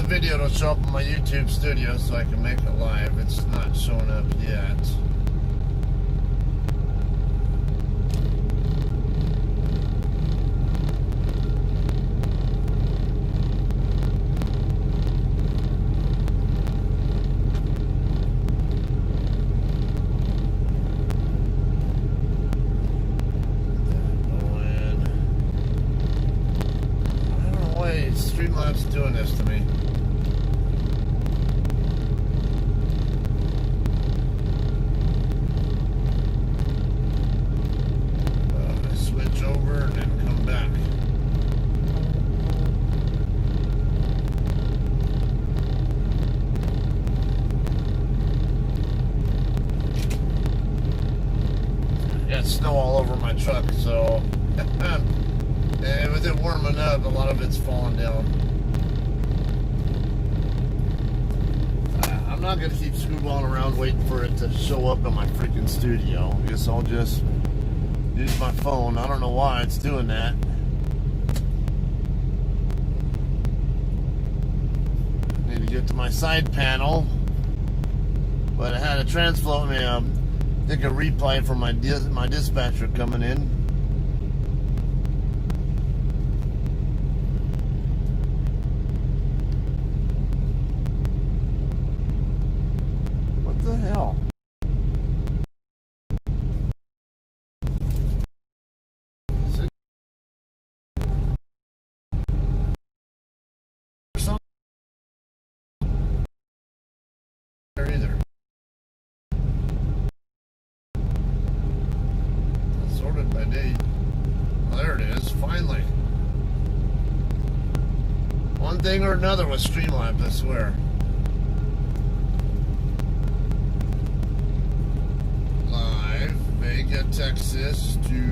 video to show up in my YouTube studio so I can make it live. It's not showing up yet. Streamlabs doing this to me. I switch over and then come back. I got snow all over my truck, so and with it warming up, a lot of it's falling down. I'm not going to keep screwballing around waiting for it to show up in my freaking studio. I guess I'll just use my phone. I don't know why it's doing that. Need to get to my side panel. But I had a transflow, I think a replay from my dispatcher coming in. What the hell? Either. Sorted by date. Well, there it is, finally. One thing or another with Streamlabs, I swear. Live, Vega, Texas to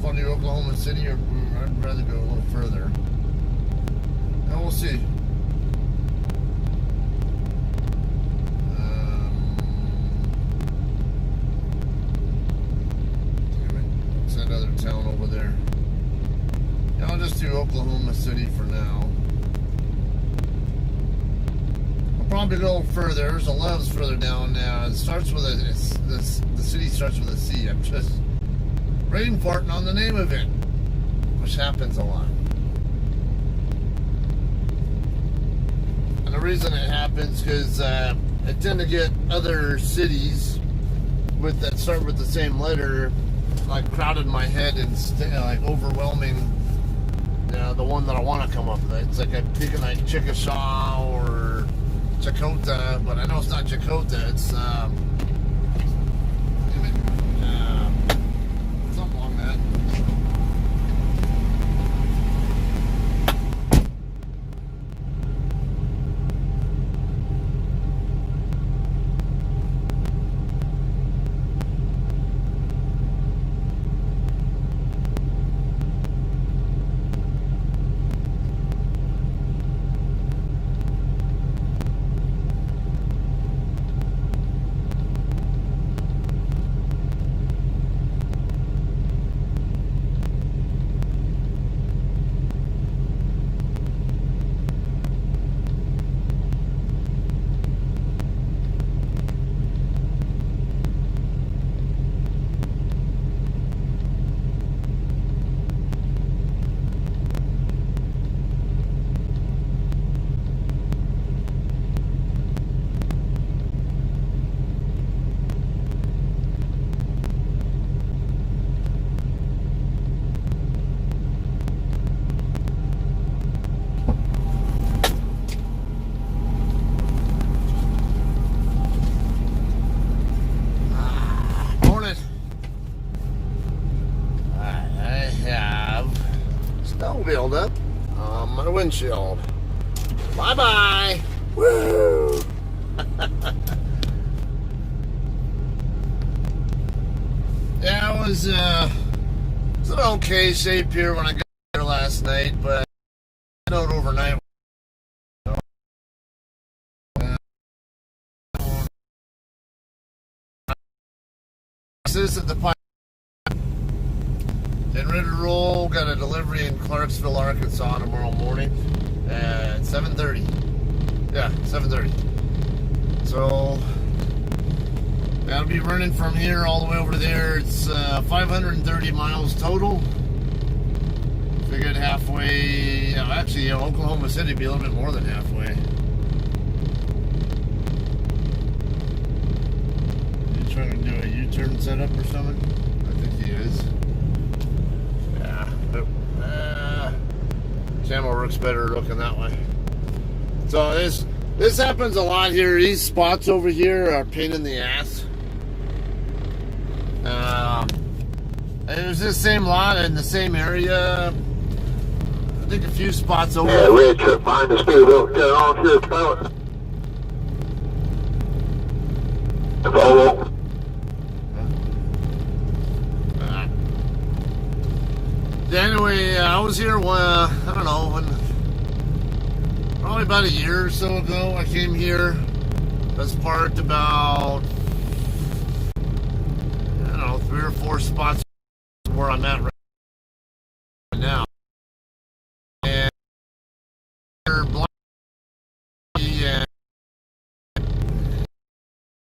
on the Oklahoma City, or I'd rather go a little further. Now we'll see. Damn it. What's that other town over there? Yeah, I'll just do Oklahoma City for now. I'll probably go a little further. There's a Love's further down now. It starts with a, the city starts with a C. I'm just brain farting on the name of it, which happens a lot. And the reason it happens because I tend to get other cities that start with the same letter, like crowded in my head and like overwhelming the one that I want to come up with. It's like I'm thinking like Chickasha or Chakota, but I know it's not Chakota. It's buildup on my windshield. Bye-bye. Woo! Yeah, it was an okay shape here when I got here last night, but I snowed overnight. Texas at the Pine. Getting ready to roll. Got a delivery in Clarksville, Arkansas tomorrow morning at 7:30. Yeah, 7:30. So I'll be running from here all the way over there. It's 530 miles total. Figured halfway. Actually, Oklahoma City would be a little bit more than halfway. You trying to do a U-turn setup or something? I think he is. Yeah. Camera works better looking that way. So this happens a lot here. These spots over here are a pain in the ass. There's this same lot in the same area. I think a few spots over. Yeah, Rich, find the speed. Get on here, pilot. Follow. Anyway, I was here, I don't know, probably about a year or so ago. I came here. I was parked about, I don't know, 3 or 4 spots where I'm at right now. And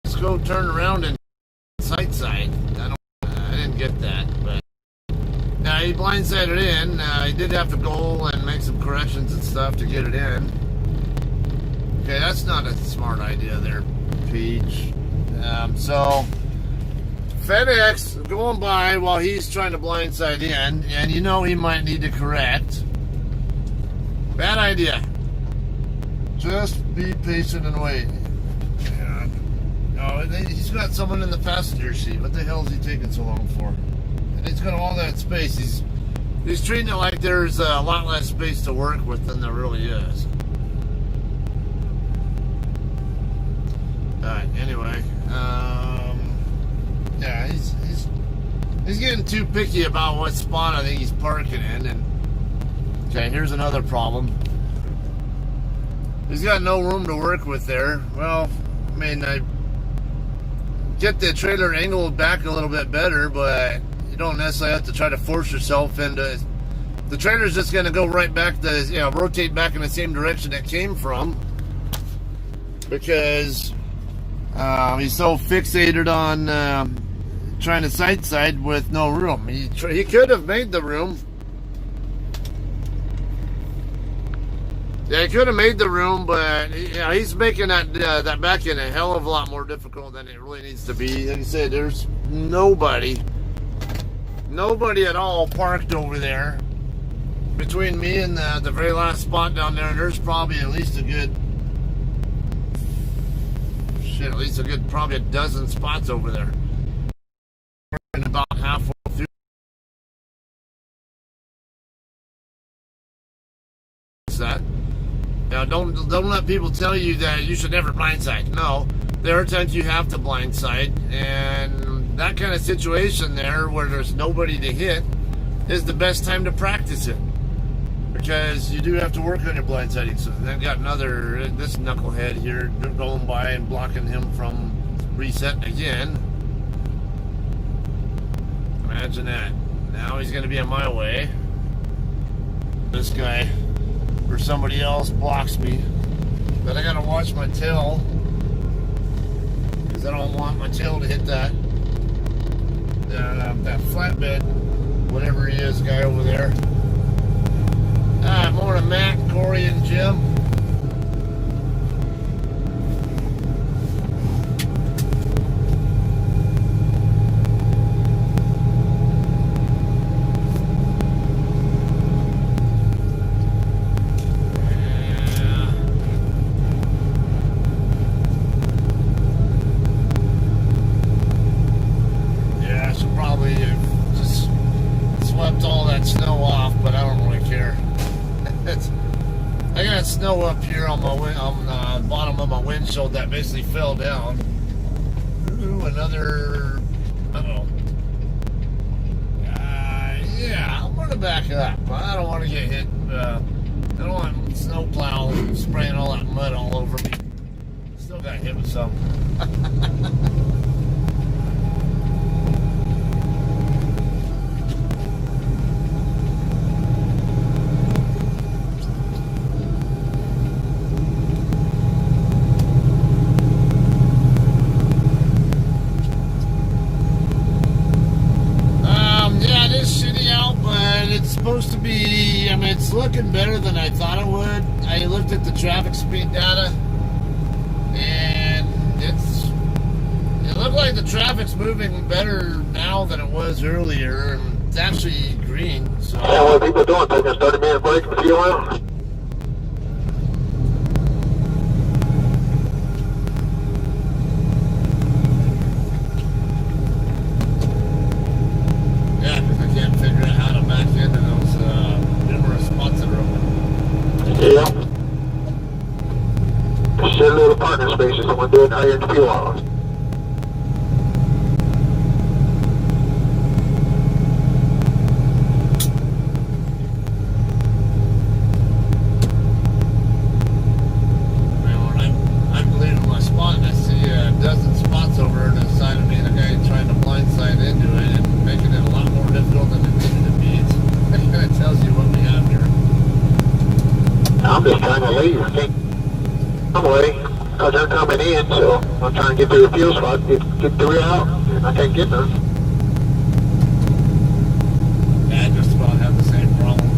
let's go turn around and side. I didn't get that, but now he blindsided in. He did have to go and make some corrections and stuff to get it in. Okay, that's not a smart idea there, Peach. So FedEx going by while he's trying to blindside in, and you know he might need to correct. Bad idea. Just be patient and wait. No, he's got someone in the passenger seat. What the hell is he taking so long for? And he's got all that space. He's treating it like there's a lot less space to work with than there really is. Alright, anyway. Yeah, he's getting too picky about what spot I think he's parking in. And okay, here's another problem. He's got no room to work with there. Well, I mean, I get the trailer angled back a little bit better, but you don't necessarily have to try to force yourself into. The trailer's just going to go right back to, rotate back in the same direction it came from, because he's so fixated on trying to side with no room. He could have made the room. Yeah, he could have made the room, but he's making that back end a hell of a lot more difficult than it really needs to be. Like I said, there's nobody at all parked over there. Between me and the very last spot down there, there's probably at least a good probably a dozen spots over there. And about halfway through that. Now, don't let people tell you that you should never blindside. No, there are times you have to blindside, and that kind of situation there where there's nobody to hit is the best time to practice it, because you do have to work on your blindsiding. So they've got this knucklehead here going by and blocking him from resetting again. Imagine that. Now he's going to be in my way. This guy or somebody else blocks me, but I gotta watch my tail, because I don't want my tail to hit that flatbed, whatever he is, guy over there. Morning, Matt, Corey, and Jim. Snow up here on the bottom of my windshield that basically fell down. Ooh, another. Yeah, I'm gonna back up. I don't want to get hit. I don't want snowplow spraying all that mud all over me. Still got hit with some. I thought it would. I looked at the traffic speed data, and it looked like the traffic's moving better now than it was earlier, and it's actually green. So. Yeah, what are people doing? Taking a 30-minute break in the fuel oil? Yeah, because I can't figure out how to back into those numerous spots that are open. Yeah. Just sit a little parking spaces. Someone doing higher in the fuel oil. I'm just trying to leave. I can't come away because they're coming in, so I'm trying to get to the fuel spot, get 3 out, and I can't get none. Yeah, I just about have the same problem.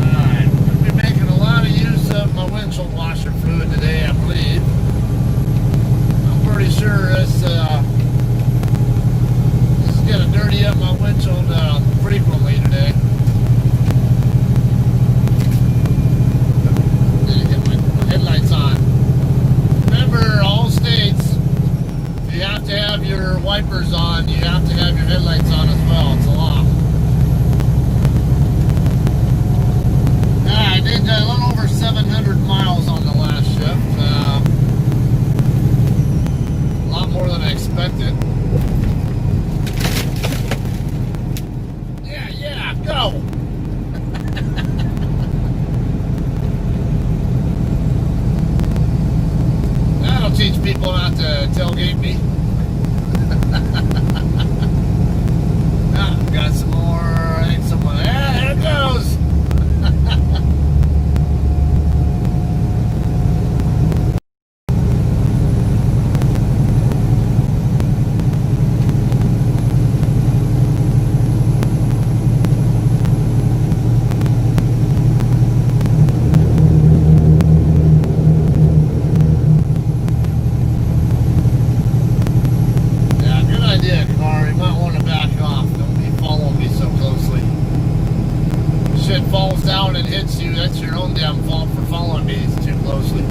Alright, I'm going to be making a lot of use of my windshield washer fluid today, I believe. I'm pretty sure this is going to dirty up my windshield frequently today. Need to get my headlights on. Remember, all states, if you have to have your wipers on, you have to have your headlights on as well. It's a law. I did a little over 700 miles on the last shift. A lot more than I expected. Yeah, go! That'll teach people not to tailgate me. Ah, got some more. I think someone. Yeah, there it goes. Falls down and hits you, that's your own damn fault for following me too closely.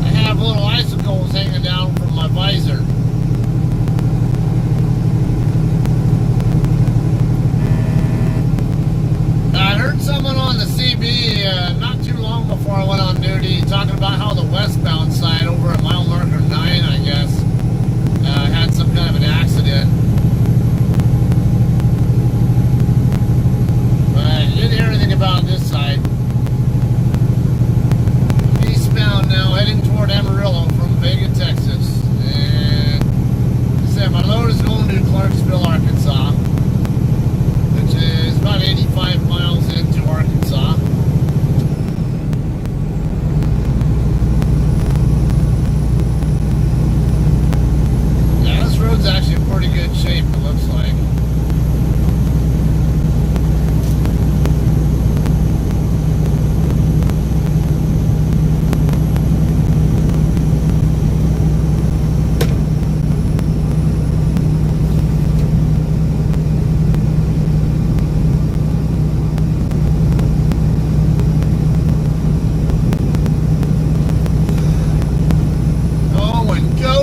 I have little icicles hanging down from my visor. I heard someone on the CB not too long before I went on duty talking about how the westbound side over at mile marker 9, I guess, had some kind of an accident. But I didn't hear anything about this side. Eastbound now, heading toward Amarillo from Vega, Texas. And I said my load is going to Clarksville, Arkansas, which is about 85 miles into Arkansas. Yeah, this road's actually in pretty good shape, it looks like.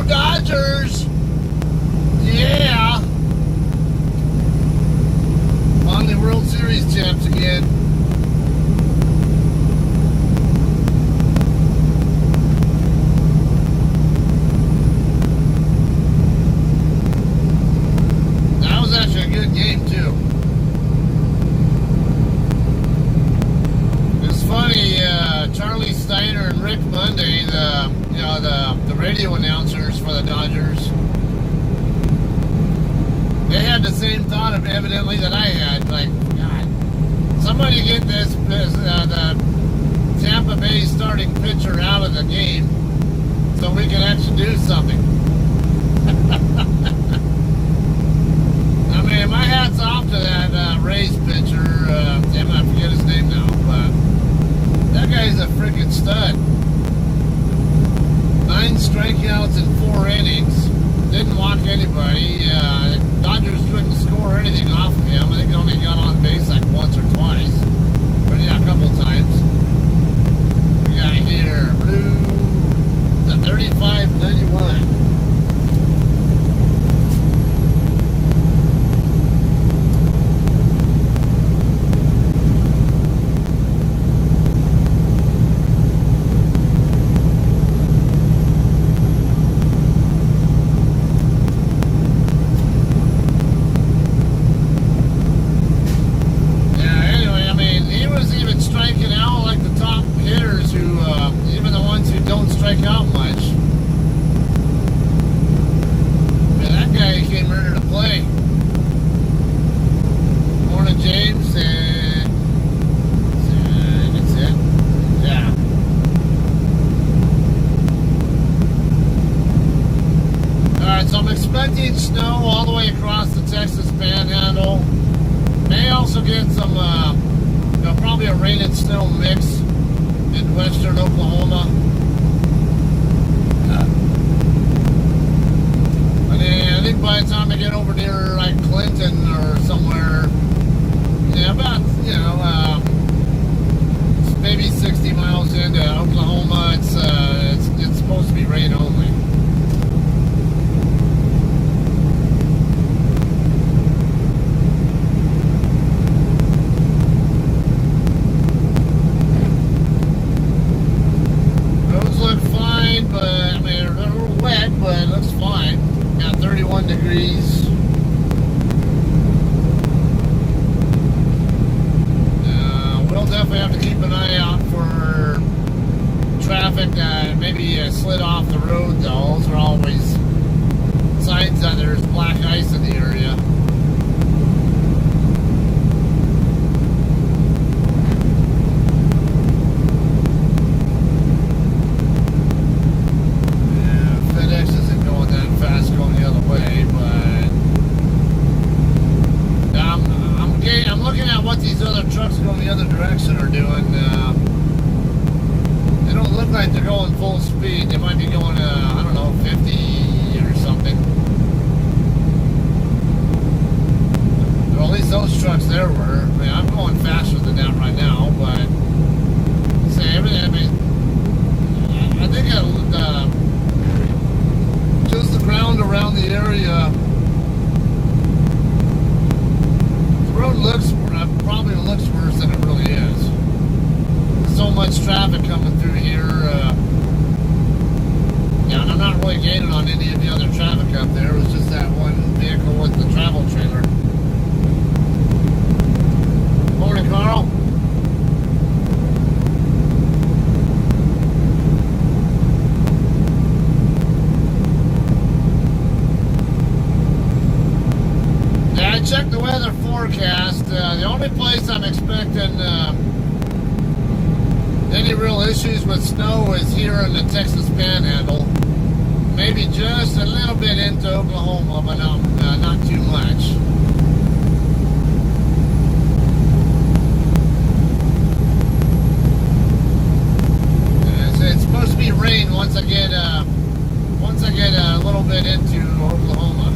Dodgers! Yeah! Finally World Series champs again. That was actually a good game too. It's funny, Charlie Steiner and Rick Monday, the radio announcers for the Dodgers, they had the same thought of evidently that I had. Like, God, somebody get this the starting pitcher out of the game so we can actually do something. I mean, my hat's off to that Rays pitcher. Damn, I forget his name now, but that guy's a freaking stud. 9 strikeouts in 4 innings. Didn't walk anybody. Dodgers couldn't score anything off of him. I think he only got on base like once or twice. But yeah, a couple times. We got here, blue, the 35-91. Expecting snow all the way across the Texas Panhandle. May also get some, probably a rain and snow mix in western Oklahoma. And then I think by the time I get over near like Clinton or somewhere, yeah, about maybe 60 miles into Oklahoma, it's supposed to be rain only. But I mean, they're a little wet, but it looks fine. Got 31 degrees. We'll definitely have to keep an eye out for traffic that maybe slid off the road, though. Those are always signs that there's black ice in the area. Trucks going the other direction are doing. They don't look like they're going full speed. They might be going, I don't know, 50 or something. Well, at least those trucks there were. I mean, I'm going faster than that right now, but say everything. I mean, I think just the ground around the area. The road probably looks worse than it really is. So much traffic coming through here. Yeah, and I'm not really gaining on any of the other traffic up there. It was just that one vehicle with the travel trailer. Morning, Carl. I checked the weather forecast. The only place I'm expecting any real issues with snow is here in the Texas Panhandle. Maybe just a little bit into Oklahoma, but not too much. It's supposed to be rain once I get a little bit into Oklahoma.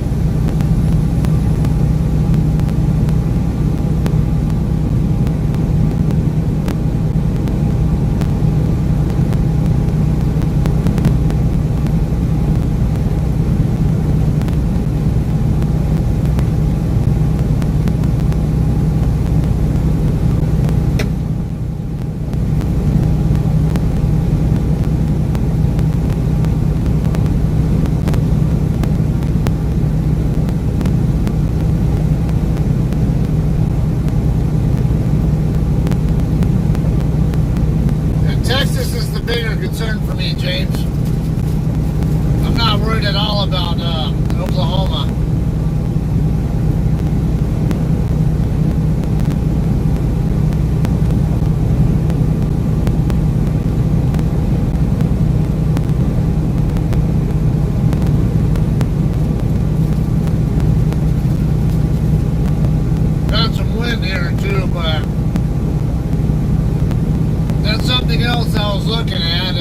Concern for me, James. I'm not worried at all about Oklahoma. forecast I was looking at,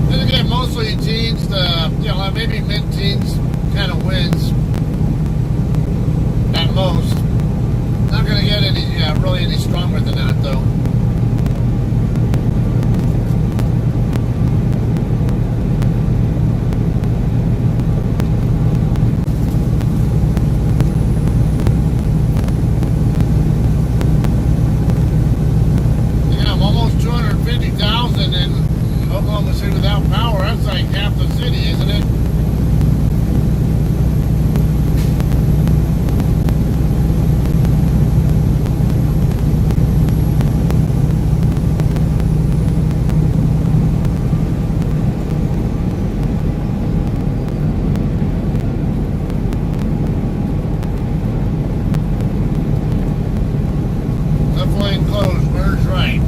then again, mostly teens to, maybe mid-teens kind of winds at most. Not going to get really any stronger than that, though. Without power, that's like half the city, isn't it? Left lane closed, merge right.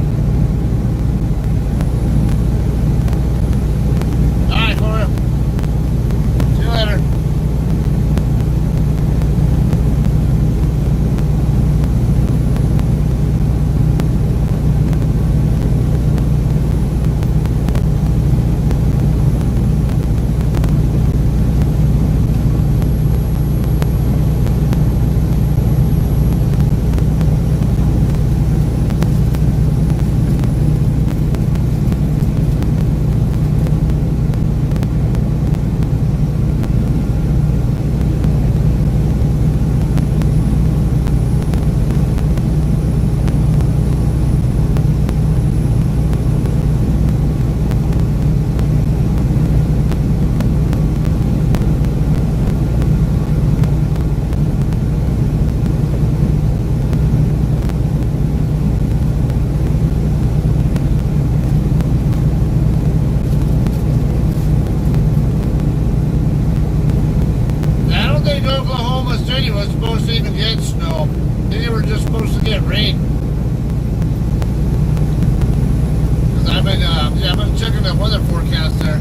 Oklahoma City was supposed to even get snow. They were just supposed to get rain. Cause I've been checking the weather forecast there.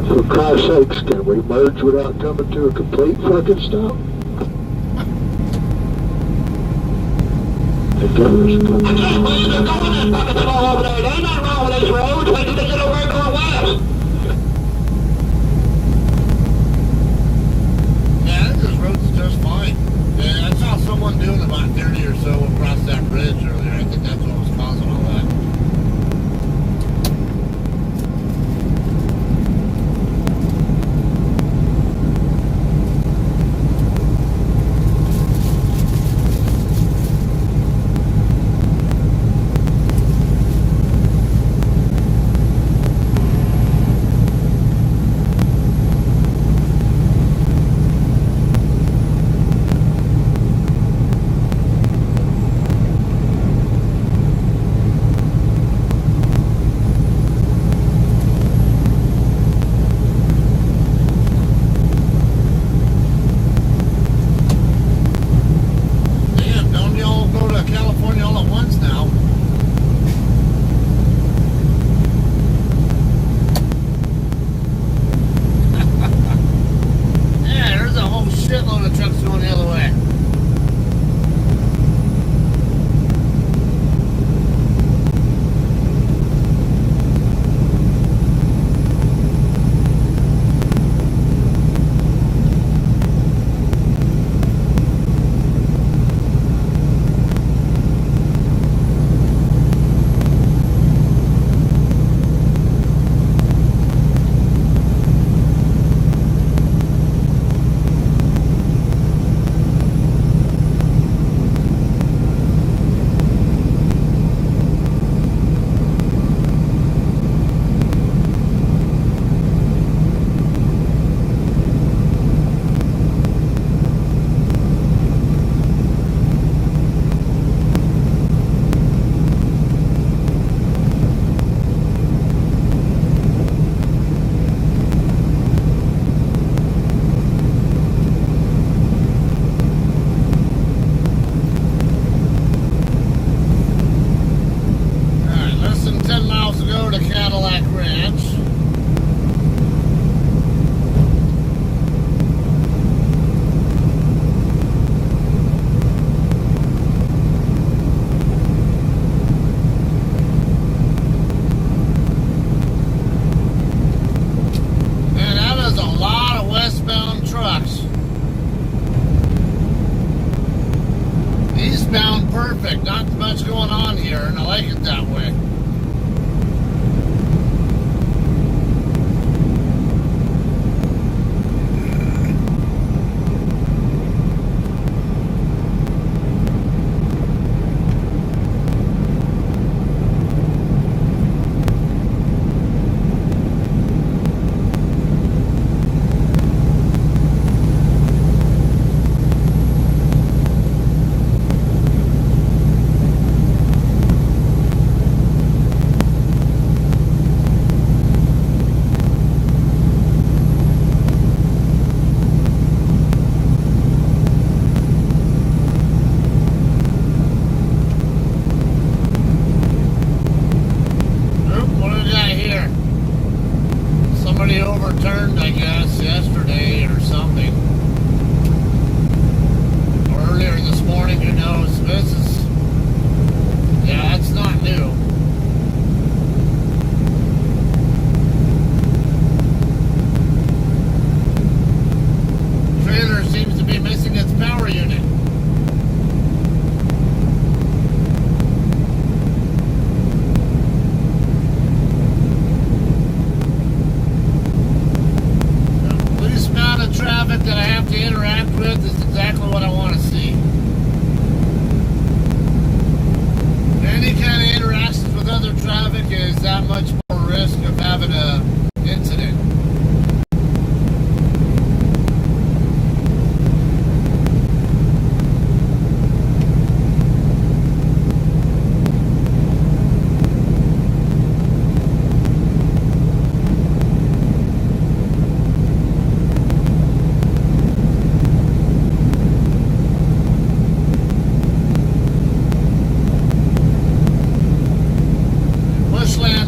For Christ's sakes, can we merge without coming to a complete fucking stop? The governor's coming. I can't believe they're going this fucking slow over there. There's nothing wrong with these roads. Wait till they get over and go west. Yeah, this road's just fine. Yeah, I saw someone doing about 30 or so across that bridge earlier. I think that's what was causing all that. Cadillac Ranch. Man, that is a lot of westbound trucks. Eastbound perfect, not much going on here, and I like it that way. Overturned, I guess, yesterday or something. Or earlier this morning, who knows? This is, yeah, it's not new. Trailer seems to be missing its power unit. Traffic that I have to interact with is exactly what I want to see. Any kind of interactions with other traffic is that much more risk of having an incident.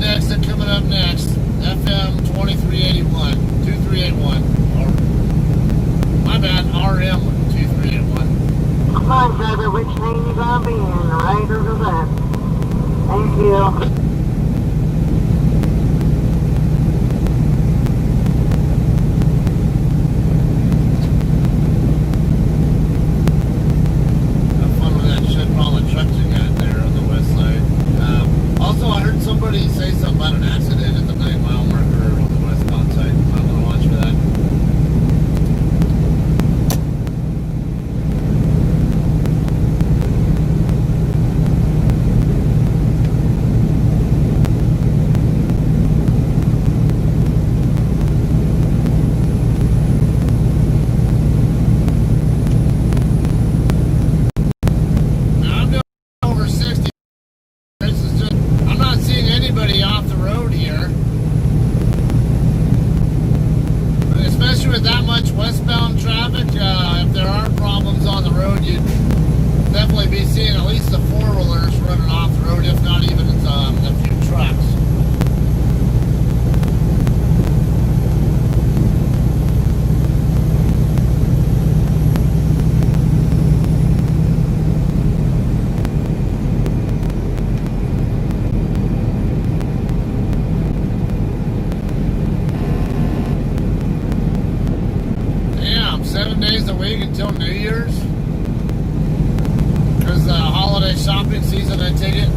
Exit coming up next, FM 2381, 2381, or my bad, RM 2381. Come on, driver, which lane you gonna be in, the right or the left? Thank you. Somebody say something about an accident at the 9-mile marker on the westbound side. I want to watch for that. Now I'm going over 60. I'm not seeing anybody off the road here. Especially with that much westbound traffic, if there are problems on the road, you'd definitely be seeing at least the four-wheelers running off the road, if not even a few trucks. Damn, 7 days a week until New Year's? Because the holiday shopping season, I take it?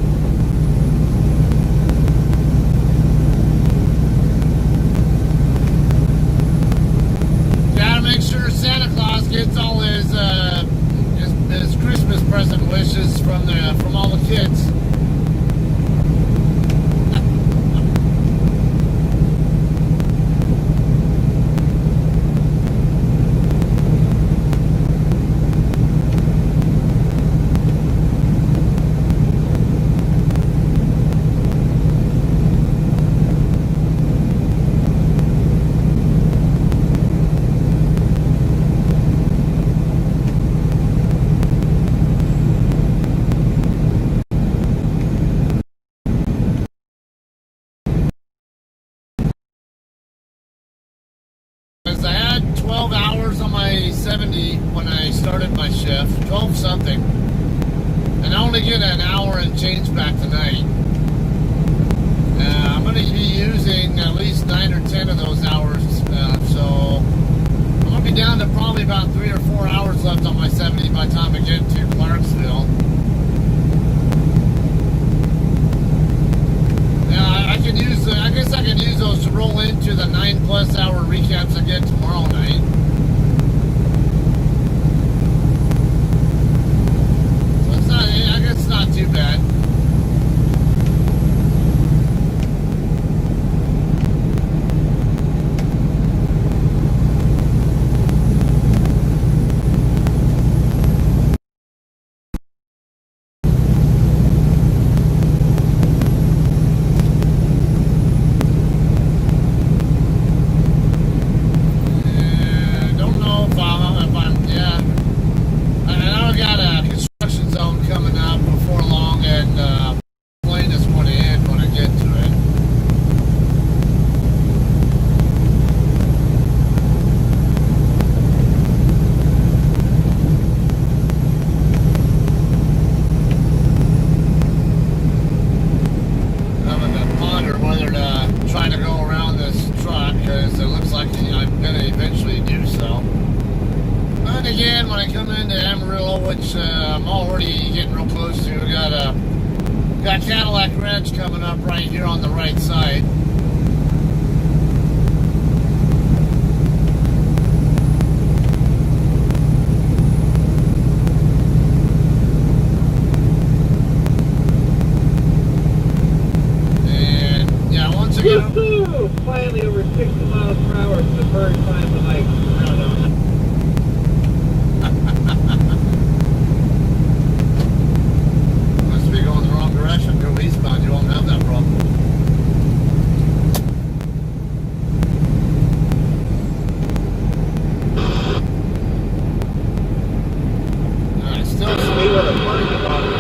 Gotta make sure Santa Claus gets all his Christmas present wishes from all the kids. started my shift, 12 something, and I only get an hour and change back tonight. I'm going to be using at least 9 or 10 of those hours, so I'm going to be down to probably about 3 or 4 hours left on my 70 by the time I get to Clarksville. I can use. I guess I can use those to roll into the 9+ hour recaps I get tomorrow night. So it's not. I guess it's not too bad. Coming up right here on the right side. And yeah, once again, finally over 60 miles per hour for the first time tonight. Must be going the wrong direction. Go eastbound, you won't have that problem. I still see where the parking lot is.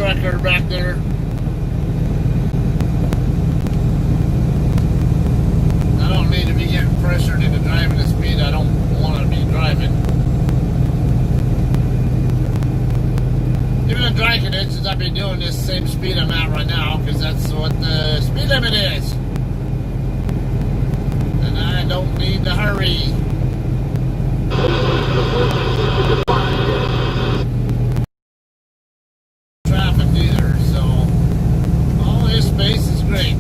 trucker back there. I don't need to be getting pressured into driving the speed I don't want to be driving. Even in dry conditions, I'd be doing this same speed I'm at right now because that's what the speed limit is. And I don't need to hurry. Traffic either, so all this space is great.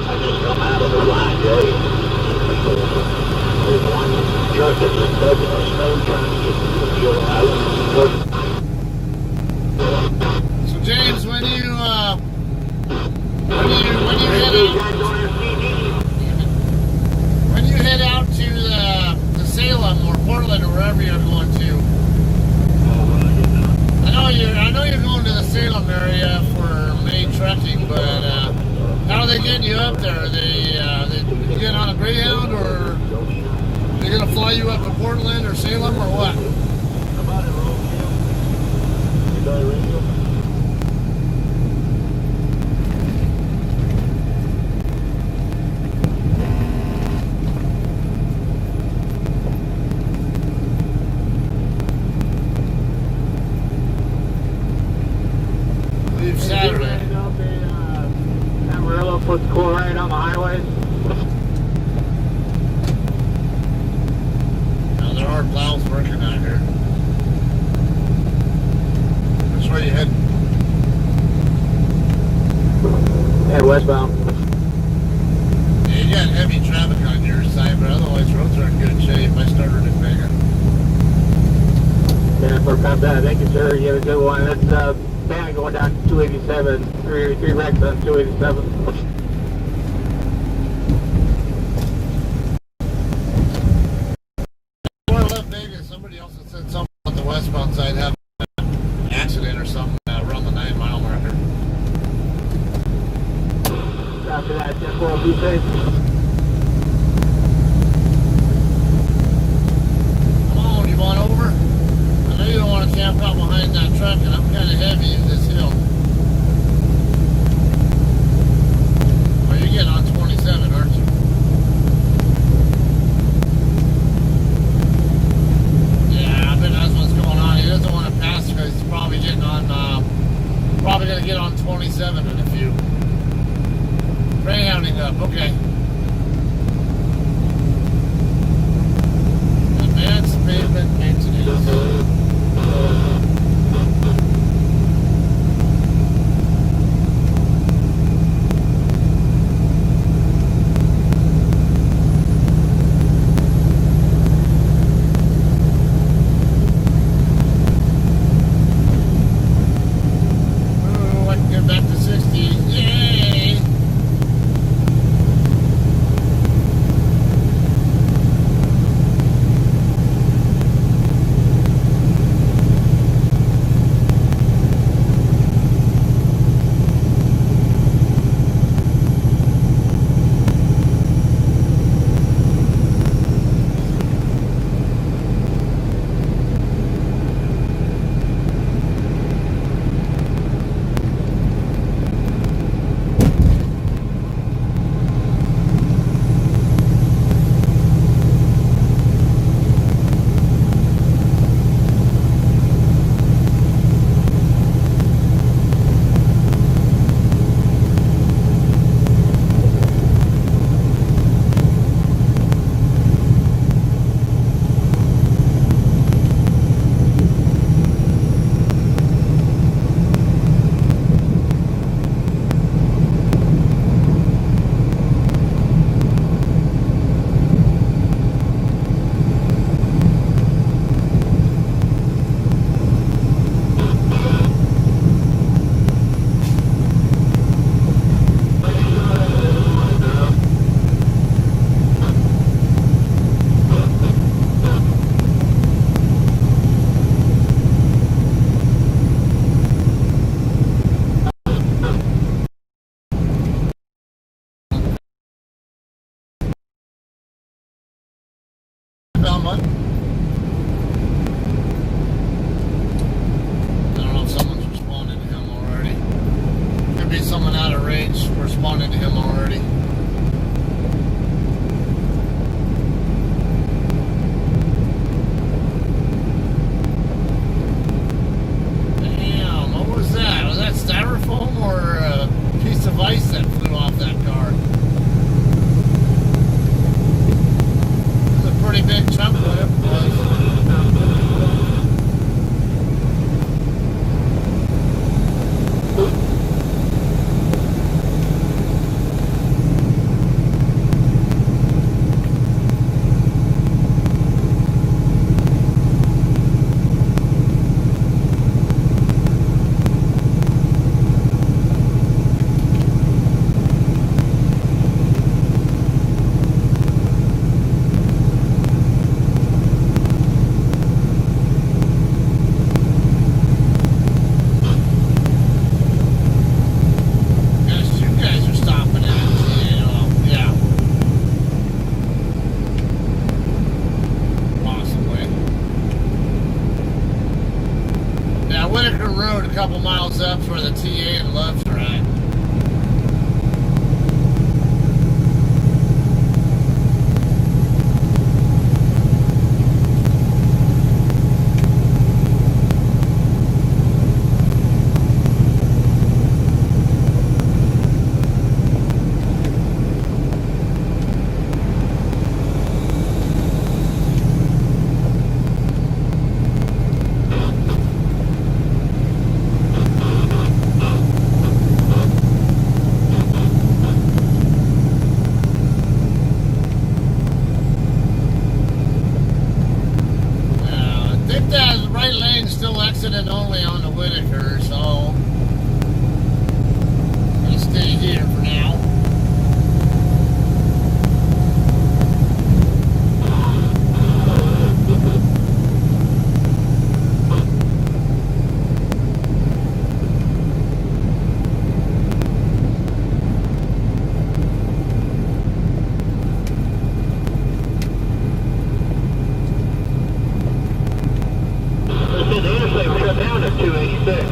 I just come out of the line gate. There's one truck that's just taking a snow trying to get to the fuel house. So James, when you head out to the Salem or Portland or wherever you're going to, I know you're going to the Salem area for main trucking, but how are they getting you up there? Are they get on a Greyhound, or are they going to fly you up to Portland or Salem or what? Leave Saturday. Amarillo puts cool right on the highway. Now there are plows working out here. Which way you heading? Head westbound. Yeah, you got heavy traffic on your side, but otherwise roads are in good shape. I started in Vega. Yeah, for past that, making sure you have a good one. That's bad going down to 287. Three wrecks on 287. Before I left Vegas, somebody else had said something about the westbound side having an accident or something around the 9-mile marker. After that, just will be safe. Come on, you want over? I know you don't want to camp out behind that truck, and I'm kind of heavy in this hill. Well, you're getting on 27, aren't you? Yeah, I bet that's what's going on. He doesn't want to pass because he's probably getting on, probably going to get on 27 in a few. Greyhounding up, okay. Advanced pavement maintenance. Ooh, I can get back to 60. Yay! responded to him already. Damn, what was that? Was that styrofoam or a piece of ice that flew off that car? It was a pretty big chunk of it was. Road a couple miles up where the TA and Loves are at. Still exiting only on the Whitaker, so I'm gonna stay here for now. Down at 286.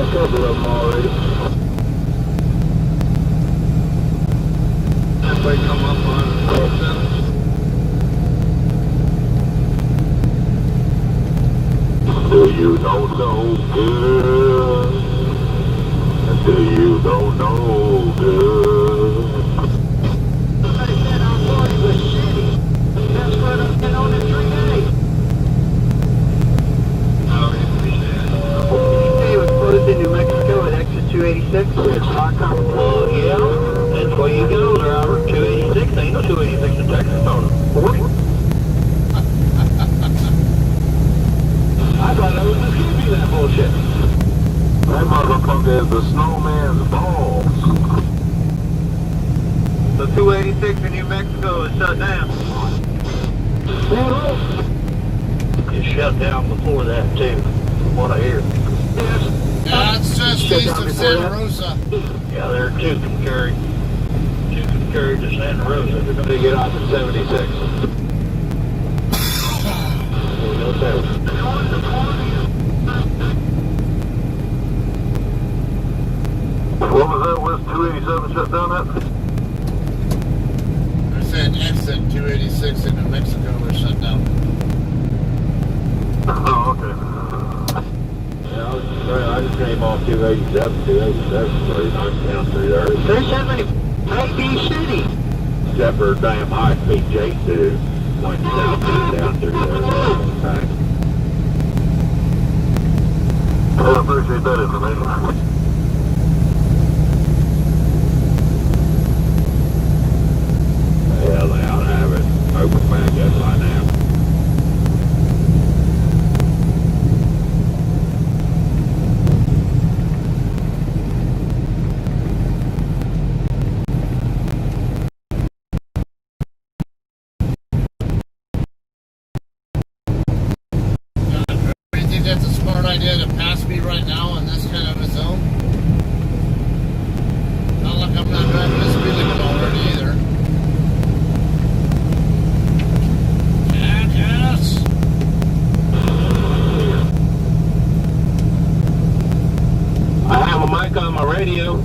Couple of them already. Halfway come up on Wilson. Do you don't know good? Do you don't know good? Somebody said our party was shitty. That's what I've been on it 3 days. In New Mexico at exit 286. It's hot coming. Yeah, that's where you go, driver. 286. Ain't no 286 in Texas on it. 40. I thought I was just giving you that bullshit. That motherfucker is the snowman's balls. The 286 in New Mexico is shut down. It's shut down before that too, from what I hear. Yes. Yeah, it's just east of Santa Rosa. Yeah, there are two can carry to Santa Rosa. They're going to get off at 76. What was that? Was 287 shut down at? I said exit 286 in New Mexico was shut down. Oh, okay. I just came off 287, 287, down through there. There's so many AB City. Except for damn high-speed J2 went south down through there. I appreciate that information. Hell, they ought to have it open back up by now. idea to pass me right now in this kind of a zone. Not like I'm not driving the speed limit already either. Yes. I have a mic on my radio.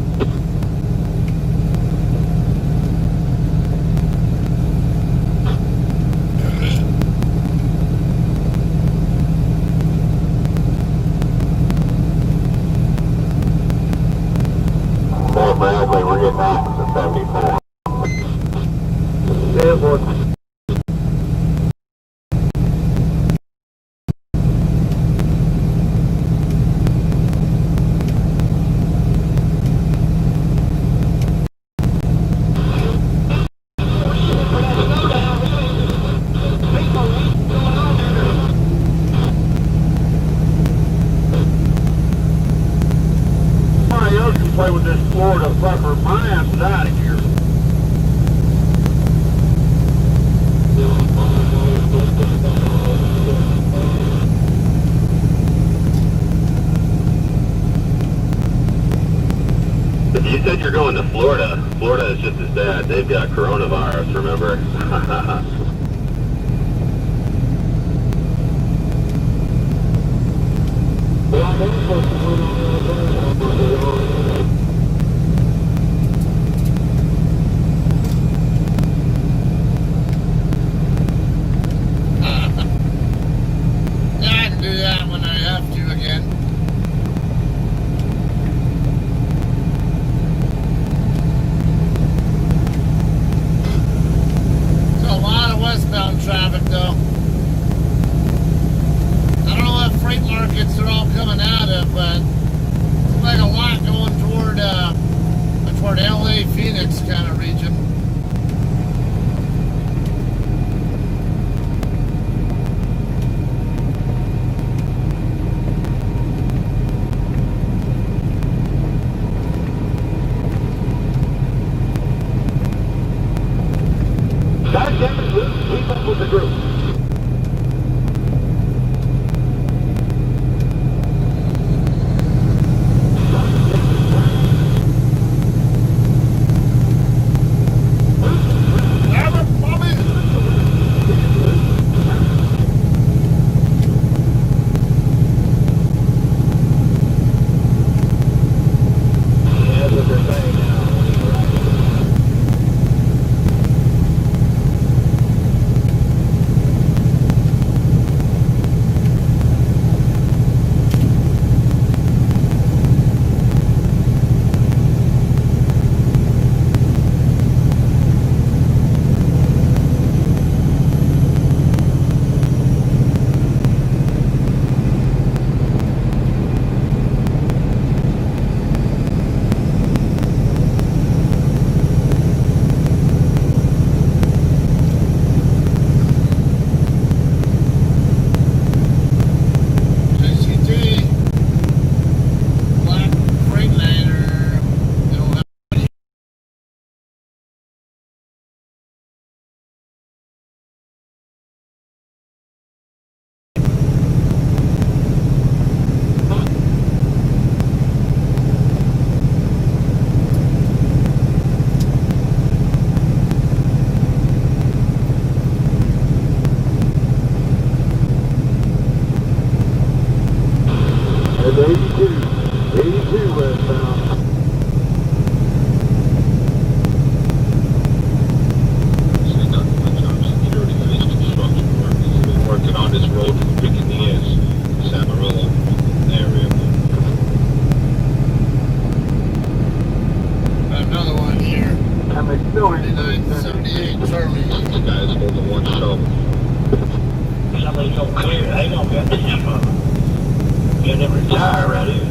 Bradley, we're getting access at 74. Yeah, boy. Somebody else can play with this Florida fucker. My ass is out of here. You said you're going to Florida. Florida is just as bad. They've got coronavirus, remember? Yeah, I can do that when I have to again. There's a lot of westbound traffic though. I don't know what freight markets they're all coming out of, but it's like a lot going toward LA, Phoenix kind of region. God damn it, Luke. Keep up with the group. Damn it, Bobby! That's what they're saying now. JCT, Black Freightliner, you know, There's 82 westbound. Say nothing but job security for these construction workers. They've been working on this road for freaking years. Samarillo area. another one here. And they still ain't 3978 Charlie. These guys holding one shovel. Somebody's gonna clear it. They gonna get this get them retired right here.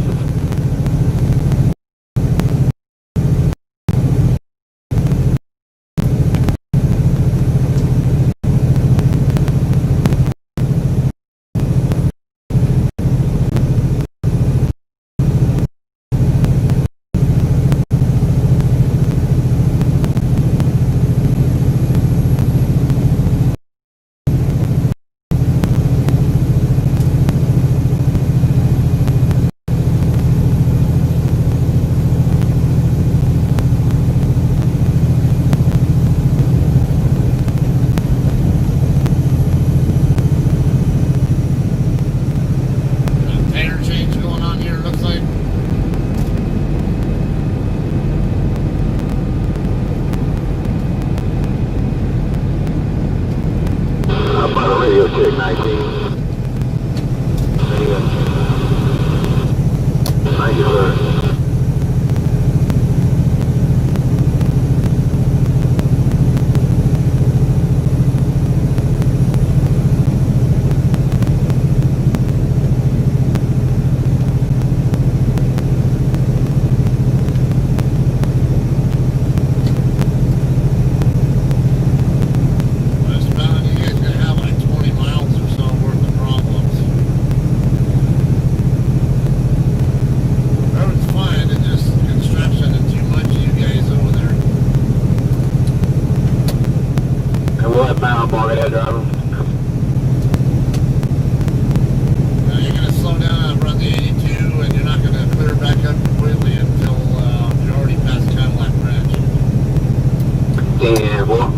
19. Thank you, sir. Westbound, you guys gonna have like 20 miles or so worth of problems. Road's fine, it's just construction and too much of you guys over there. And what bound market that driver? You're gonna slow down and run the 82, and you're not gonna clear back up completely until you're already past Cadillac Ranch. Damn, boy.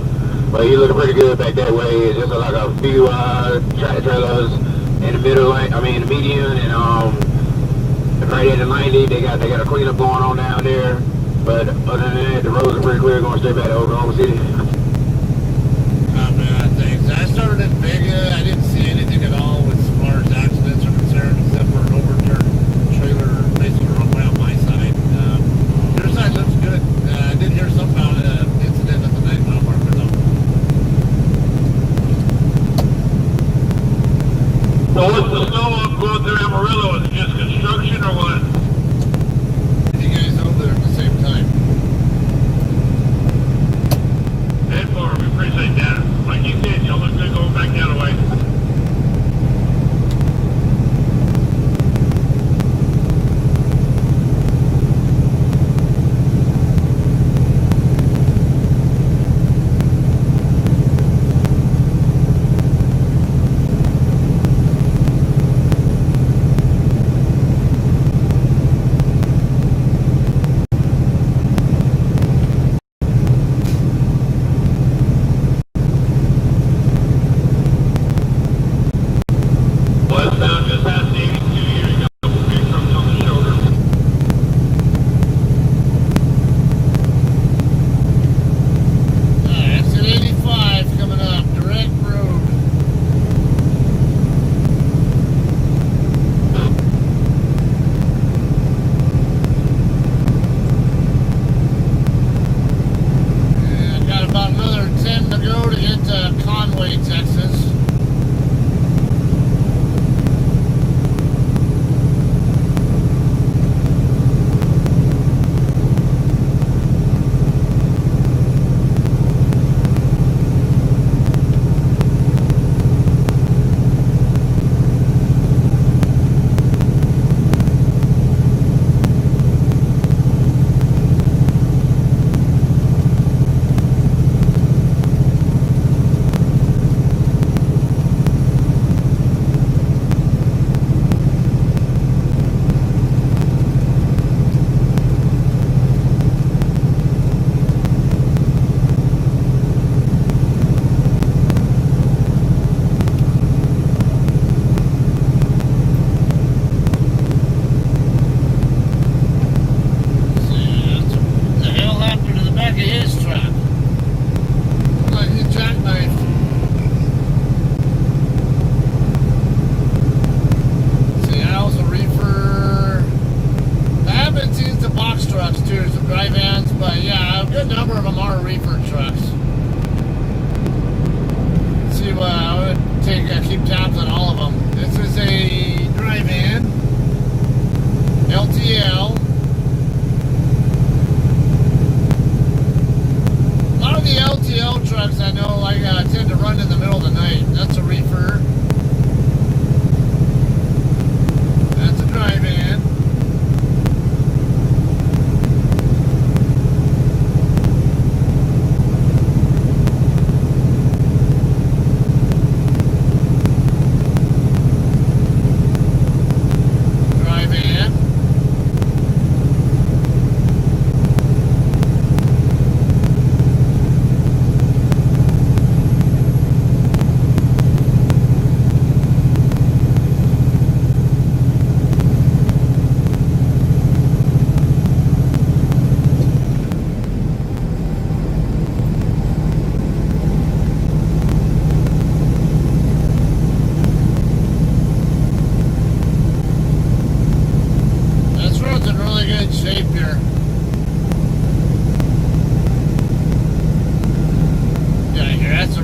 Well, you looking pretty good back that way. It's just like a few tractor trailers in the middle lane. I mean, the median and right at the 90. They got a cleanup going on down there. But other than that, the roads are pretty clear going straight back to Oklahoma City. Not bad things. I started in Vega. I didn't see anything at all as far as accidents are concerned, except for an overturned trailer basically wrong way on my side. Your side looks good. I did hear something about an incident at the 9 mile marker though. So what's the snow up going through Amarillo? Is it just construction or what? You guys over there at the same time. Head forward, we appreciate that. Like you said, y'all look good going back the other way. Westbound just past the 82 here. You got a couple big trucks on the shoulder. Exit 85 coming up, direct road. Yeah, got about another 10 to go to get to Conway, Texas. Keep tabs on all of them. This is a drive-in LTL. A lot of the LTL trucks I know tend to run in the middle of the night. That's a reefer. That's a drive-in.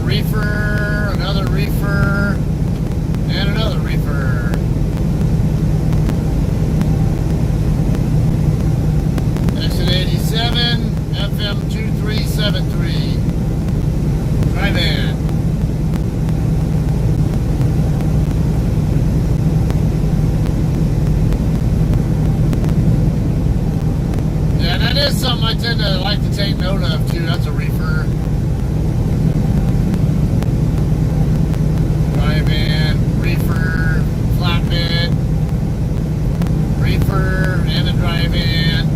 reefer, another reefer, and another reefer. Exit 87, FM 2373. Drive in. Yeah, that is something I tend to like to take note of too. That's a reefer. Drive in, reefer, flatbed, reefer, and a drive in.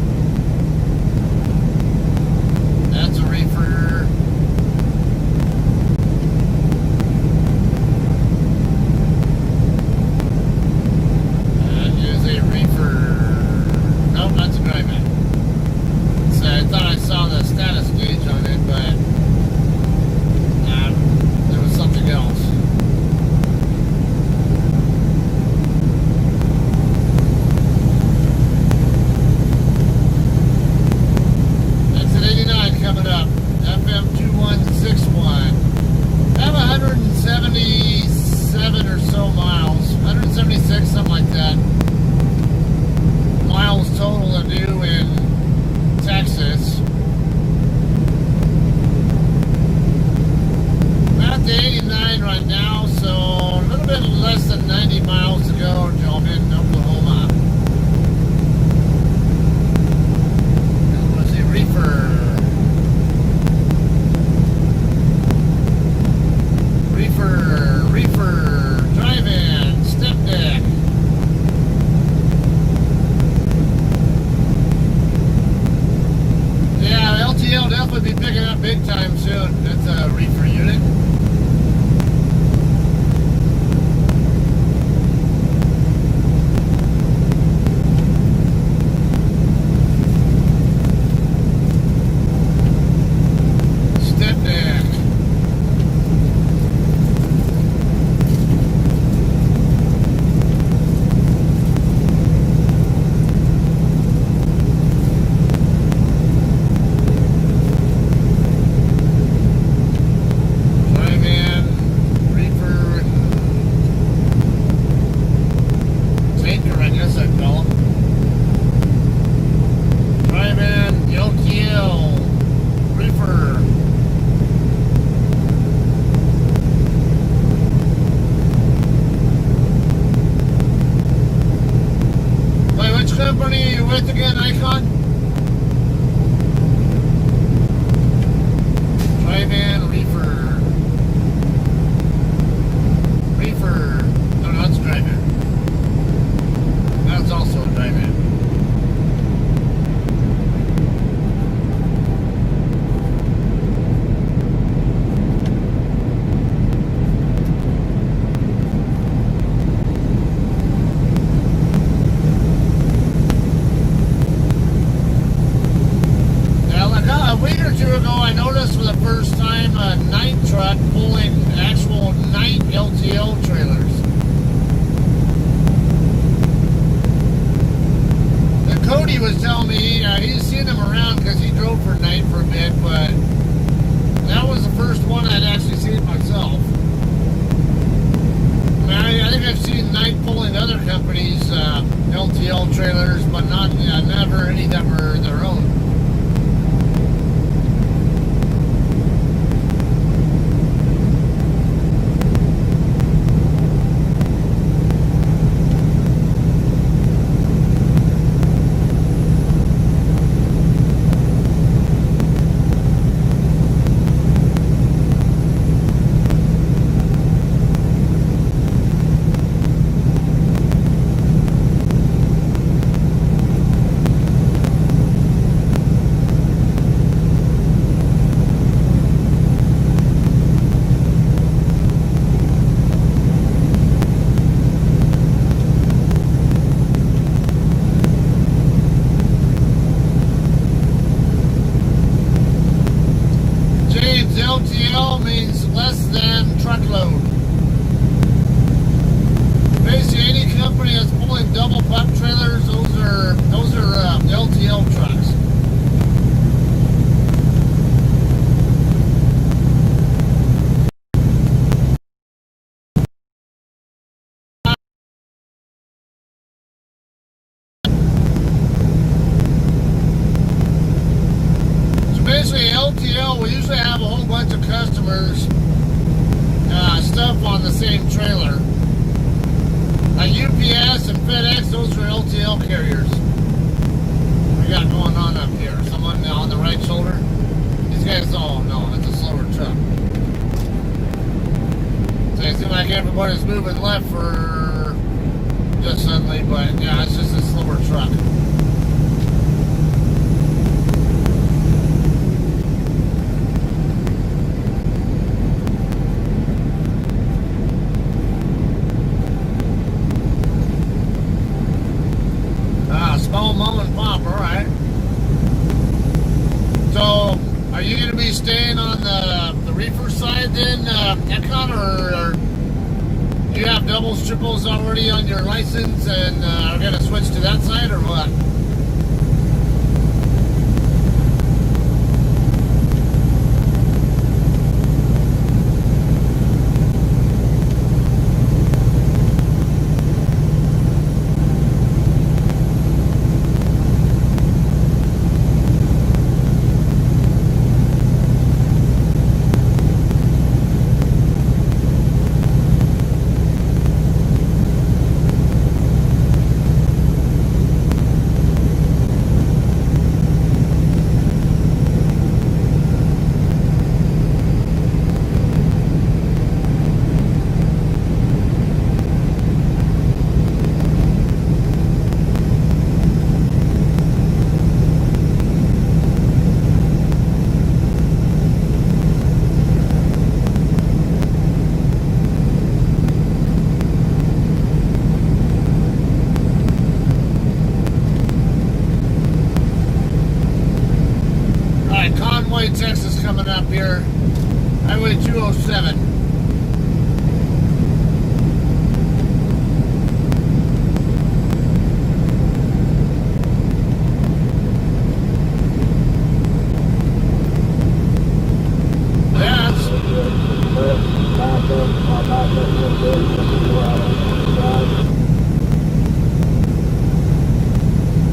That's a reefer. That is a reefer. Nope, that's a drive in. So I thought I saw the status gauge on it, but there was something else. Exit 89 coming up. FM 2161. I have 177 or so miles. 176, something like that. Miles total to do in Texas. I'm at the 89 right now, so a little bit less than 90 miles to go until I'm in Oklahoma. That was a reefer. Reefer, drive-in, step deck. Yeah, LTL definitely be picking up big time soon. That's a reefer unit. Step deck. Drive-in, reefer, tanker, I guess I'd call them. Drive-in, LTL, reefer. Wait, which company are you with again, Icon? Drive-in, reefer. Reefer. No, that's drive-in. That's also a drive-in. Now, like a week or two ago, I noticed for the first time a night truck pulling actual night LTL trailers. And Cody was telling me he's seen them around because he drove for night for a bit, but that was the first one I'd actually seen myself. I think I've seen night pulling other companies' LTL trailers, but not never any that were their own. LTL means less than truckload. Basically, any company that's pulling double pup trailers, those are LTL trucks. customers stuff on the same trailer. Like UPS and FedEx, those are LTL carriers. We got going on up here. Someone on the right shoulder. These guys, oh no, it's a slower truck. So it seems like everybody's moving left for just suddenly, but yeah, it's just a slower truck. Small mom and pop, all right. So, are you going to be staying on the reefer side then, Econ, or do you have doubles, triples already on your license and are going to switch to that side, or what? Texas coming up here, Highway 207.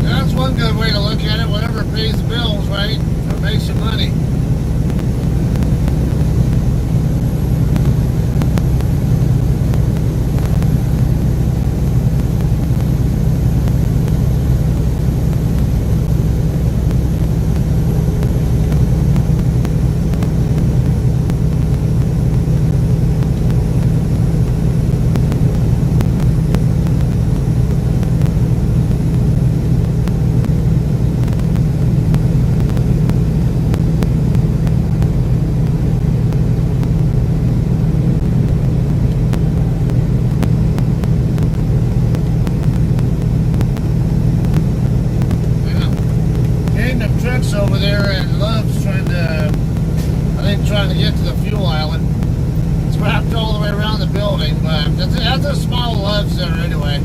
That's one good way to look at it. Whatever pays the bills, right? Or makes you money. Over there, and Love's trying to get to the fuel island. It's wrapped all the way around the building, but that's a small Love's there anyway.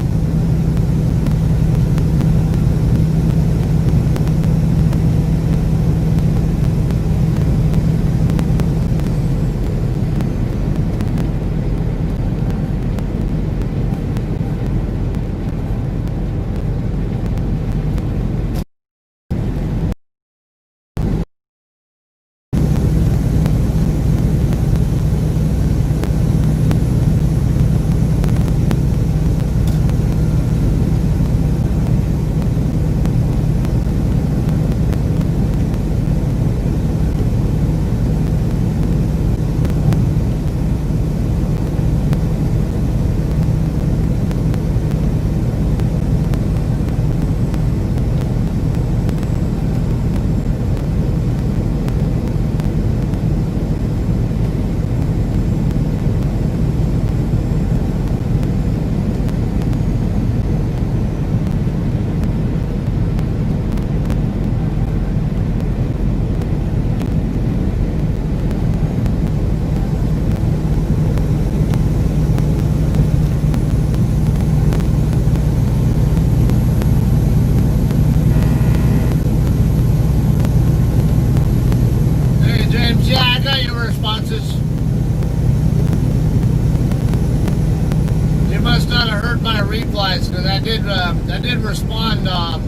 Replies, because I did respond on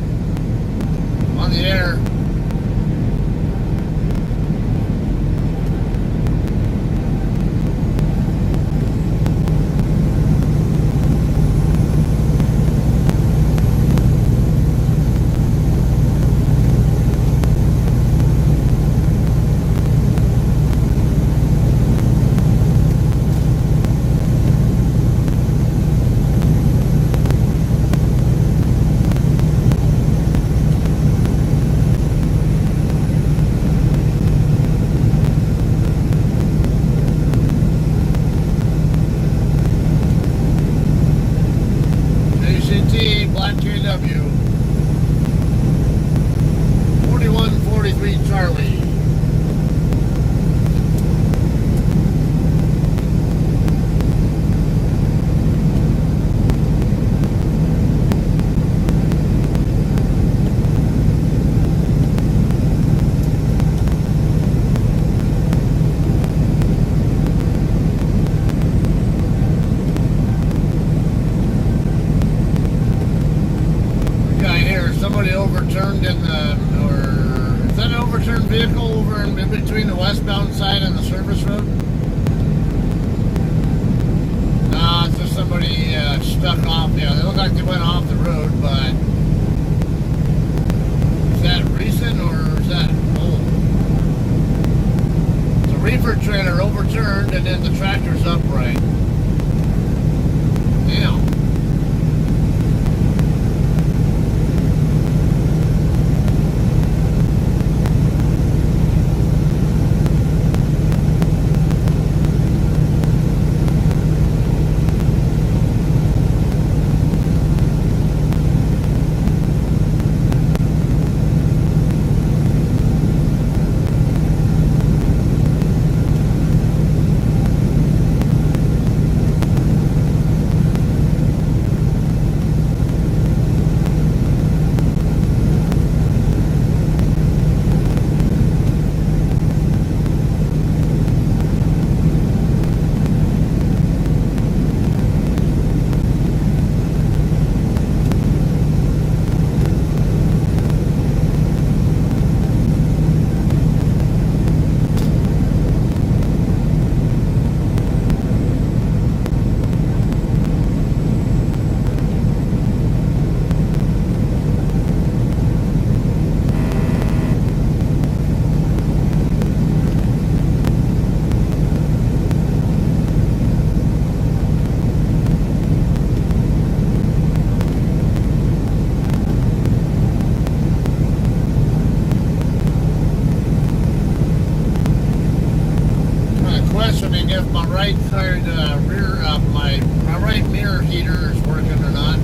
the air. W 4143 Charlie. Somebody overturned in the, or is that an overturned vehicle over in between the westbound side and the service road? No, it's just somebody stuck off. Yeah, they look like they went off the road, but is that recent or is that old? The reefer trailer overturned and then the tractor's upright. Damn. Questioning if my right side rear my right mirror heater is working or not.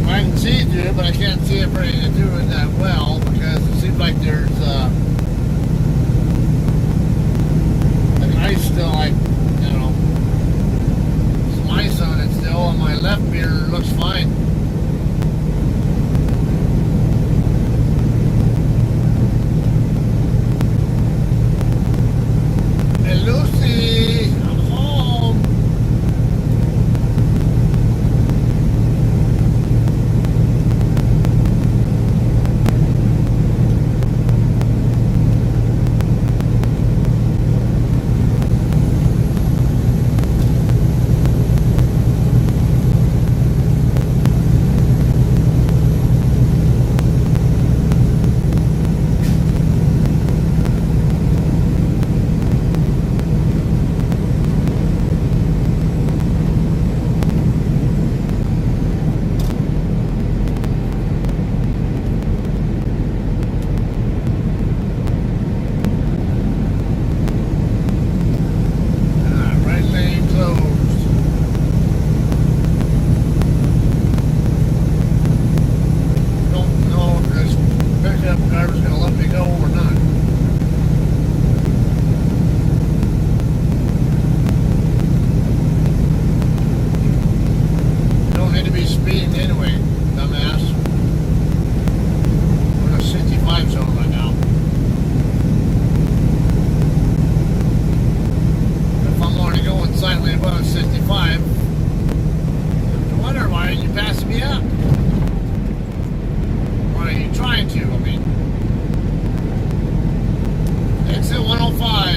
I can see it do, but I can't see it ready to do it that well because it seems like there's like ice still, like, you know, some ice on it still. And my left mirror looks fine. Lucy, I'm home.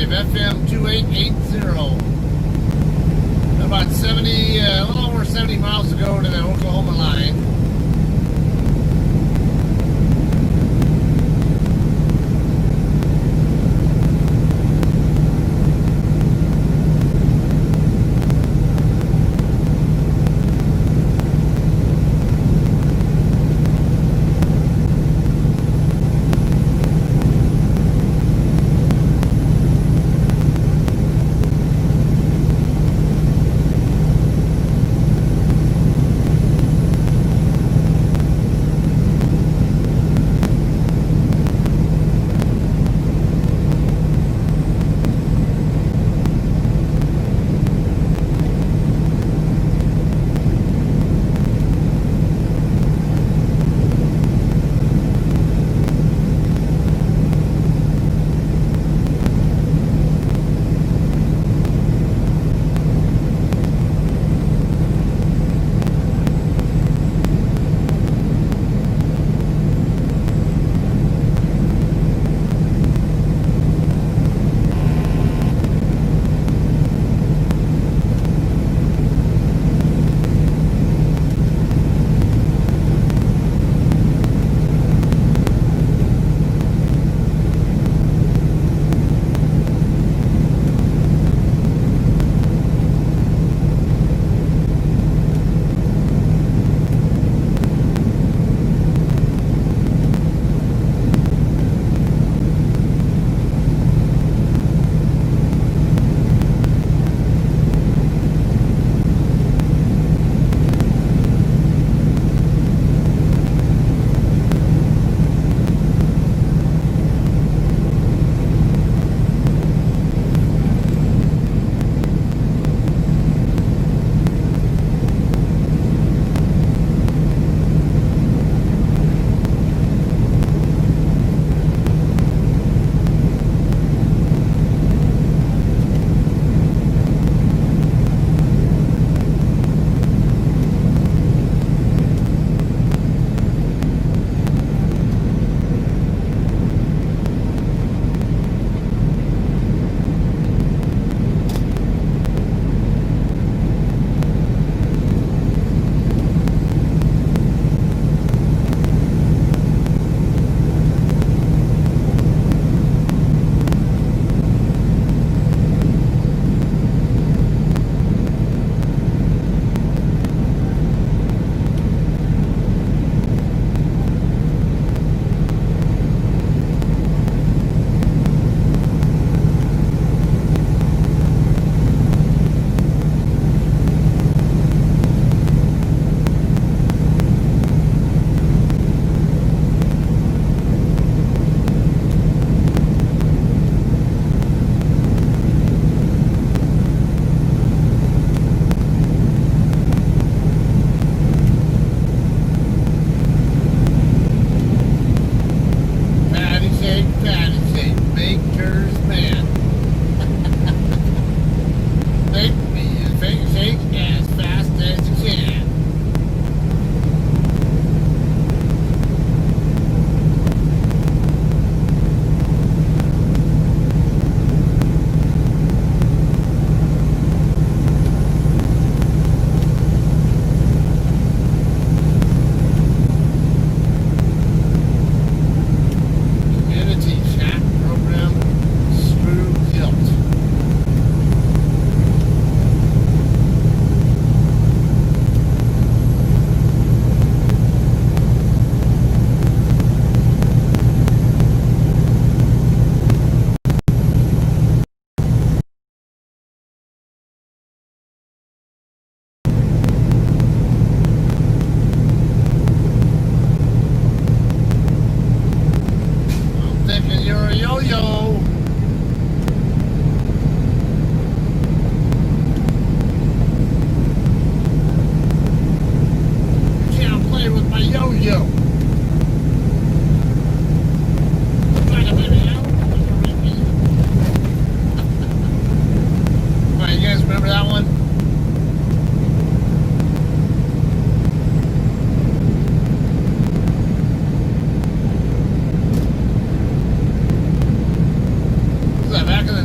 FM 2880. About 70, a little over 70 miles to go to the Oklahoma line.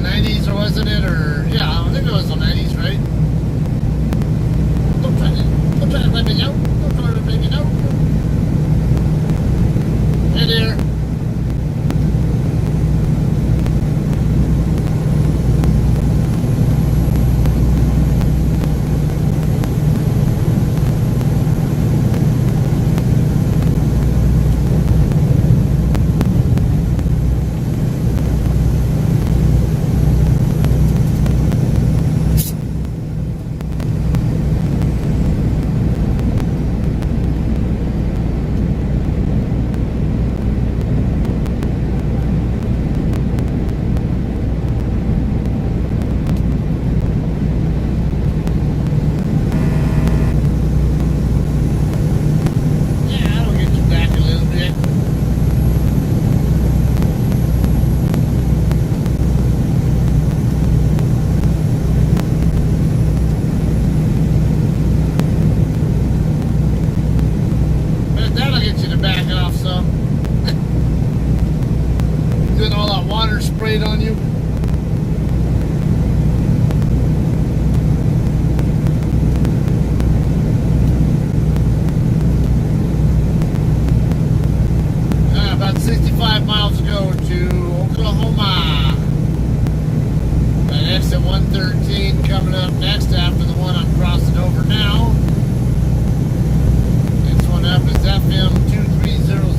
90s, or wasn't it? Or yeah, I think it was the 90s, right? Don't try to let me know. Don't try to make me know. Hey there. Sprayed on you. About 65 miles to go to Oklahoma. And exit 113 coming up next after the one I'm crossing over now. Next one up is FM 2300.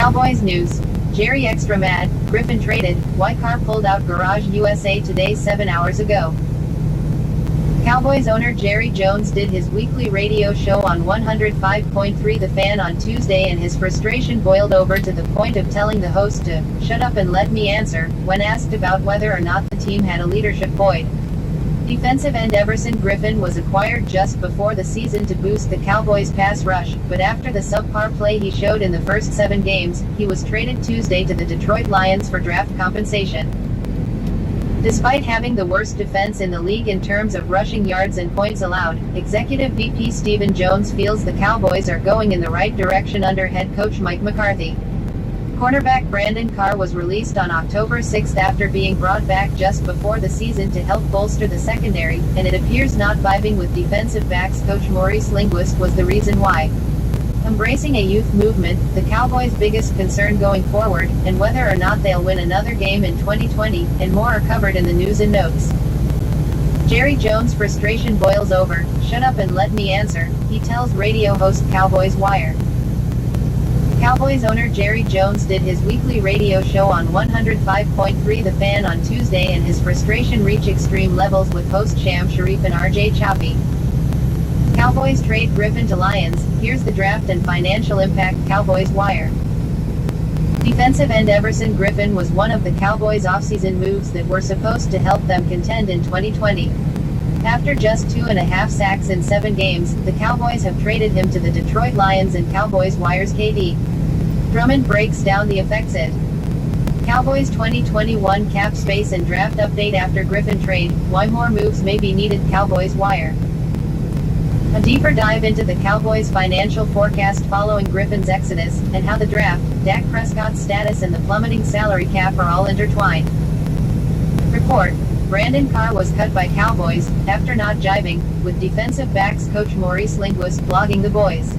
Cowboys news. Jerry extra mad, Griffin traded, why car pulled out Garage USA Today 7 hours ago. Cowboys owner Jerry Jones did his weekly radio show on 105.3 The Fan on Tuesday, and his frustration boiled over to the point of telling the host to "shut up and let me answer" when asked about whether or not the team had a leadership void. Defensive end Everson Griffin was acquired just before the season to boost the Cowboys' pass rush, but after the subpar play he showed in the first 7 games, he was traded Tuesday to the Detroit Lions for draft compensation. Despite having the worst defense in the league in terms of rushing yards and points allowed, Executive VP Stephen Jones feels the Cowboys are going in the right direction under head coach Mike McCarthy. Cornerback Brandon Carr was released on October 6 after being brought back just before the season to help bolster the secondary, and it appears not vibing with defensive backs coach Maurice Linguist was the reason why. Embracing a youth movement, the Cowboys' biggest concern going forward, and whether or not they'll win another game in 2020, and more are covered in the news and notes. Jerry Jones' frustration boils over, "Shut up and let me answer," he tells radio host Cowboys Wire. Cowboys owner Jerry Jones did his weekly radio show on 105.3 The Fan on Tuesday, and his frustration reached extreme levels with host Sham Sharif and RJ Chappie. Cowboys trade Griffin to Lions, here's the draft and financial impact. Cowboys Wire. Defensive end Everson Griffin was one of the Cowboys' offseason moves that were supposed to help them contend in 2020. After just 2.5 sacks in 7 games, the Cowboys have traded him to the Detroit Lions, and Cowboys Wire's KD Drummond breaks down the effects it. Cowboys 2021 cap space and draft update after Griffin trade, why more moves may be needed. Cowboys Wire. A deeper dive into the Cowboys' financial forecast following Griffin's exodus, and how the draft, Dak Prescott's status and the plummeting salary cap are all intertwined. Report. Brandon Carr was cut by Cowboys, after not jiving, with defensive backs coach Maurice Linguist blogging the boys.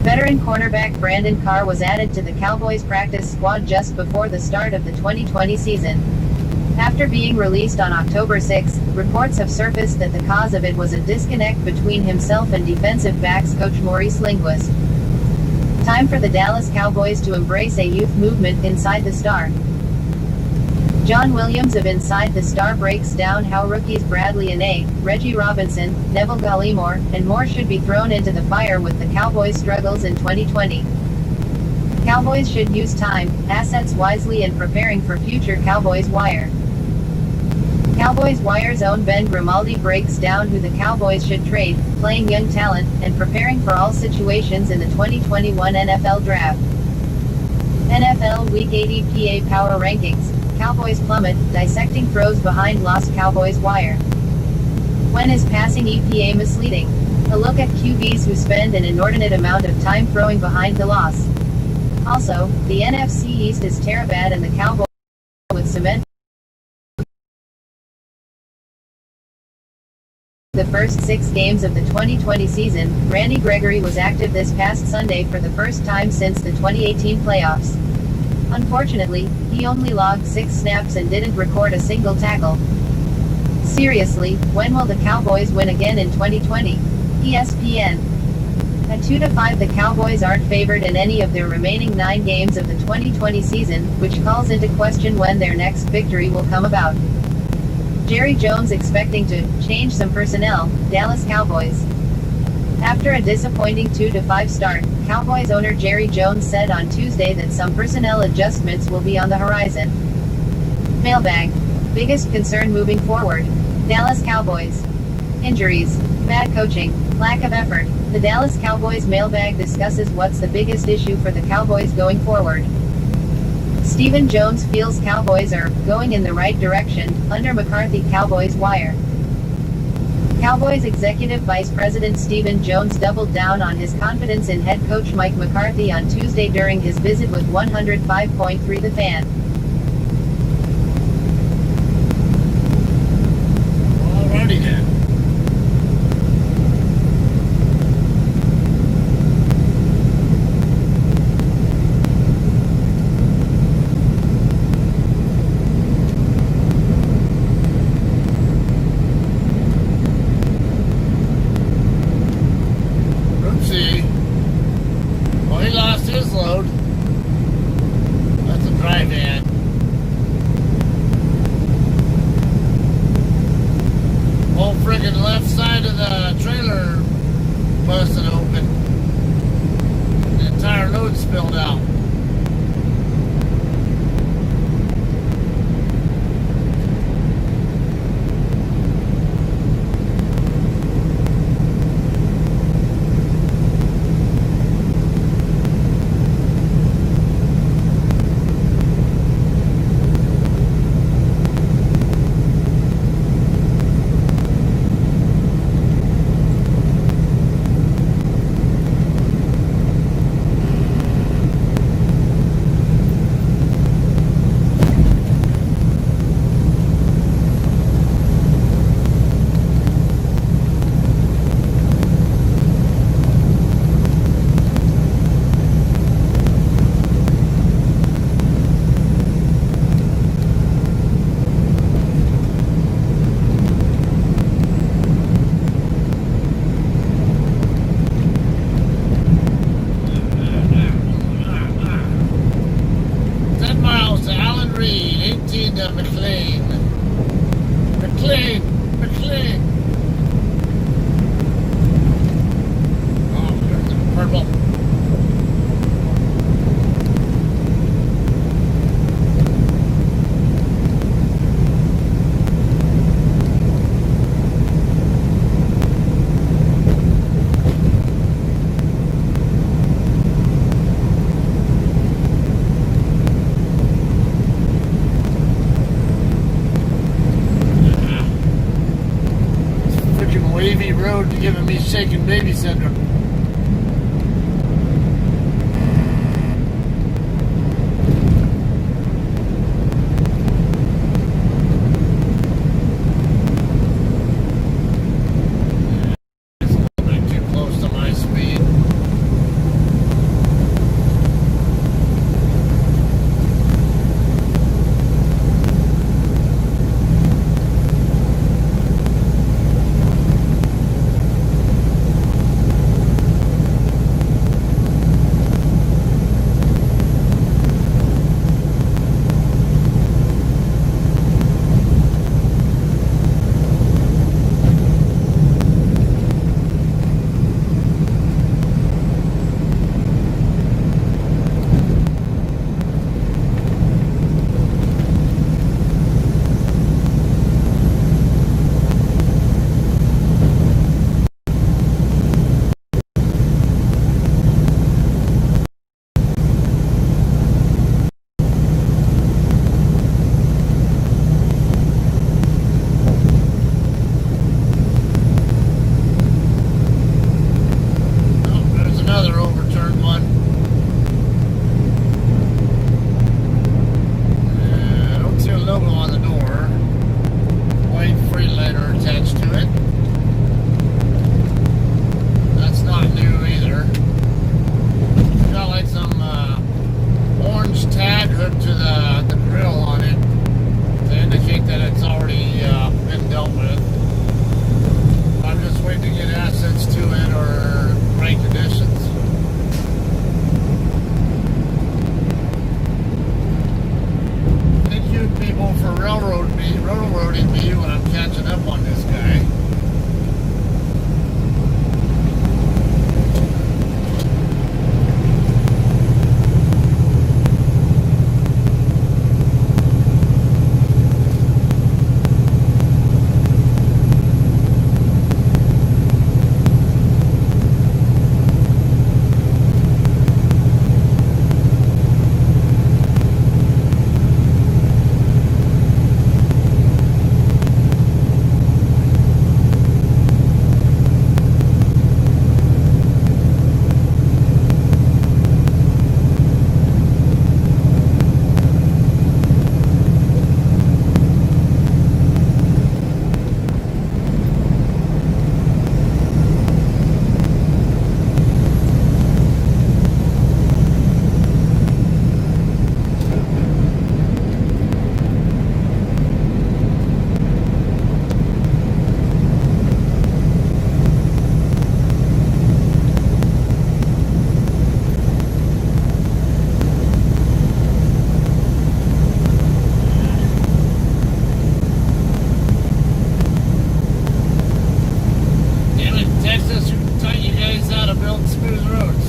Veteran cornerback Brandon Carr was added to the Cowboys practice squad just before the start of the 2020 season. After being released on October 6, reports have surfaced that the cause of it was a disconnect between himself and defensive backs coach Maurice Linguist. Time for the Dallas Cowboys to embrace a youth movement inside the Star. John Williams of Inside the Star breaks down how rookies Bradley Anae, Reggie Robinson, Neville Gallimore, and more should be thrown into the fire with the Cowboys' struggles in 2020. Cowboys should use time, assets wisely in preparing for future. Cowboys Wire. Cowboys Wire's own Ben Grimaldi breaks down who the Cowboys should trade, playing young talent, and preparing for all situations in the 2021 NFL Draft. NFL Week 8 EPA Power Rankings. Cowboys plummet, dissecting throws behind lost. Cowboys Wire. When is passing EPA misleading? A look at QBs who spend an inordinate amount of time throwing behind the loss. Also, the NFC East is terrible, and the Cowboys with cement. The first 6 games of the 2020 season, Randy Gregory was active this past Sunday for the first time since the 2018 playoffs. Unfortunately, he only logged 6 snaps and didn't record a single tackle. Seriously, when will the Cowboys win again in 2020? ESPN. At 2-5, the Cowboys aren't favored in any of their remaining 9 games of the 2020 season, which calls into question when their next victory will come about. Jerry Jones expecting to change some personnel. Dallas Cowboys. After a disappointing 2-5 start, Cowboys owner Jerry Jones said on Tuesday that some personnel adjustments will be on the horizon. Mailbag. Biggest concern moving forward. Dallas Cowboys. Injuries, bad coaching, lack of effort. The Dallas Cowboys mailbag discusses what's the biggest issue for the Cowboys going forward. Stephen Jones feels Cowboys are going in the right direction under McCarthy. Cowboys Wire. Cowboys Executive Vice President Stephen Jones doubled down on his confidence in head coach Mike McCarthy on Tuesday during his visit with 105.3 The Fan. Alrighty then. Oopsie. Well, he lost his load. dry van. Whole friggin' left side of the trailer busted open. The entire load spilled out. Wavy road giving me shaking baby syndrome. It's a little bit too close to my speed. build smooth roads.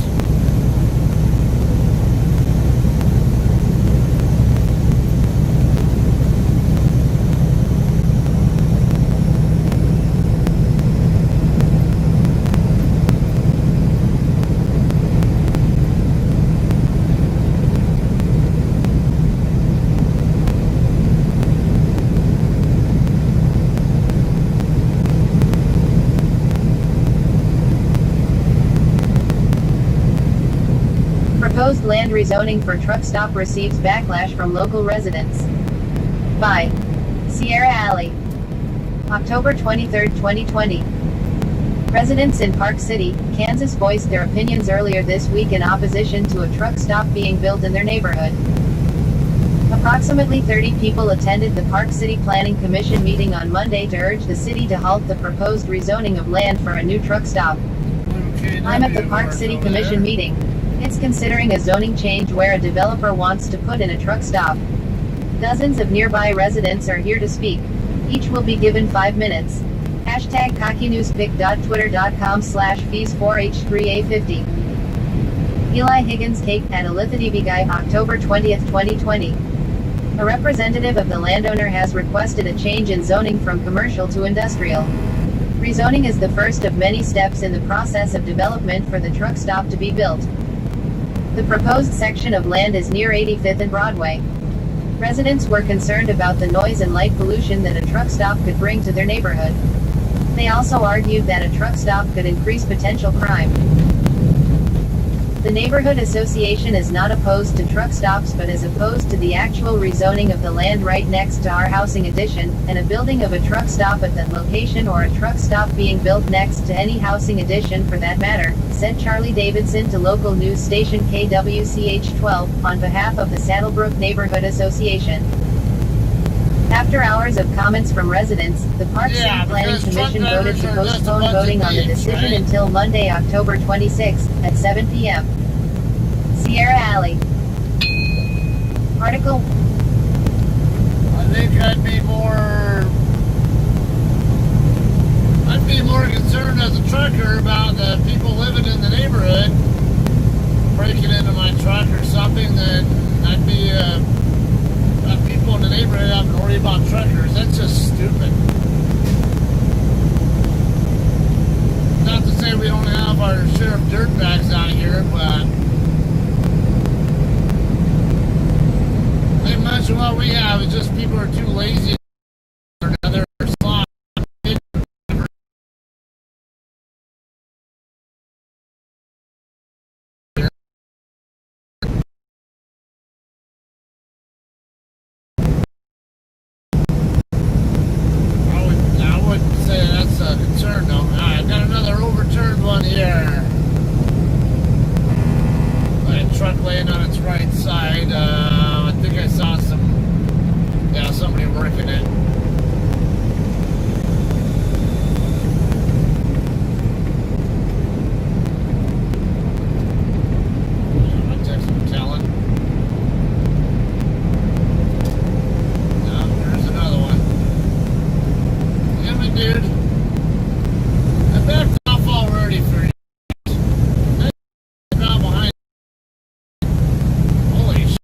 Proposed land rezoning for truck stop receives backlash from local residents. By Sierra Alley. October 23, 2020. Residents in Park City, Kansas voiced their opinions earlier this week in opposition to a truck stop being built in their neighborhood. Approximately 30 people attended the Park City Planning Commission meeting on Monday to urge the city to halt the proposed rezoning of land for a new truck stop. I'm at the Park City Commission meeting. It's considering a zoning change where a developer wants to put in a truck stop. Dozens of nearby residents are here to speak. Each will be given 5 minutes. Hashtag cockinewspic.twitter.com/fees4h3a50. Eli Higgins Cake at Elithidibigay, October 20, 2020. A representative of the landowner has requested a change in zoning from commercial to industrial. Rezoning is the first of many steps in the process of development for the truck stop to be built. The proposed section of land is near 85th and Broadway. Residents were concerned about the noise and light pollution that a truck stop could bring to their neighborhood. They also argued that a truck stop could increase potential crime. The neighborhood association is not opposed to truck stops but is opposed to the actual rezoning of the land right next to our housing addition, and a building of a truck stop at that location or a truck stop being built next to any housing addition for that matter, said Charlie Davidson to local news station KWCH-12, on behalf of the Saddlebrook Neighborhood Association. After hours of comments from residents, the Park City Planning Commission voted to postpone voting on the decision until Monday, October 26, at 7 p.m. Sierra Alley. Article. I think I'd be more concerned as a trucker about the people living in the neighborhood breaking into my truck or something than I'd be about people in the neighborhood having to worry about truckers. That's just stupid. Not to say we don't have our share of dirtbags out here, but ain't much of what we have. It's just people are too lazy or another slot. I wouldn't say that's a concern though. I've got another overturned one here. A truck laying on its right side. I think I saw somebody working it. I text him telling. No, there's another one. Damn it, dude. I backed off already for you. Not behind. Holy shit.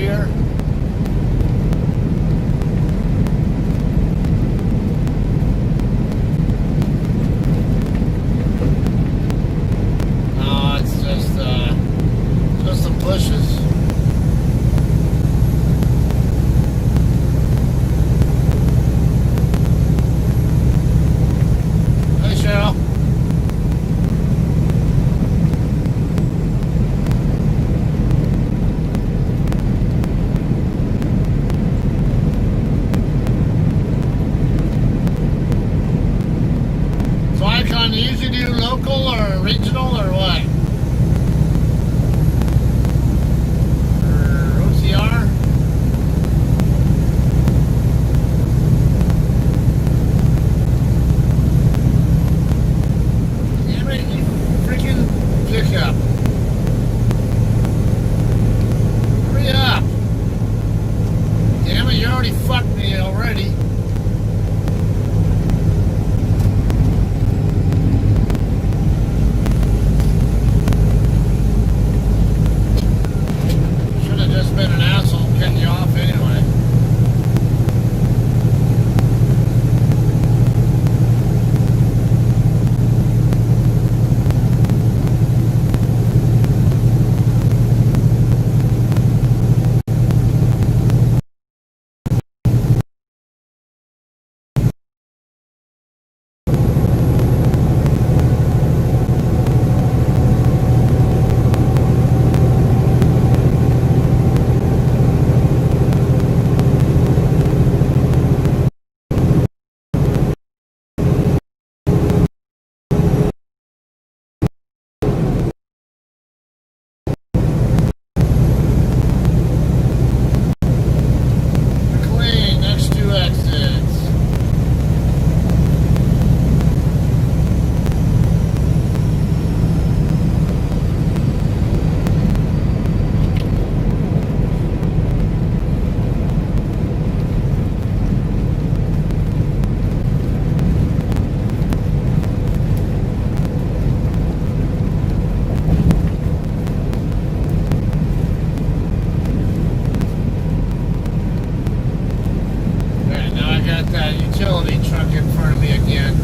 here? No, it's just some bushes. Hey, Cheryl. So, Icon, do you usually do local or regional or what? Or OCR? Damn it, you freaking pickup. Hurry up. Damn it, you already fucked me already. Should have just been an asshole cutting you off anyway. McLean, next two exits. Alright, now I got that utility truck in front of me again.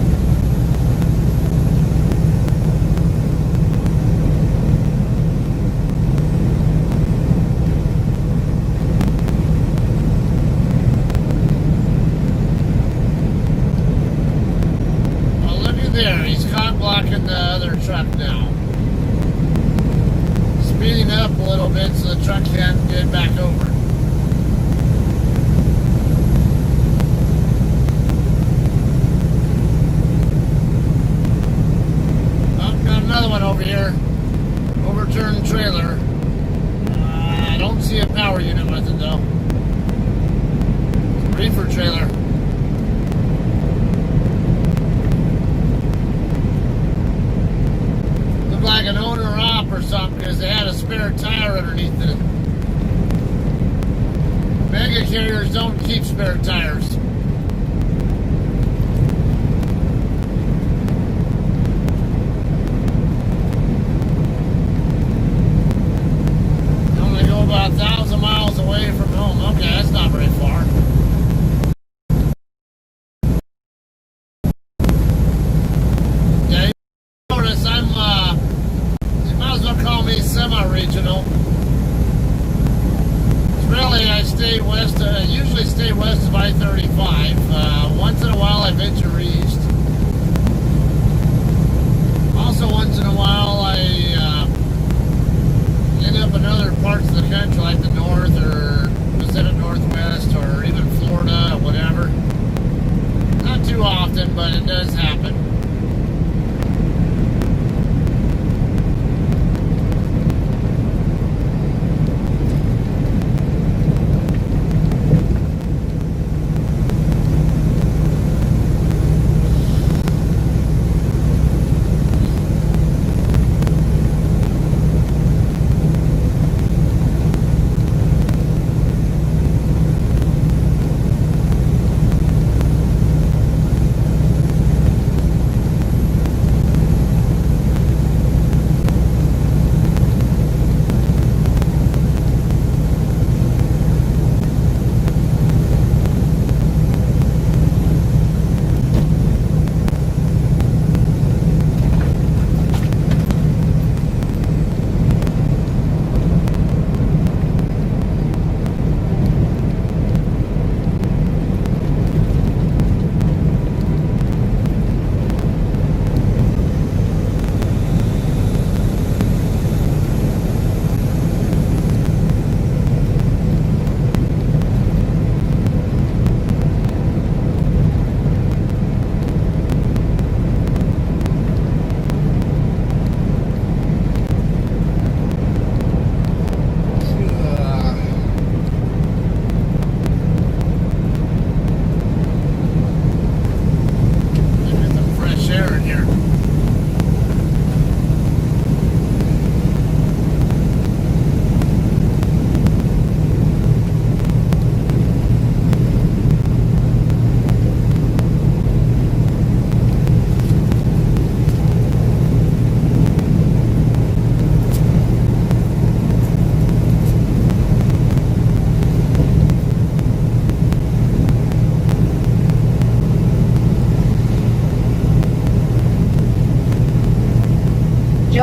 Oh, looky there. He's cog blocking the other truck now. Speeding up a little bit so the truck can't get back over. Oh, got another one over here. Overturned trailer. I don't see a power unit with it though. It's a reefer trailer. Looked like an owner op or something because they had a spare tire underneath it. Mega carriers don't keep spare tires. They only go about 1,000 miles away from home. Okay, that's not very far. Yeah, you notice I'm, you might as well call me semi-regional. Really, I stay west, usually stay west of I-35. Once in a while I venture east. Also, once in a while I end up in other parts of the country, like the north or Pacific Northwest or even Florida or whatever. Not too often, but it does happen.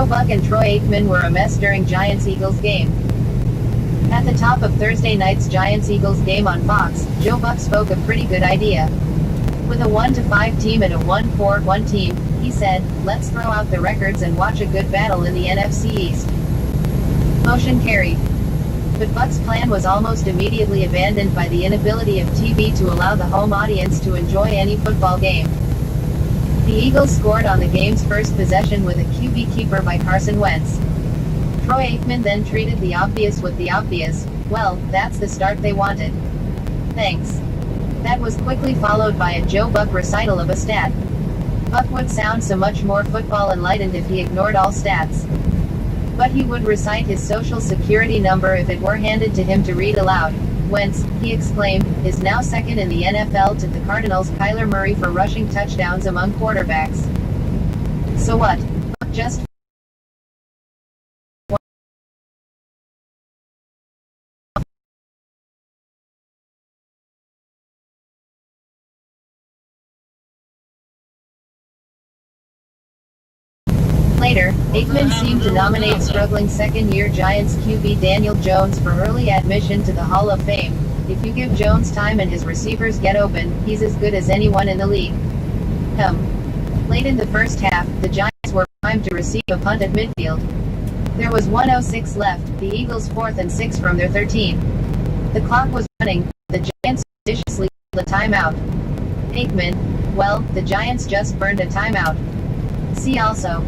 Buck and Troy Aikman were a mess during Giants-Eagles game. At the top of Thursday night's Giants-Eagles game on Fox, Joe Buck spoke a pretty good idea. With a 1-5 team and a 1-4-1 team, he said, let's throw out the records and watch a good battle in the NFC East. Motion carried. But Buck's plan was almost immediately abandoned by the inability of TV to allow the home audience to enjoy any football game. The Eagles scored on the game's first possession with a QB keeper by Carson Wentz. Troy Aikman then treated the obvious with the obvious. Well, that's the start they wanted. Thanks. That was quickly followed by a Joe Buck recital of a stat. Buck would sound so much more football enlightened if he ignored all stats. But he would recite his social security number if it were handed to him to read aloud. Wentz, he exclaimed, is now second in the NFL to the Cardinals' Kyler Murray for rushing touchdowns among quarterbacks. So what? Buck just Later, Aikman seemed to nominate struggling second-year Giants QB Daniel Jones for early admission to the Hall of Fame. If you give Jones time and his receivers get open, he's as good as anyone in the league. Late in the first half, the Giants were primed to receive a punt at midfield. There was 1:06 left, the Eagles 4th and 6 from their 13. The clock was running, the Giants viciously called a timeout. Aikman, well, the Giants just burned a timeout. See also.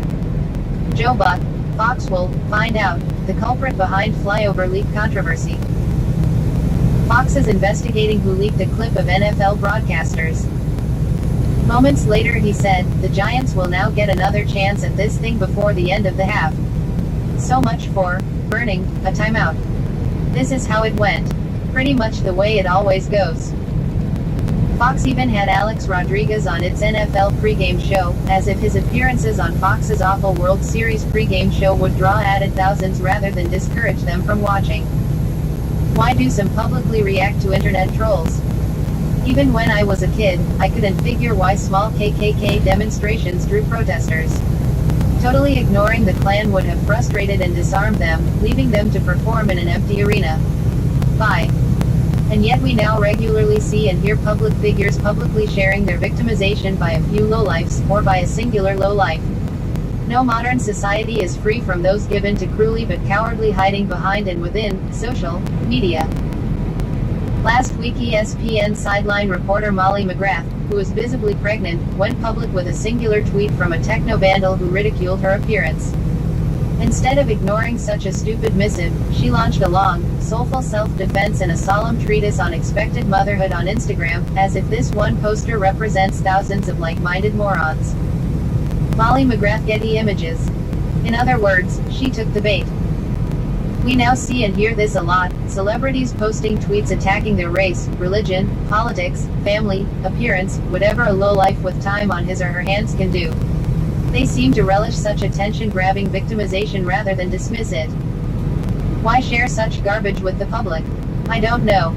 Joe Buck, Fox will find out the culprit behind flyover leak controversy. Fox is investigating who leaked a clip of NFL broadcasters. Moments later he said, the Giants will now get another chance at this thing before the end of the half. So much for burning a timeout. This is how it went. Pretty much the way it always goes. Fox even had Alex Rodriguez on its NFL pregame show, as if his appearances on Fox's awful World Series pregame show would draw added thousands rather than discourage them from watching. Why do some publicly react to internet trolls? Even when I was a kid, I couldn't figure why small KKK demonstrations drew protesters. Totally ignoring the Klan would have frustrated and disarmed them, leaving them to perform in an empty arena. Bye. And yet we now regularly see and hear public figures publicly sharing their victimization by a few lowlifes, or by a singular lowlife. No modern society is free from those given to cruelly but cowardly hiding behind and within social media. Last week ESPN sideline reporter Molly McGrath, who is visibly pregnant, went public with a singular tweet from a techno-vandal who ridiculed her appearance. Instead of ignoring such a stupid missive, she launched a long, soulful self-defense and a solemn treatise on expected motherhood on Instagram, as if this one poster represents thousands of like-minded morons. Molly McGrath Getty Images. In other words, she took the bait. We now see and hear this a lot, celebrities posting tweets attacking their race, religion, politics, family, appearance, whatever a lowlife with time on his or her hands can do. They seem to relish such attention-grabbing victimization rather than dismiss it. Why share such garbage with the public? I don't know.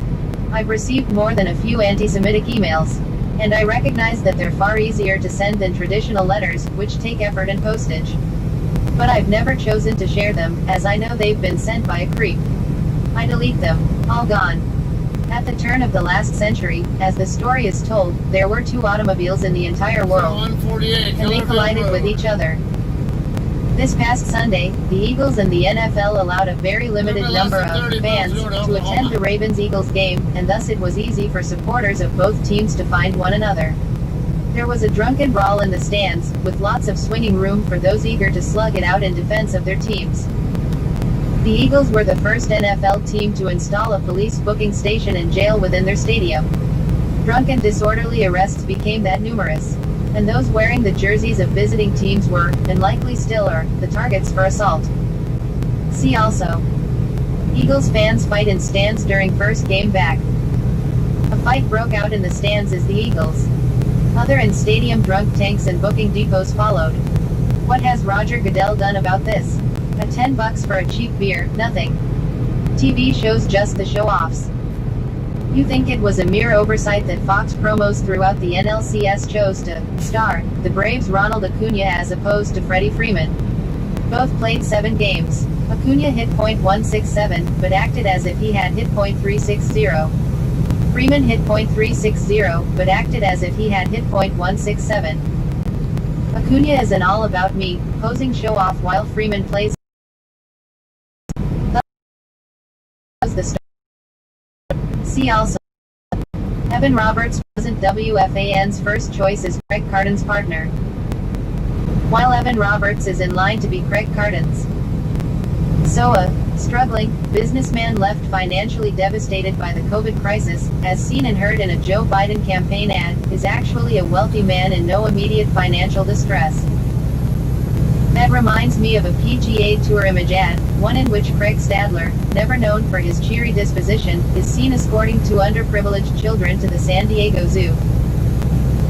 I've received more than a few anti-Semitic emails. And I recognize that they're far easier to send than traditional letters, which take effort and postage. But I've never chosen to share them, as I know they've been sent by a creep. I delete them. All gone. At the turn of the last century, as the story is told, there were two automobiles in the entire world, and they collided with each other. This past Sunday, the Eagles and the NFL allowed a very limited number of fans to attend the Ravens-Eagles game, and thus it was easy for supporters of both teams to find one another. There was a drunken brawl in the stands, with lots of swinging room for those eager to slug it out in defense of their teams. The Eagles were the first NFL team to install a police booking station and jail within their stadium. Drunk and disorderly arrests became that numerous. And those wearing the jerseys of visiting teams were, and likely still are, the targets for assault. See also. Eagles fans fight in stands during first game back. A fight broke out in the stands as the Eagles. Other in-stadium drunk tanks and booking depots followed. What has Roger Goodell done about this? At $10 for a cheap beer, nothing. TV shows just the show-offs. You think it was a mere oversight that Fox promos throughout the NLCS chose to star the Braves' Ronald Acuna as opposed to Freddie Freeman. Both played 7 games. Acuna hit .167, but acted as if he had hit .360. Freeman hit .360, but acted as if he had hit .167. Acuna is an all-about-me, posing show-off while Freeman plays the star. See also, Evan Roberts wasn't WFAN's first choice as Craig Carden's partner, while Evan Roberts is in line to be Craig Carden's. So a struggling businessman left financially devastated by the COVID crisis, as seen and heard in a Joe Biden campaign ad, is actually a wealthy man in no immediate financial distress. That reminds me of a PGA Tour image ad, one in which Craig Stadler, never known for his cheery disposition, is seen escorting 2 underprivileged children to the San Diego Zoo.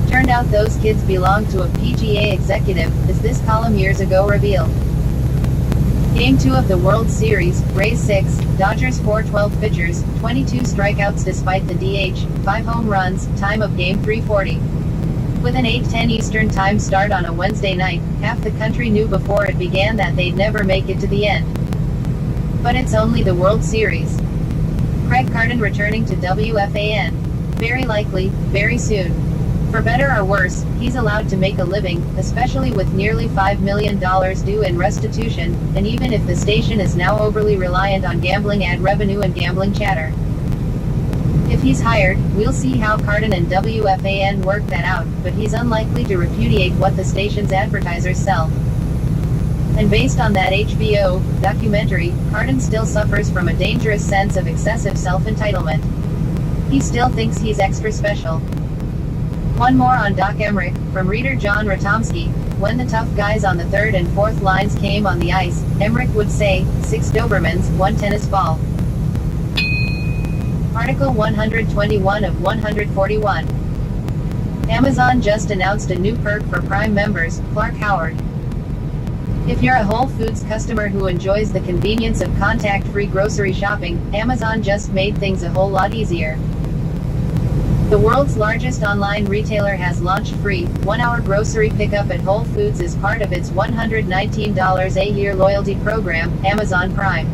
Turned out those kids belonged to a PGA executive, as this column years ago revealed. Game 2 of the World Series, Rays 6, Dodgers 4-12 pitchers, 22 strikeouts despite the DH, 5 home runs, time of game 3:40. With an 8:10 Eastern Time start on a Wednesday night, half the country knew before it began that they'd never make it to the end. But it's only the World Series. Craig Carden returning to WFAN. Very likely, very soon. For better or worse, he's allowed to make a living, especially with nearly $5 million due in restitution, and even if the station is now overly reliant on gambling ad revenue and gambling chatter. If he's hired, we'll see how Carden and WFAN work that out, but he's unlikely to repudiate what the station's advertisers sell. And based on that HBO documentary, Carden still suffers from a dangerous sense of excessive self-entitlement. He still thinks he's extra special. One more on Doc Emmerich, from reader John Ratomski. When the tough guys on the 3rd and 4th lines came on the ice, Emmerich would say, 6 Dobermans, 1 tennis ball. Article 121 of 141. Amazon just announced a new perk for Prime members, Clark Howard. If you're a Whole Foods customer who enjoys the convenience of contact-free grocery shopping, Amazon just made things a whole lot easier. The world's largest online retailer has launched free, 1-hour grocery pickup at Whole Foods as part of its $119 a year loyalty program, Amazon Prime.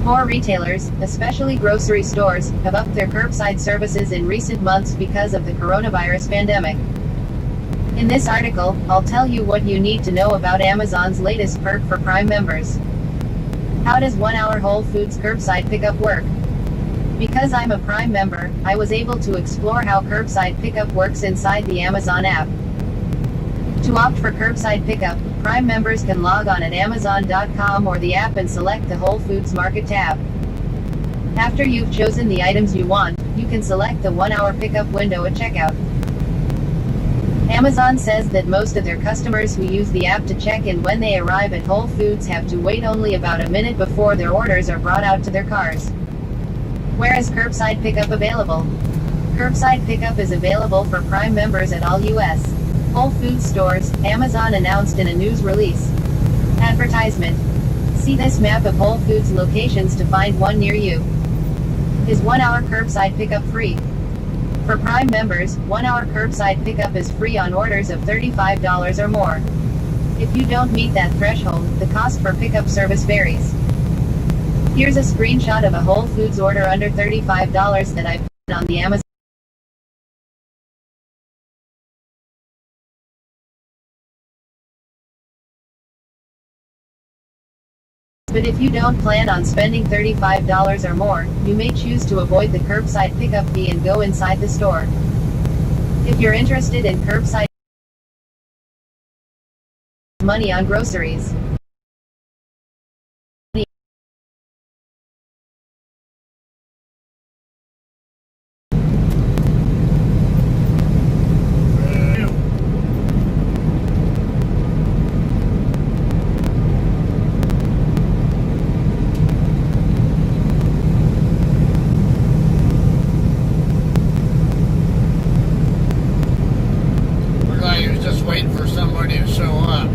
More retailers, especially grocery stores, have upped their curbside services in recent months because of the coronavirus pandemic. In this article, I'll tell you what you need to know about Amazon's latest perk for Prime members. How does 1-hour Whole Foods curbside pickup work? Because I'm a Prime member, I was able to explore how curbside pickup works inside the Amazon app. To opt for curbside pickup, Prime members can log on at Amazon.com or the app and select the Whole Foods Market tab. After you've chosen the items you want, you can select the 1-hour pickup window at checkout. Amazon says that most of their customers who use the app to check in when they arrive at Whole Foods have to wait only about a minute before their orders are brought out to their cars. Where is curbside pickup available? Curbside pickup is available for Prime members at all U.S. Whole Foods stores, Amazon announced in a news release. Advertisement. See this map of Whole Foods locations to find one near you. Is 1-hour curbside pickup free? For Prime members, 1-hour curbside pickup is free on orders of $35 or more. If you don't meet that threshold, the cost for pickup service varies. Here's a screenshot of a Whole Foods order under $35 that I put on the Amazon. But if you don't plan on spending $35 or more, you may choose to avoid the curbside pickup fee and go inside the store. If you're interested in curbside money on groceries. Looked like he was just waiting for somebody to show up.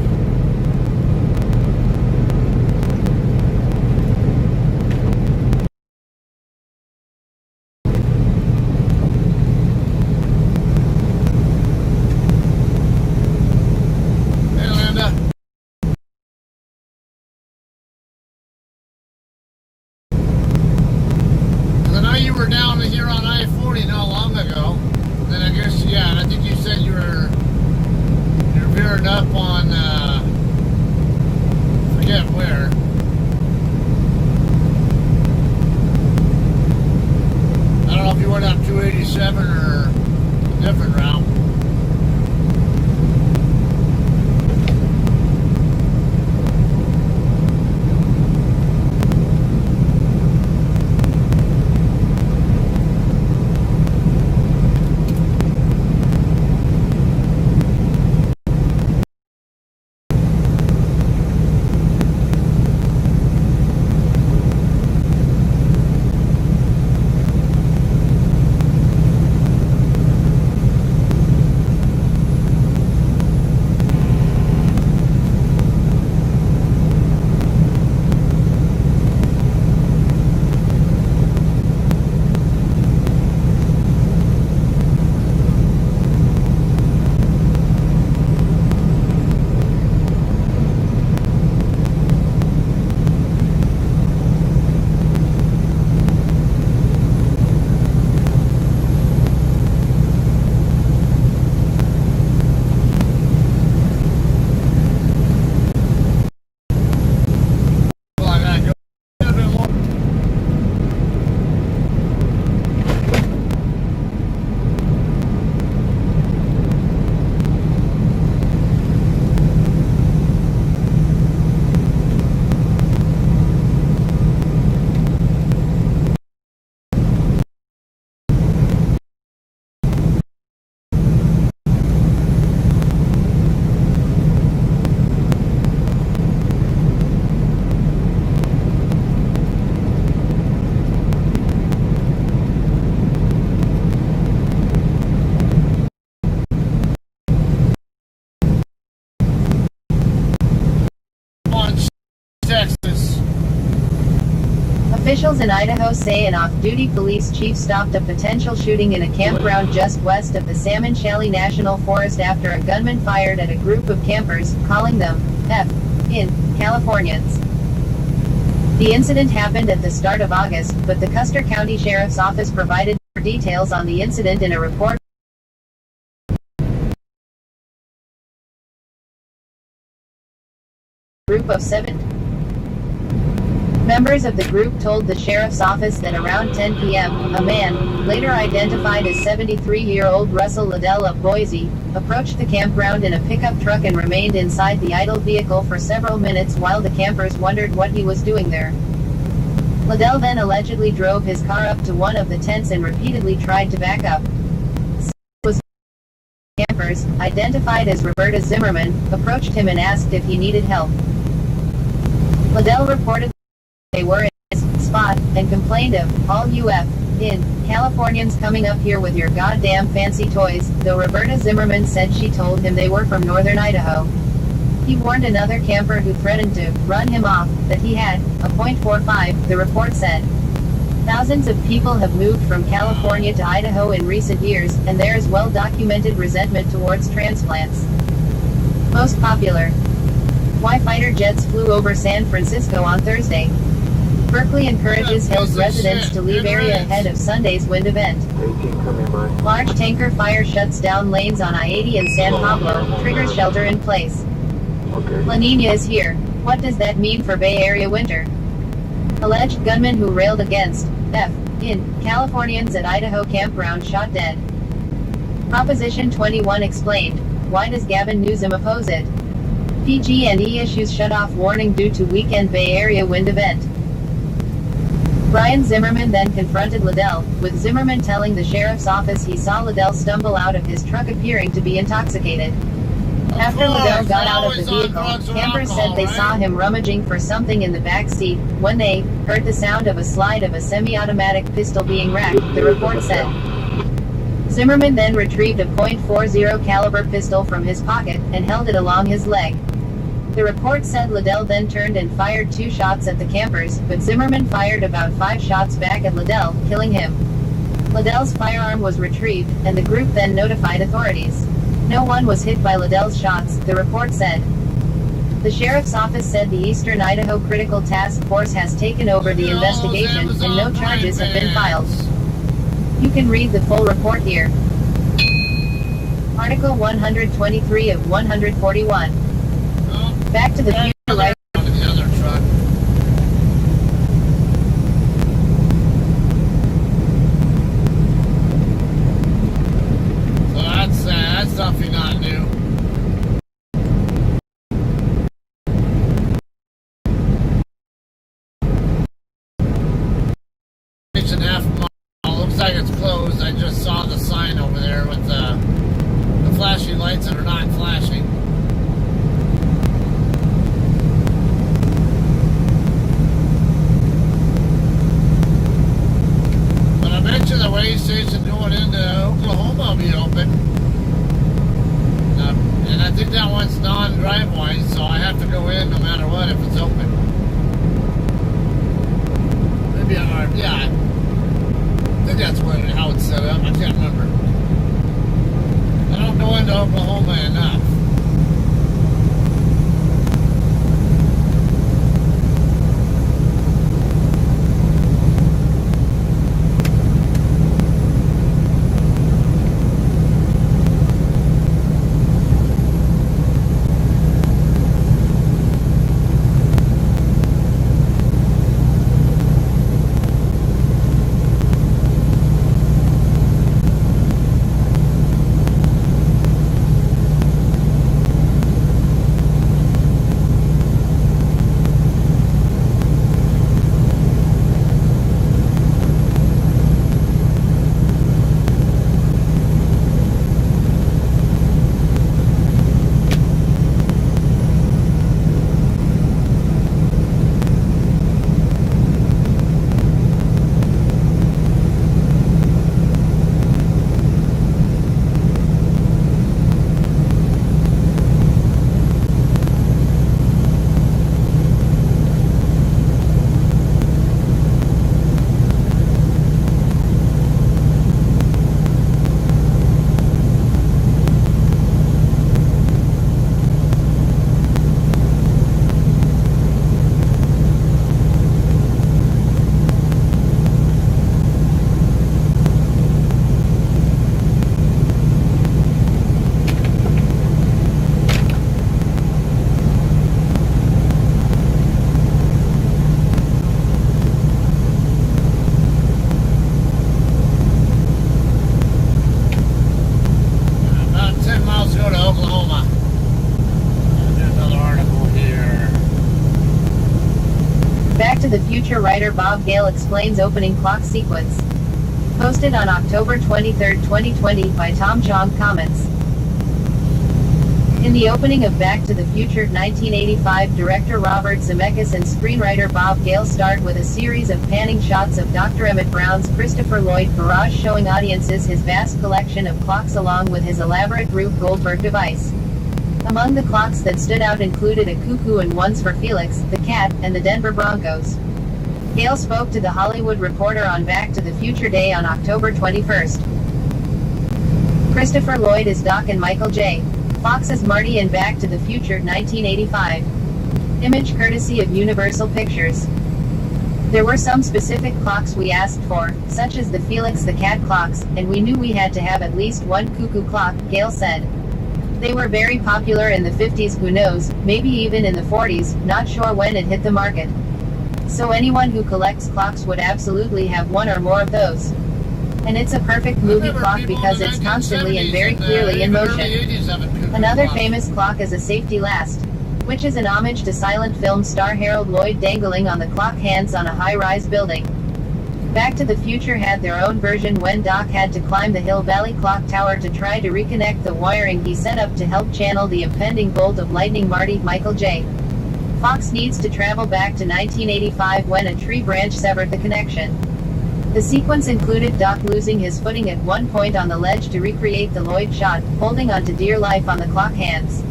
you were down here on I-40 not long ago. Then I guess, yeah, and I think you said you're veering up on, forget where. I don't know if you went up 287 or a different route. Texas. Officials in Idaho say an off-duty police chief stopped a potential shooting in a campground just west of the Salmon Shelley National Forest after a gunman fired at a group of campers, calling them F-in Californians. The incident happened at the start of August, but the Custer County Sheriff's Office provided more details on the incident in a report. Group of 7 members of the group told the sheriff's office that around 10 p.m., a man, later identified as 73-year-old Russell Liddell of Boise, approached the campground in a pickup truck and remained inside the idle vehicle for several minutes while the campers wondered what he was doing there. Liddell then allegedly drove his car up to one of the tents and repeatedly tried to back up. Campers, identified as Roberta Zimmerman, approached him and asked if he needed help. Liddell reported they were in his spot, and complained of, all you in Californians coming up here with your goddamn fancy toys, though Roberta Zimmerman said she told him they were from northern Idaho. He warned another camper who threatened to run him off that he had a .45, the report said. Thousands of people have moved from California to Idaho in recent years, and there is well-documented resentment towards transplants. Most popular. Why fighter jets flew over San Francisco on Thursday. Berkeley encourages Hills residents to leave area ahead of Sunday's wind event. Large tanker fire shuts down lanes on I-80 in San Pablo, triggers shelter in place. La Nina is here. What does that mean for Bay Area winter? Alleged gunman who railed against in Californians at Idaho campground shot dead. Proposition 21 explained. Why does Gavin Newsom oppose it? PG&E issues shutoff warning due to weekend Bay Area wind event. Brian Zimmerman then confronted Liddell, with Zimmerman telling the sheriff's office he saw Liddell stumble out of his truck appearing to be intoxicated. After Liddell got out of the vehicle, campers said they saw him rummaging for something in the back seat, when they heard the sound of a slide of a semi-automatic pistol being racked, the report said. Zimmerman then retrieved a .40 caliber pistol from his pocket, and held it along his leg. The report said Liddell then turned and fired 2 shots at the campers, but Zimmerman fired about 5 shots back at Liddell, killing him. Liddell's firearm was retrieved, and the group then notified authorities. No one was hit by Liddell's shots, the report said. The sheriff's office said the Eastern Idaho Critical Task Force has taken over the investigation and no charges have been filed. You can read the full report here. Article 123 of 141. Back to the Future writer. The other truck. So that's something not new. It's an half mile. Looks like it's closed. I just saw the sign over there with the flashing lights that are not flashing. But I bet you the way station going into Oklahoma will be open. And I think that one's non-driveway, so I have to go in no matter what if it's open. Maybe yeah. I think that's how it's set up. I can't remember. I don't go into Oklahoma enough. The Future writer Bob Gale explains opening clock sequence. Posted on October 23, 2020 by Tom Chong Comments. In the opening of Back to the Future 1985, director Robert Zemeckis and screenwriter Bob Gale start with a series of panning shots of Dr. Emmett Brown's Christopher Lloyd garage, showing audiences his vast collection of clocks along with his elaborate Rube Goldberg device. Among the clocks that stood out included a cuckoo and ones for Felix, the cat, and the Denver Broncos. Gale spoke to The Hollywood Reporter on Back to the Future Day on October 21st. Christopher Lloyd is Doc and Michael J. Fox is Marty in Back to the Future 1985. Image courtesy of Universal Pictures. There were some specific clocks we asked for, such as the Felix the cat clocks, and we knew we had to have at least one cuckoo clock, Gale said. They were very popular in the 50s, who knows, maybe even in the 40s, not sure when it hit the market. So anyone who collects clocks would absolutely have one or more of those. And it's a perfect movie clock because it's constantly and very clearly in motion. Another famous clock is a safety last, which is an homage to silent film star Harold Lloyd dangling on the clock hands on a high-rise building. Back to the Future had their own version when Doc had to climb the Hill Valley Clock Tower to try to reconnect the wiring he set up to help channel the impending bolt of lightning. Marty, Michael J. Fox needs to travel back to 1985 when a tree branch severed the connection. The sequence included Doc losing his footing at one point on the ledge to recreate the Lloyd shot, holding on to dear life on the clock hands.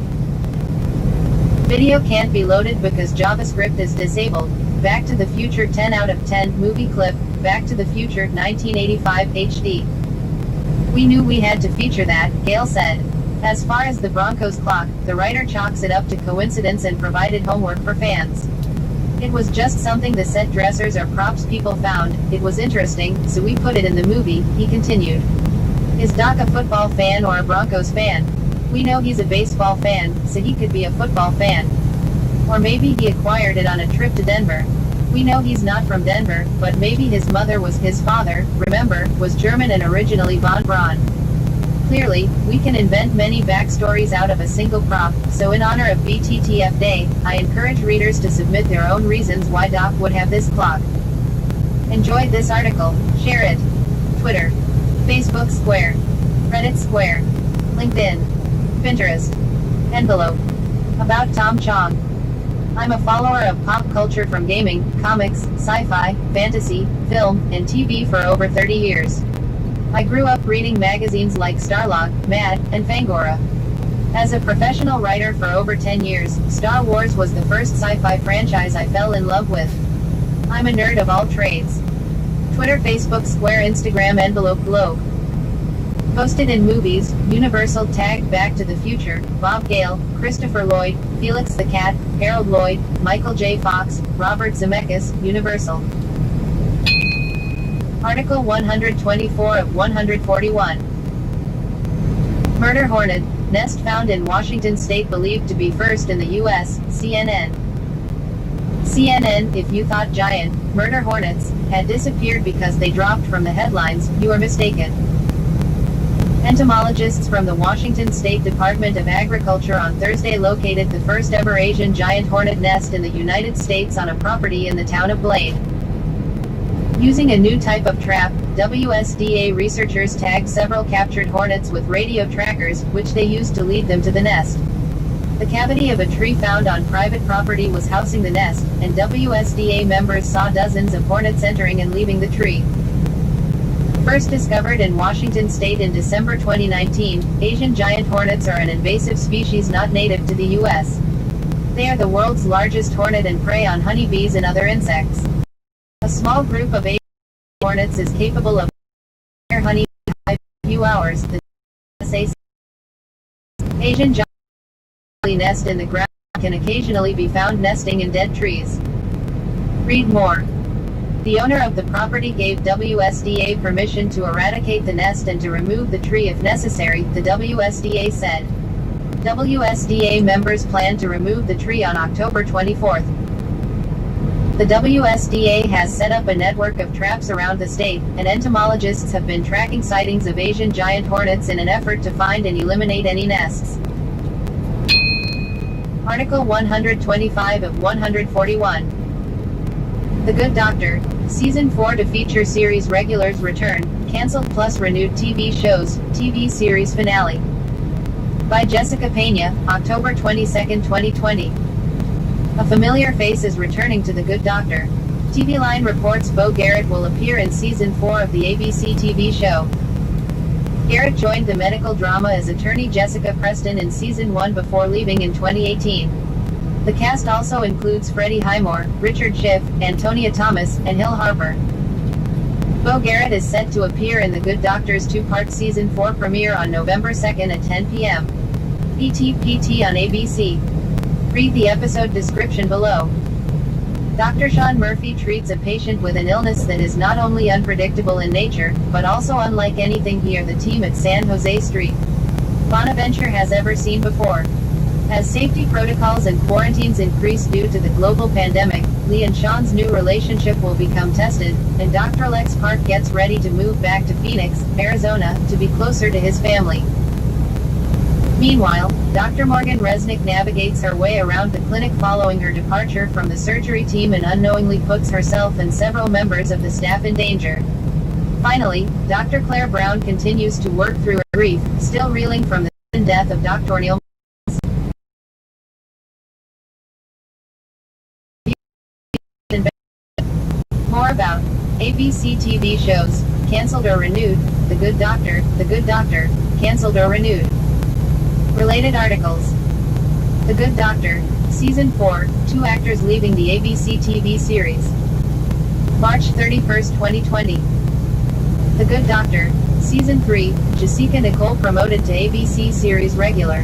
Video can't be loaded because JavaScript is disabled. Back to the Future 10 out of 10 movie clip, Back to the Future 1985 HD. We knew we had to feature that, Gale said. As far as the Broncos clock, the writer chalks it up to coincidence and provided homework for fans. It was just something the set dressers or props people found. It was interesting, so we put it in the movie, he continued. Is Doc a football fan or a Broncos fan? We know he's a baseball fan, so he could be a football fan. Or maybe he acquired it on a trip to Denver. We know he's not from Denver, but maybe his mother was his father, remember, was German and originally von Braun. Clearly, we can invent many backstories out of a single prop, so in honor of BTTF Day, I encourage readers to submit their own reasons why Doc would have this clock. Enjoyed this article, share it. Twitter, Facebook Square, Reddit Square, LinkedIn, Pinterest, Envelope. About Tom Chong. I'm a follower of pop culture from gaming, comics, sci-fi, fantasy, film, and TV for over 30 years. I grew up reading magazines like Starlog, Mad, and Fangora. As a professional writer for over 10 years, Star Wars was the first sci-fi franchise I fell in love with. I'm a nerd of all trades. Twitter, Facebook, Square, Instagram, Envelope, Globe. Posted in movies, Universal tagged Back to the Future, Bob Gale, Christopher Lloyd, Felix the Cat, Harold Lloyd, Michael J. Fox, Robert Zemeckis, Universal. Article 124 of 141. Murder hornet, nest found in Washington state believed to be first in the U.S., CNN. CNN, if you thought giant, murder hornets, had disappeared because they dropped from the headlines, you are mistaken. Entomologists from the Washington State Department of Agriculture on Thursday located the first ever Asian giant hornet nest in the United States on a property in the town of Blade. Using a new type of trap, WSDA researchers tagged several captured hornets with radio trackers, which they used to lead them to the nest. The cavity of a tree found on private property was housing the nest, and WSDA members saw dozens of hornets entering and leaving the tree. First discovered in Washington state in December 2019, Asian giant hornets are an invasive species not native to the U.S. They are the world's largest hornet and prey on honeybees and other insects. A small group of Asian hornets is capable of their honey in a few hours. The USA Asian giant nest in the ground can occasionally be found nesting in dead trees. Read more. The owner of the property gave WSDA permission to eradicate the nest and to remove the tree if necessary, the WSDA said. WSDA members plan to remove the tree on October 24th. The WSDA has set up a network of traps around the state, and entomologists have been tracking sightings of Asian giant hornets in an effort to find and eliminate any nests. Article 125 of 141. The Good Doctor, Season 4 to feature series regulars return, cancelled plus renewed TV shows, TV series finale. By Jessica Pena, October 22, 2020. A familiar face is returning to The Good Doctor. TV Line reports Bo Garrett will appear in Season 4 of the ABC TV show. Garrett joined the medical drama as attorney Jessica Preston in Season 1 before leaving in 2018. The cast also includes Freddie Highmore, Richard Schiff, Antonia Thomas, and Hill Harper. Bo Garrett is set to appear in The Good Doctor's two-part Season 4 premiere on November 2nd at 10 p.m. ET/PT on ABC. Read the episode description below. Dr. Sean Murphy treats a patient with an illness that is not only unpredictable in nature, but also unlike anything he or the team at San Jose Street Bonaventure has ever seen before. As safety protocols and quarantines increase due to the global pandemic, Lee and Sean's new relationship will become tested, and Dr. Lex Park gets ready to move back to Phoenix, Arizona, to be closer to his family. Meanwhile, Dr. Morgan Resnick navigates her way around the clinic following her departure from the surgery team and unknowingly puts herself and several members of the staff in danger. Finally, Dr. Claire Brown continues to work through her grief, still reeling from the sudden death of Dr. Neil. More about ABC TV shows, cancelled or renewed, The Good Doctor, cancelled or renewed. Related articles. The Good Doctor, Season 4, 2 actors leaving the ABC TV series. March 31, 2020. The Good Doctor, Season 3, Jessica Nicole promoted to ABC series regular.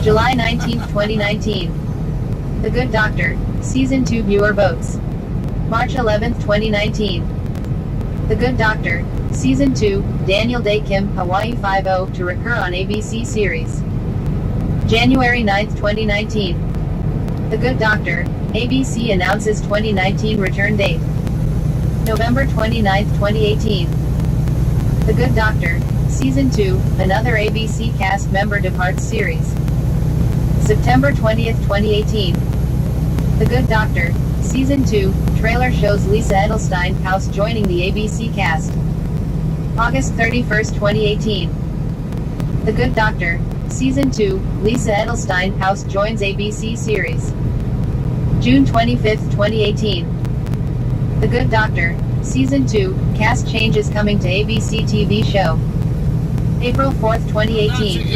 July 19, 2019. The Good Doctor, Season 2 viewer votes. March 11, 2019. The Good Doctor, Season 2, Daniel Day Kim, Hawaii 5-0 to recur on ABC series. January 9, 2019. The Good Doctor, ABC announces 2019 return date. November 29, 2018. The Good Doctor, Season 2, another ABC cast member departs series. September 20th, 2018. The Good Doctor, Season 2, trailer shows Lisa Edelstein House joining the ABC cast. August 31st, 2018. The Good Doctor, Season 2, Lisa Edelstein House joins ABC series. June 25th, 2018. The Good Doctor, Season 2, cast changes coming to ABC TV show. April 4th, 2018.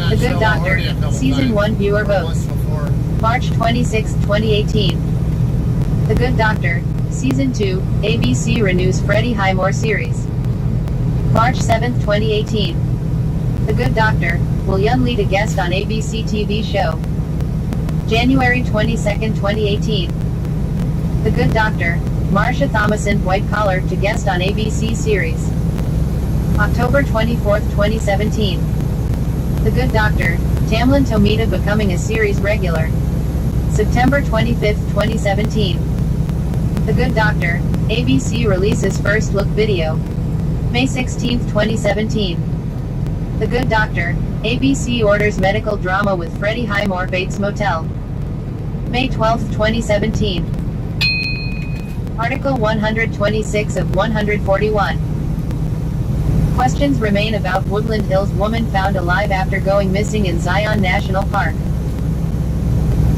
The Good Doctor, Season 1 viewer votes. March 26, 2018. The Good Doctor, Season 2, ABC renews Freddie Highmore series. March 7, 2018. The Good Doctor, will Yun lead a guest on ABC TV show. January 22, 2018. The Good Doctor, Marsha Thomason White Collar to guest on ABC series. October 24, 2017. The Good Doctor, Tamlin Tomita becoming a series regular. September 25, 2017. The Good Doctor, ABC releases first look video. May 16, 2017. The Good Doctor, ABC orders medical drama with Freddie Highmore Bates Motel. May 12, 2017. Article 126 of 141. Questions remain about Woodland Hills woman found alive after going missing in Zion National Park.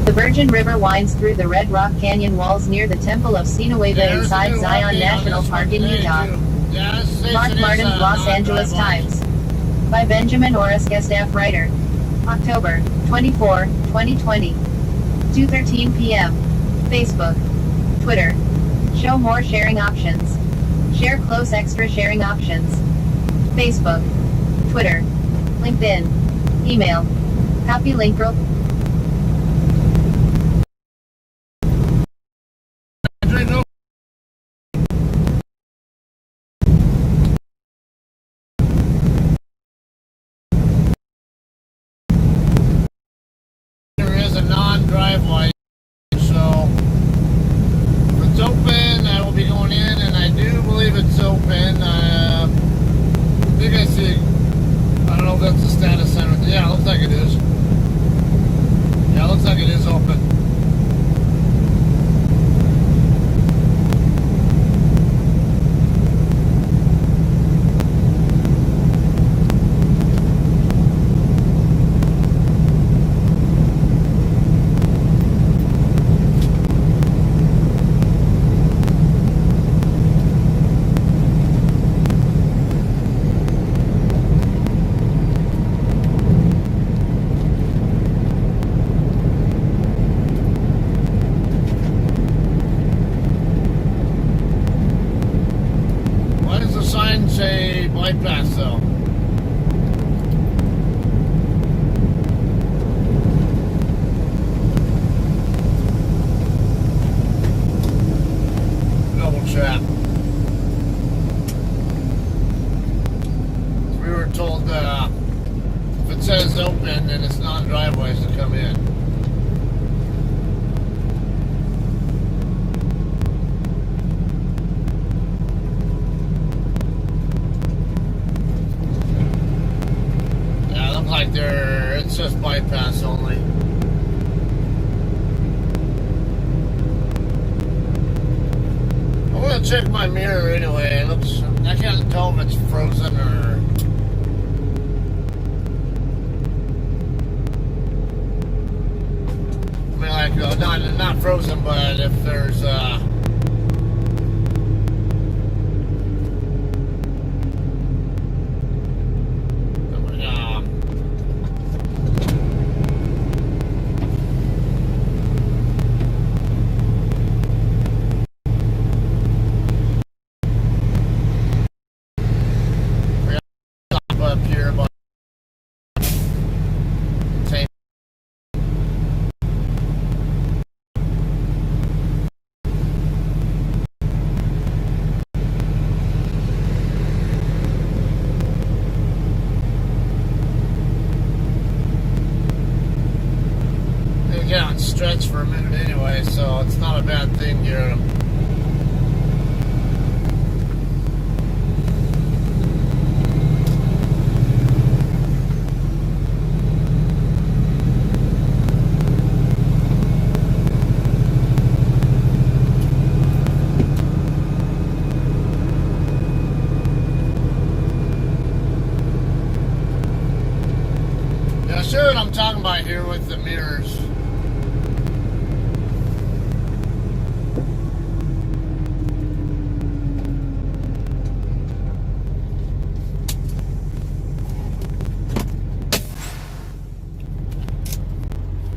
The Virgin River winds through the Red Rock Canyon walls near the Temple of Sinueva inside Zion National Park in Utah. Mark Martin, Los Angeles Times. By Benjamin Oreskes, staff writer. October 24, 2020. 2:13 p.m. Facebook. Twitter. Show more sharing options. Share close extra sharing options. Facebook. Twitter. LinkedIn. Email. Copy link. There is a non-driveway, so if it's open, I will be going in, and I do believe it's open. I think I see. I don't know if that's the status center. Yeah, it looks like it is. Yeah, it looks like it is open. Why does the sign say bypass though? Double check. We were told that if it says open, then it's non-driveways to come in. Yeah, it looks like it's just bypass only. I'm gonna check my mirror anyway. It looks, I can't tell if it's frozen or. I mean, like, not frozen, but if there's stretch for a minute anyway, so it's not a bad thing hearing them. Now, show what I'm talking about here with the mirrors.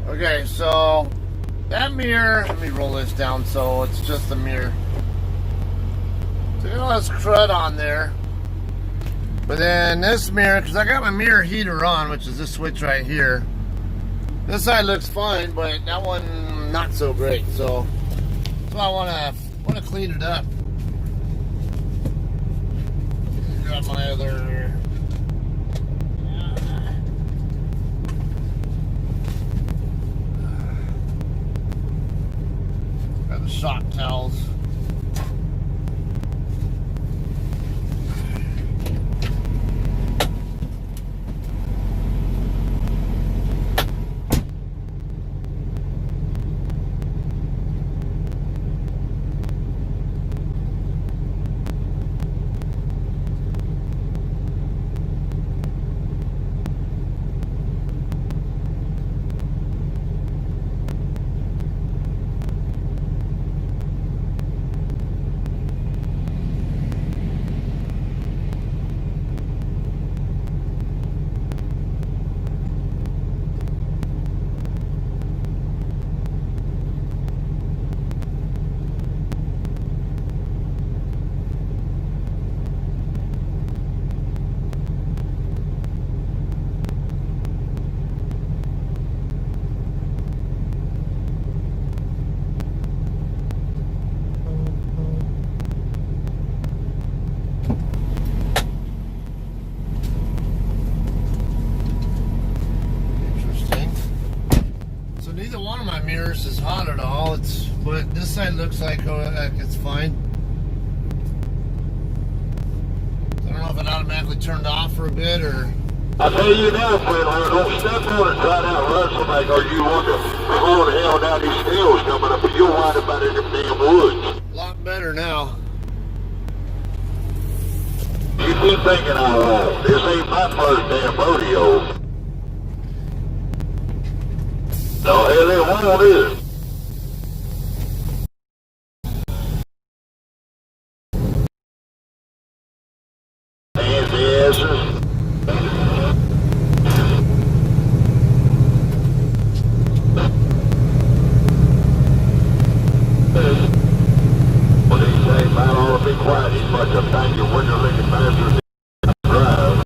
Okay, so that mirror, let me roll this down so it's just a mirror. So you know there's crud on there. But then this mirror, because I got my mirror heater on, which is this switch right here. This side looks fine, but that one not so great. So I want to clean it up. Grab my other. Grab the shock towels. Neither one of my mirrors is hot at all. But this side looks like it's fine. I don't know if it automatically turned off for a bit or. I tell you now, friend, don't step on and try to outrun somebody, or you want to go to hell down these hills coming up, and you'll wind up out in them damn woods. A lot better now. You keep thinking out loud. This ain't my first damn rodeo. No, hell, it won't is. Fancy asses. What do you say? Man ought to be quiet. He's much of a thank you window licking bastard. Drive.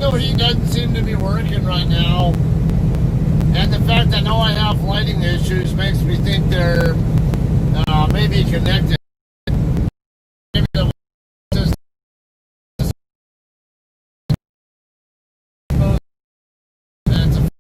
window heat doesn't seem to be working right now. And the fact I know I have lighting issues makes me think they're maybe connected. Maybe the system and it's a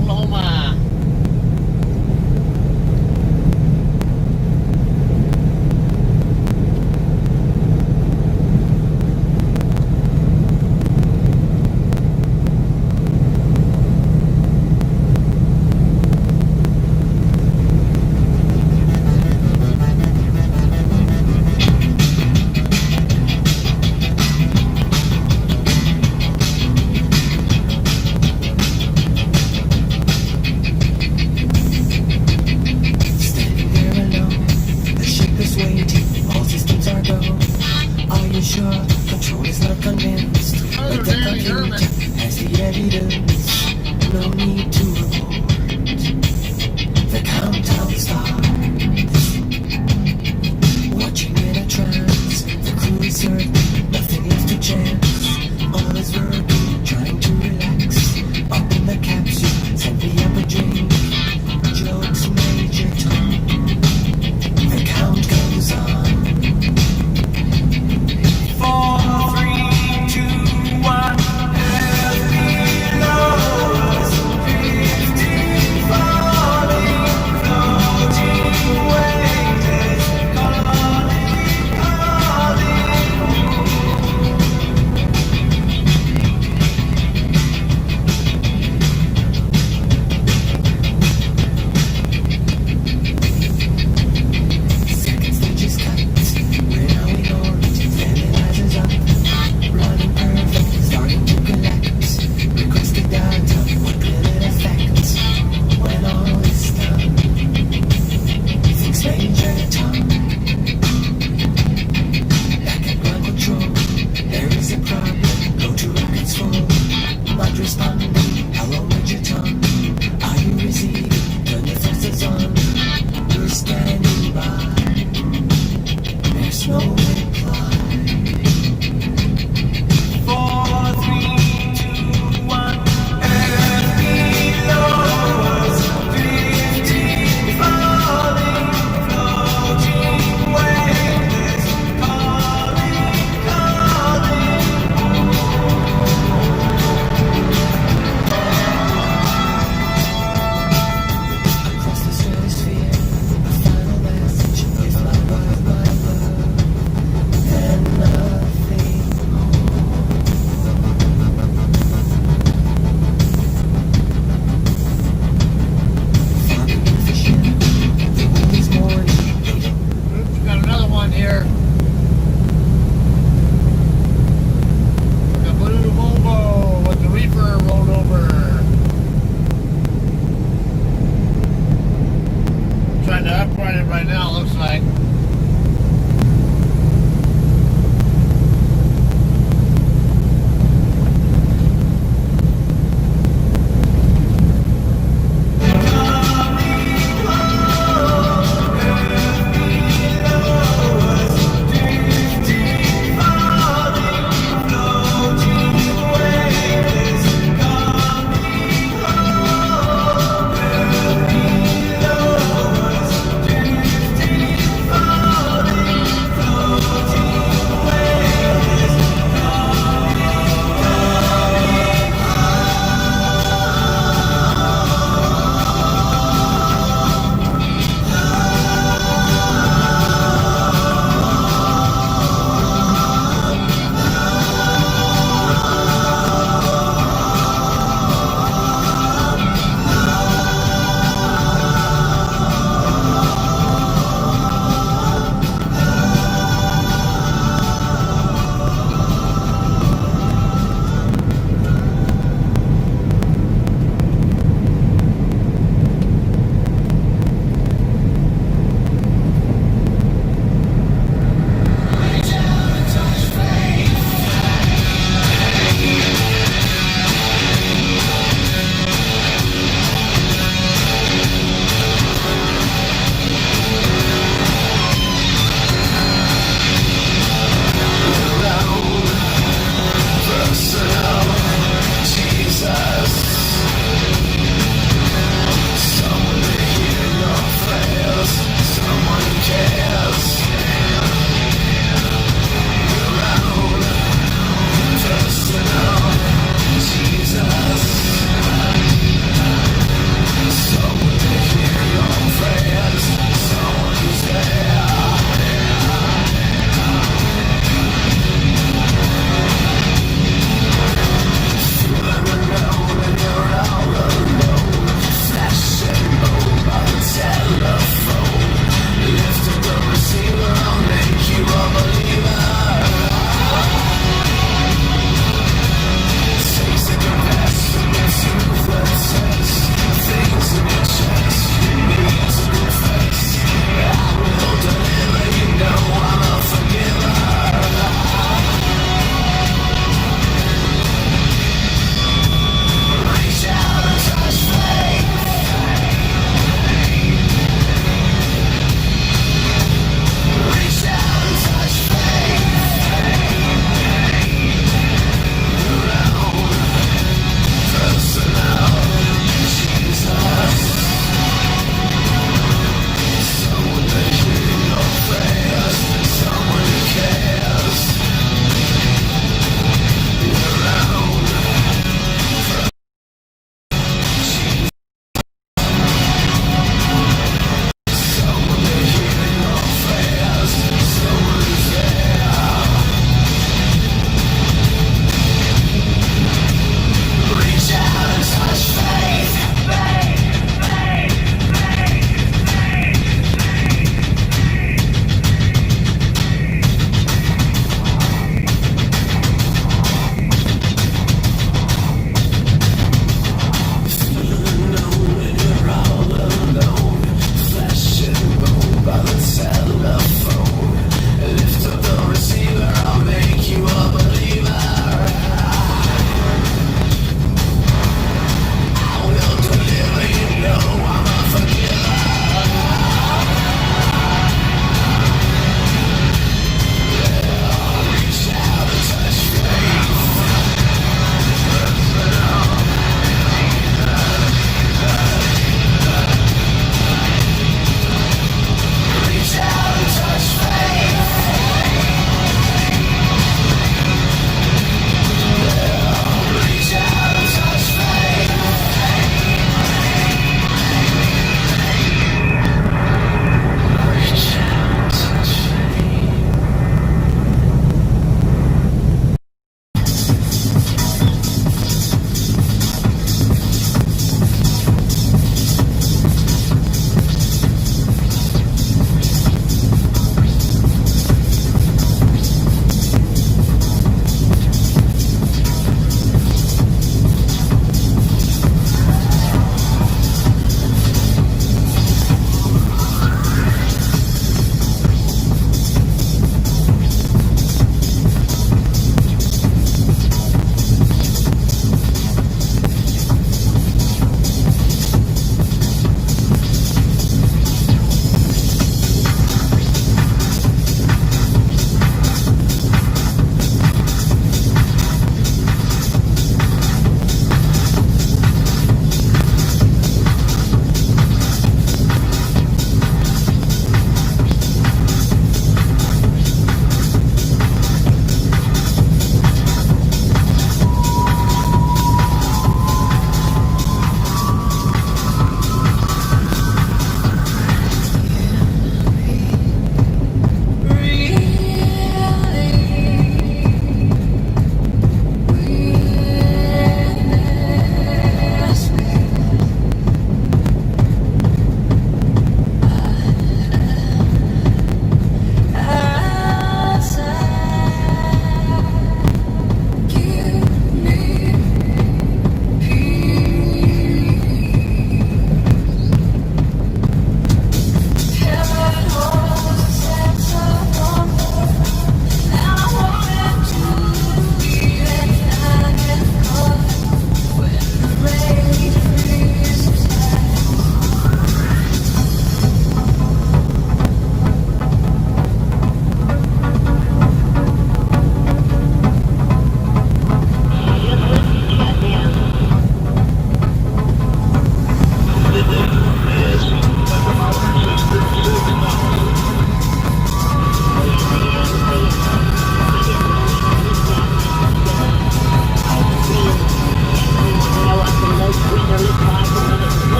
Oklahoma.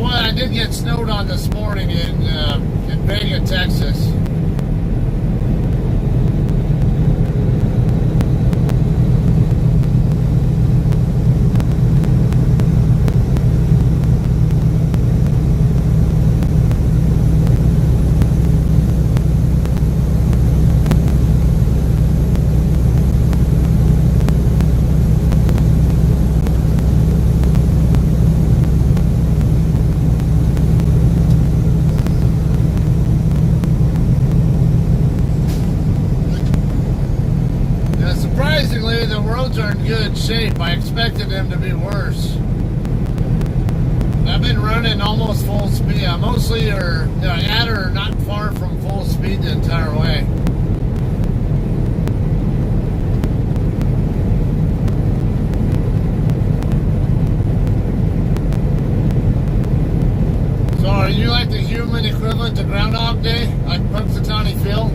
well, I did get snowed on this morning in Vega, Texas. Surprisingly, the roads are in good shape. I expected them to be worse. I've been running almost full speed. Mostly at or not far from full speed the entire way. So are you like the human equivalent to Groundhog Day? Like Punxsutawney Phil?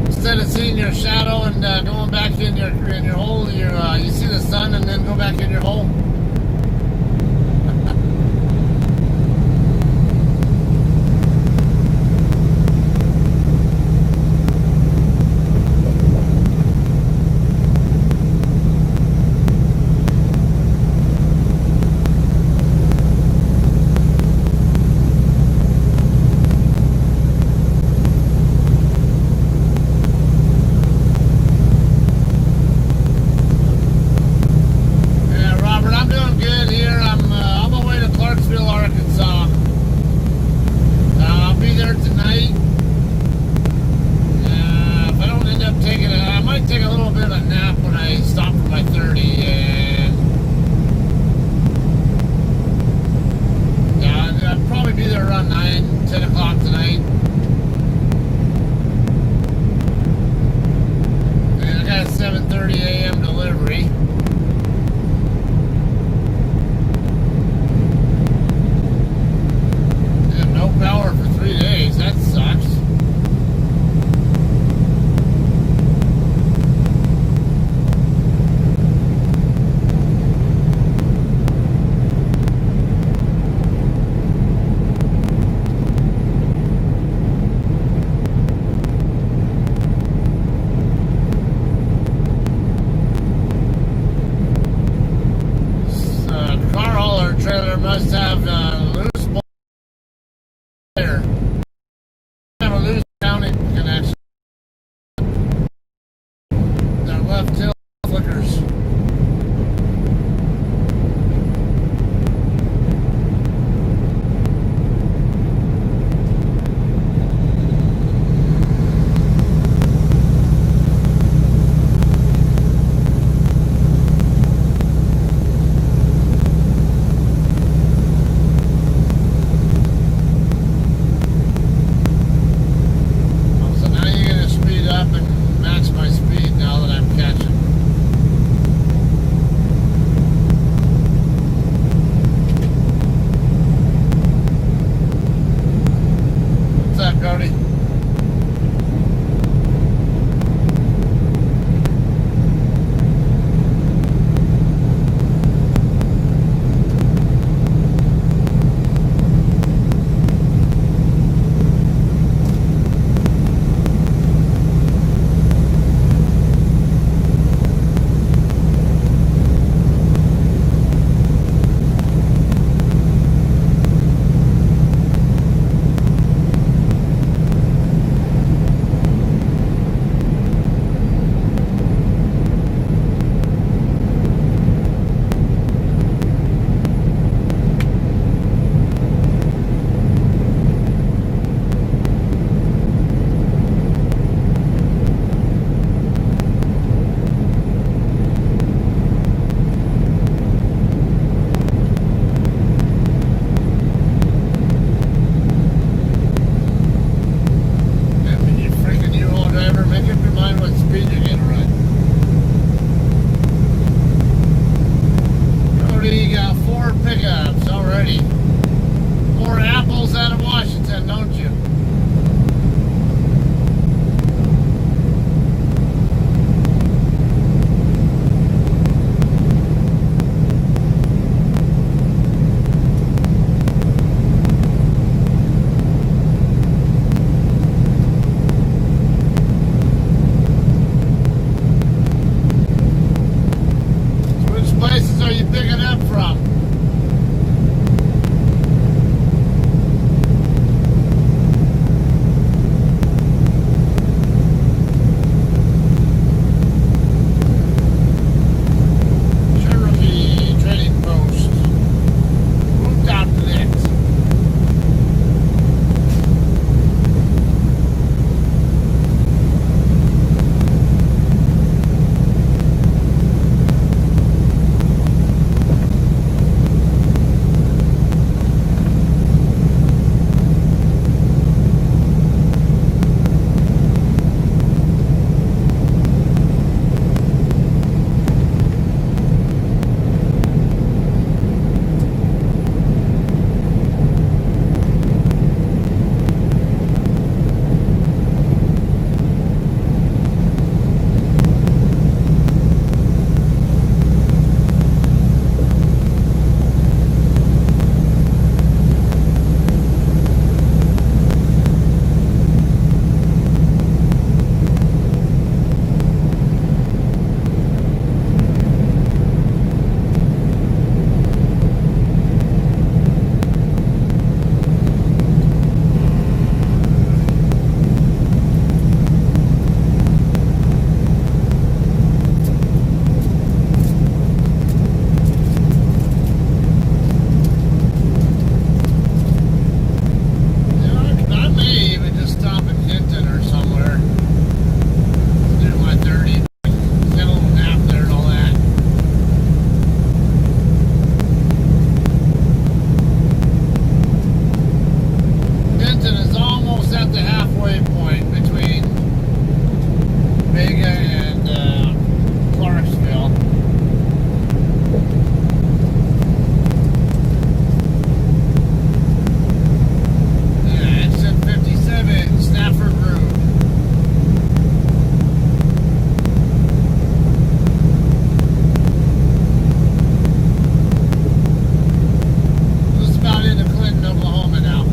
Instead of seeing your shadow and going back in your hole, you see the sun and then go back in your hole. from? Cherokee Trading Post. Moved out next. I may even just stop in Hinton or somewhere. Do my 30. Get a little nap there and all that. Hinton is almost at the halfway point between Vega and Clarksville. Yeah, it's at 57 Stafford Road. Just about into Clinton, Oklahoma now.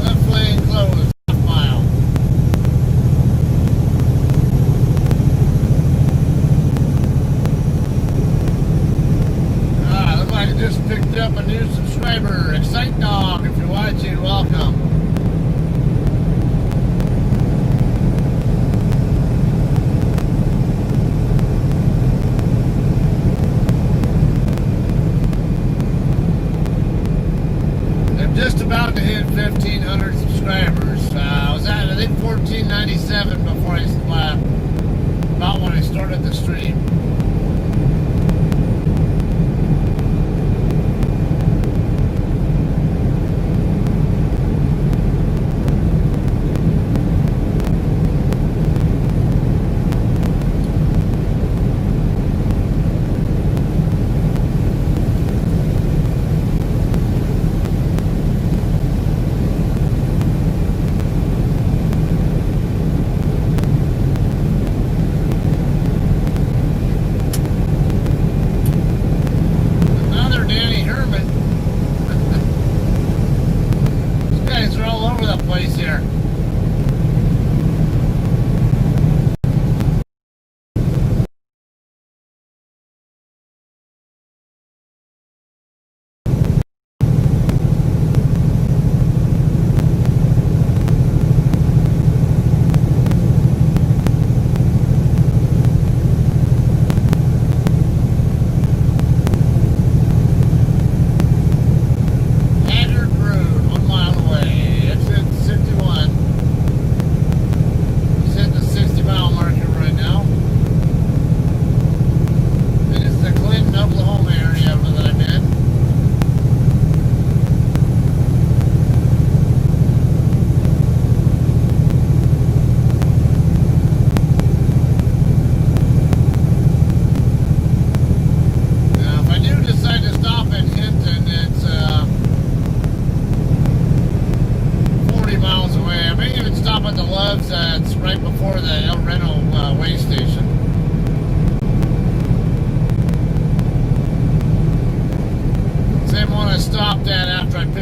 Left lane closed, half mile. Looks like I just picked up a new subscriber. Excite Dog, if you're watching, welcome. I'm just about to hit 1,500 subscribers. I was at, I think, 1,497 before about when I started the stream.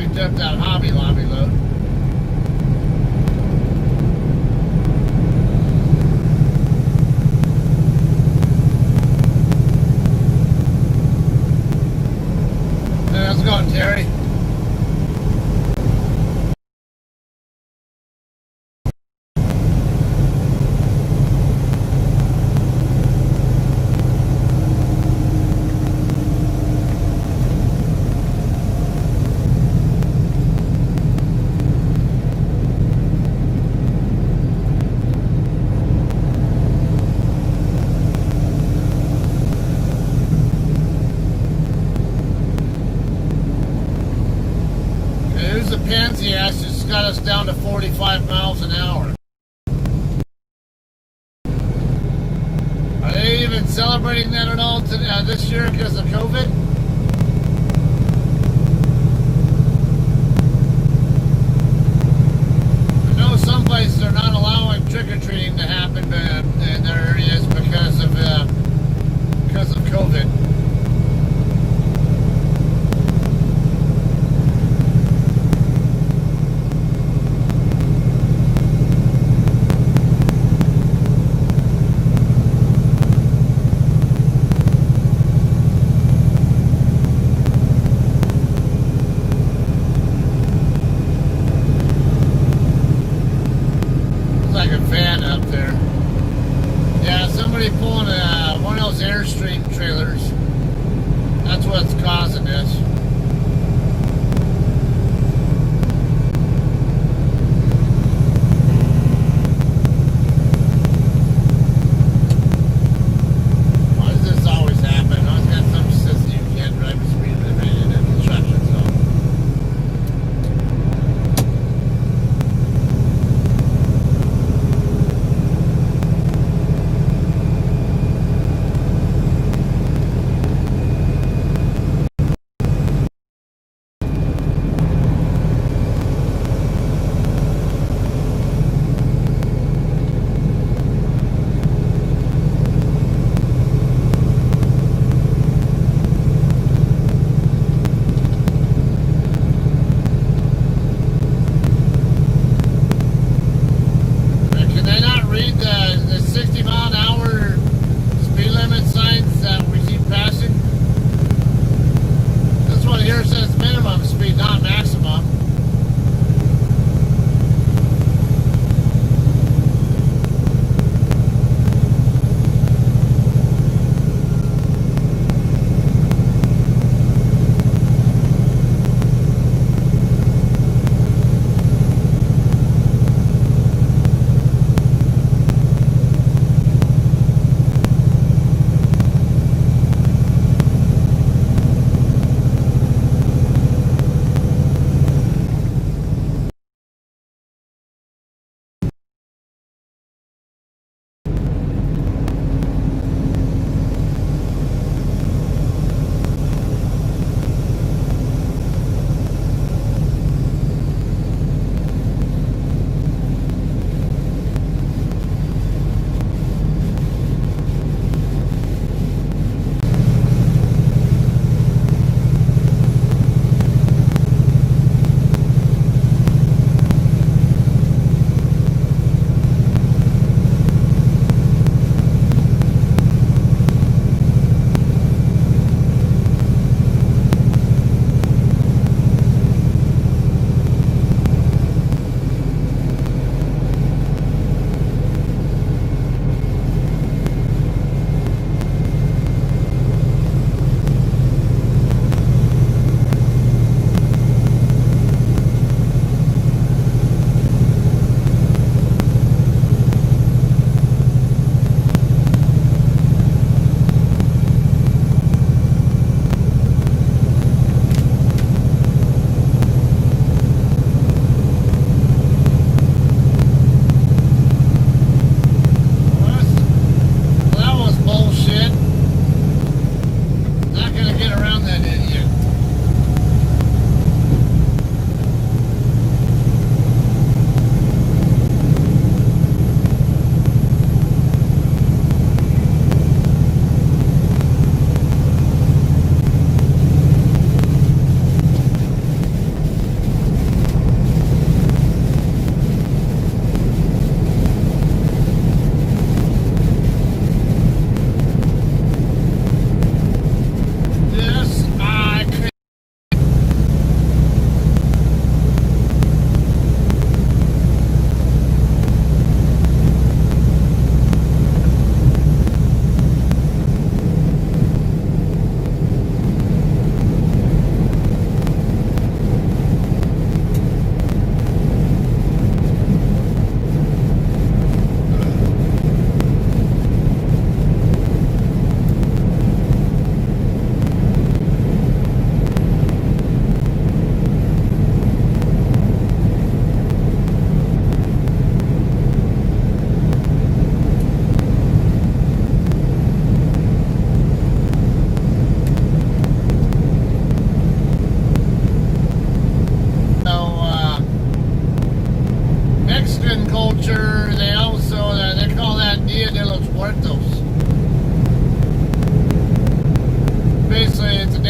picked up that Hobby Lobby load. Hey, how's it going, Terry? The pansy ass just got us down to 45 miles an hour. Are they even celebrating that at all this year because of COVID? I know some places are not allowing trick-or-treating to happen in their areas because of COVID. Like a van up there. Yeah, somebody pulling one of those Airstream trailers. That's what's causing this. Why does this always happen? I always got some system you can't drive the speed limit in a construction zone.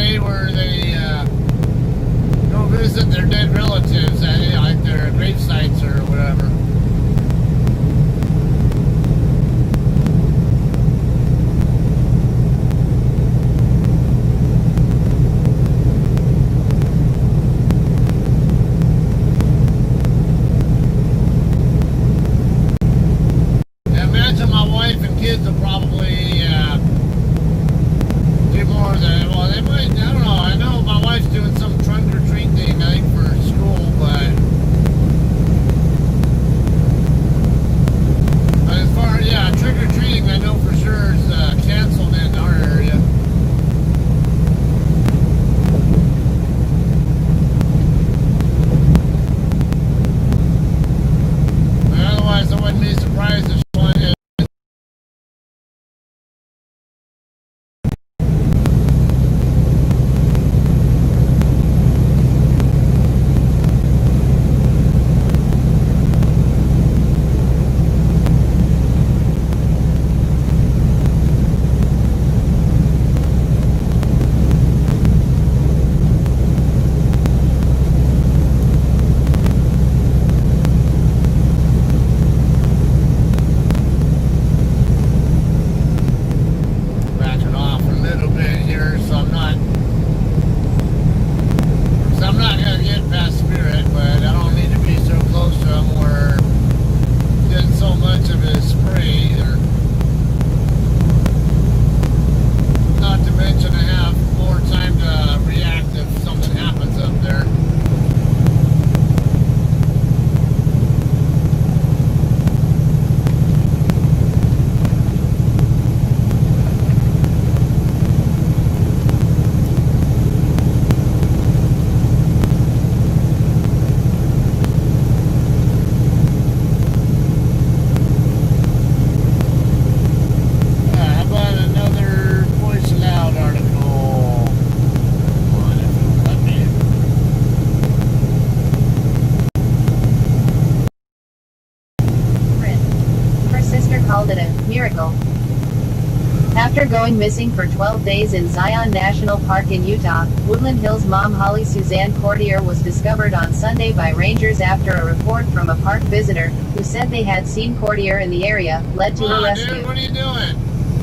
day where they go visit their dead relatives at like their grave sites or whatever. I imagine my wife and kids will probably do more than, well, they might, I don't know. I know my wife's doing some trunk or treat thing, I think, for school, but as far, yeah, trick or treating, I know for sure is canceled in our area. But otherwise, I wouldn't be surprised if one is. Backing off a little bit here, so I'm not gonna get past Spirit, but I don't need to be so close to him where getting so much of his spray either. Not to mention I have more time to react if something happens up there. How about another Voice Aloud article? Come on, if it'll let me. Her sister called it a miracle. After going missing for 12 days in Zion National Park in Utah, Woodland Hills mom Holly Suzanne Courtier was discovered on Sunday by rangers after a report from a park visitor, who said they had seen Courtier in the area, led to Come her on, rescue. dude, what are you doing?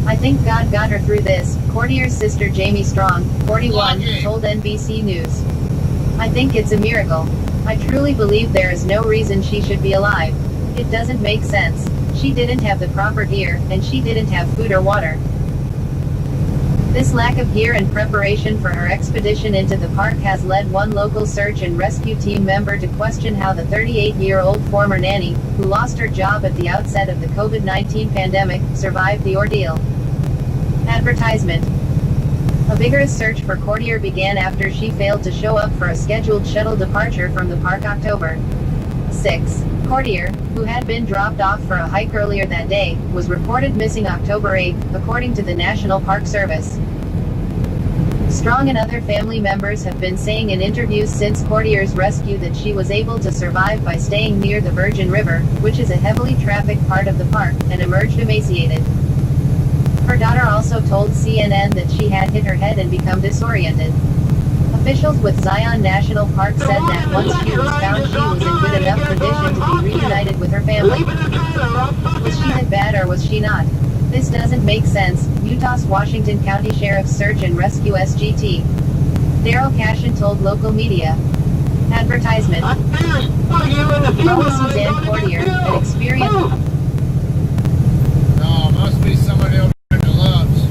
I think God got her through this, Courtier's sister Jamie Strong, 41, Lucky. told NBC News. I think it's a miracle. I truly believe there is no reason she should be alive. It doesn't make sense. She didn't have the proper gear, and she didn't have food or water. This lack of gear and preparation for her expedition into the park has led one local search and rescue team member to question how the 38-year-old former nanny, who lost her job at the outset of the COVID-19 pandemic, survived the ordeal. Advertisement. A vigorous search for Courtier began after she failed to show up for a scheduled shuttle departure from the park October 6. Courtier, who had been dropped off for a hike earlier that day, was reported missing October 8, according to the National Park Service. Strong and other family members have been saying in interviews since Courtier's rescue that she was able to survive by staying near the Virgin River, which is a heavily trafficked part of the park, and emerged emaciated. Her daughter also told CNN that she had hit her head and become disoriented. Officials with Zion National Park said that once she was found, she was in good enough condition to be reunited with her family. Was she hit bad or was she not? This doesn't make sense, Utah's Washington County Sheriff's Search and Rescue SGT. Daryl Cashin told local media. Advertisement. Holly Suzanne Courtier, an experienced... No, must be somebody over there that loves.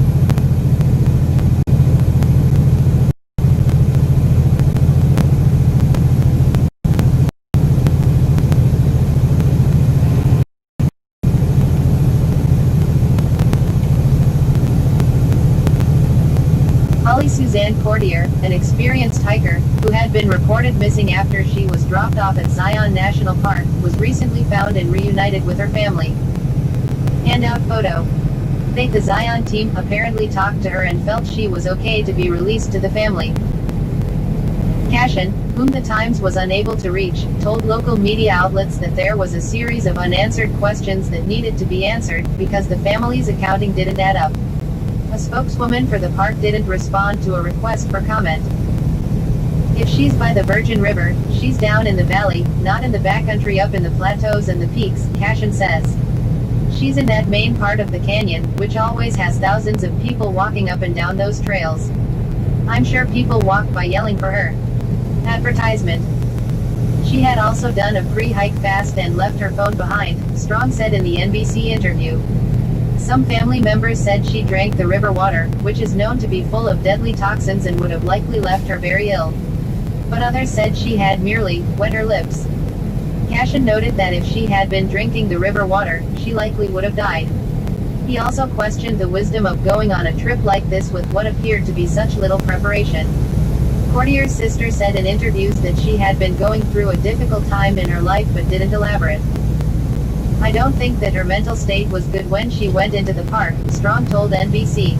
Holly Suzanne Courtier, an experienced hiker, who had been reported missing after she was dropped off at Zion National Park, was recently found and reunited with her family. Handout photo. The Zion team apparently talked to her and felt she was okay to be released to the family. Cashin, whom the Times was unable to reach, told local media outlets that there was a series of unanswered questions that needed to be answered, because the family's accounting didn't add up. A spokeswoman for the park didn't respond to a request for comment. If she's by the Virgin River, she's down in the valley, not in the backcountry up in the plateaus and the peaks, Cashin says. She's in that main part of the canyon, which always has thousands of people walking up and down those trails. I'm sure people walk by yelling for her. Advertisement. She had also done a pre-hike fast and left her phone behind, Strong said in the NBC interview. Some family members said she drank the river water, which is known to be full of deadly toxins and would have likely left her very ill. But others said she had merely wet her lips. Cashin noted that if she had been drinking the river water, she likely would have died. He also questioned the wisdom of going on a trip like this with what appeared to be such little preparation. Courtier's sister said in interviews that she had been going through a difficult time in her life but didn't elaborate. I don't think that her mental state was good when she went into the park, Strong told NBC.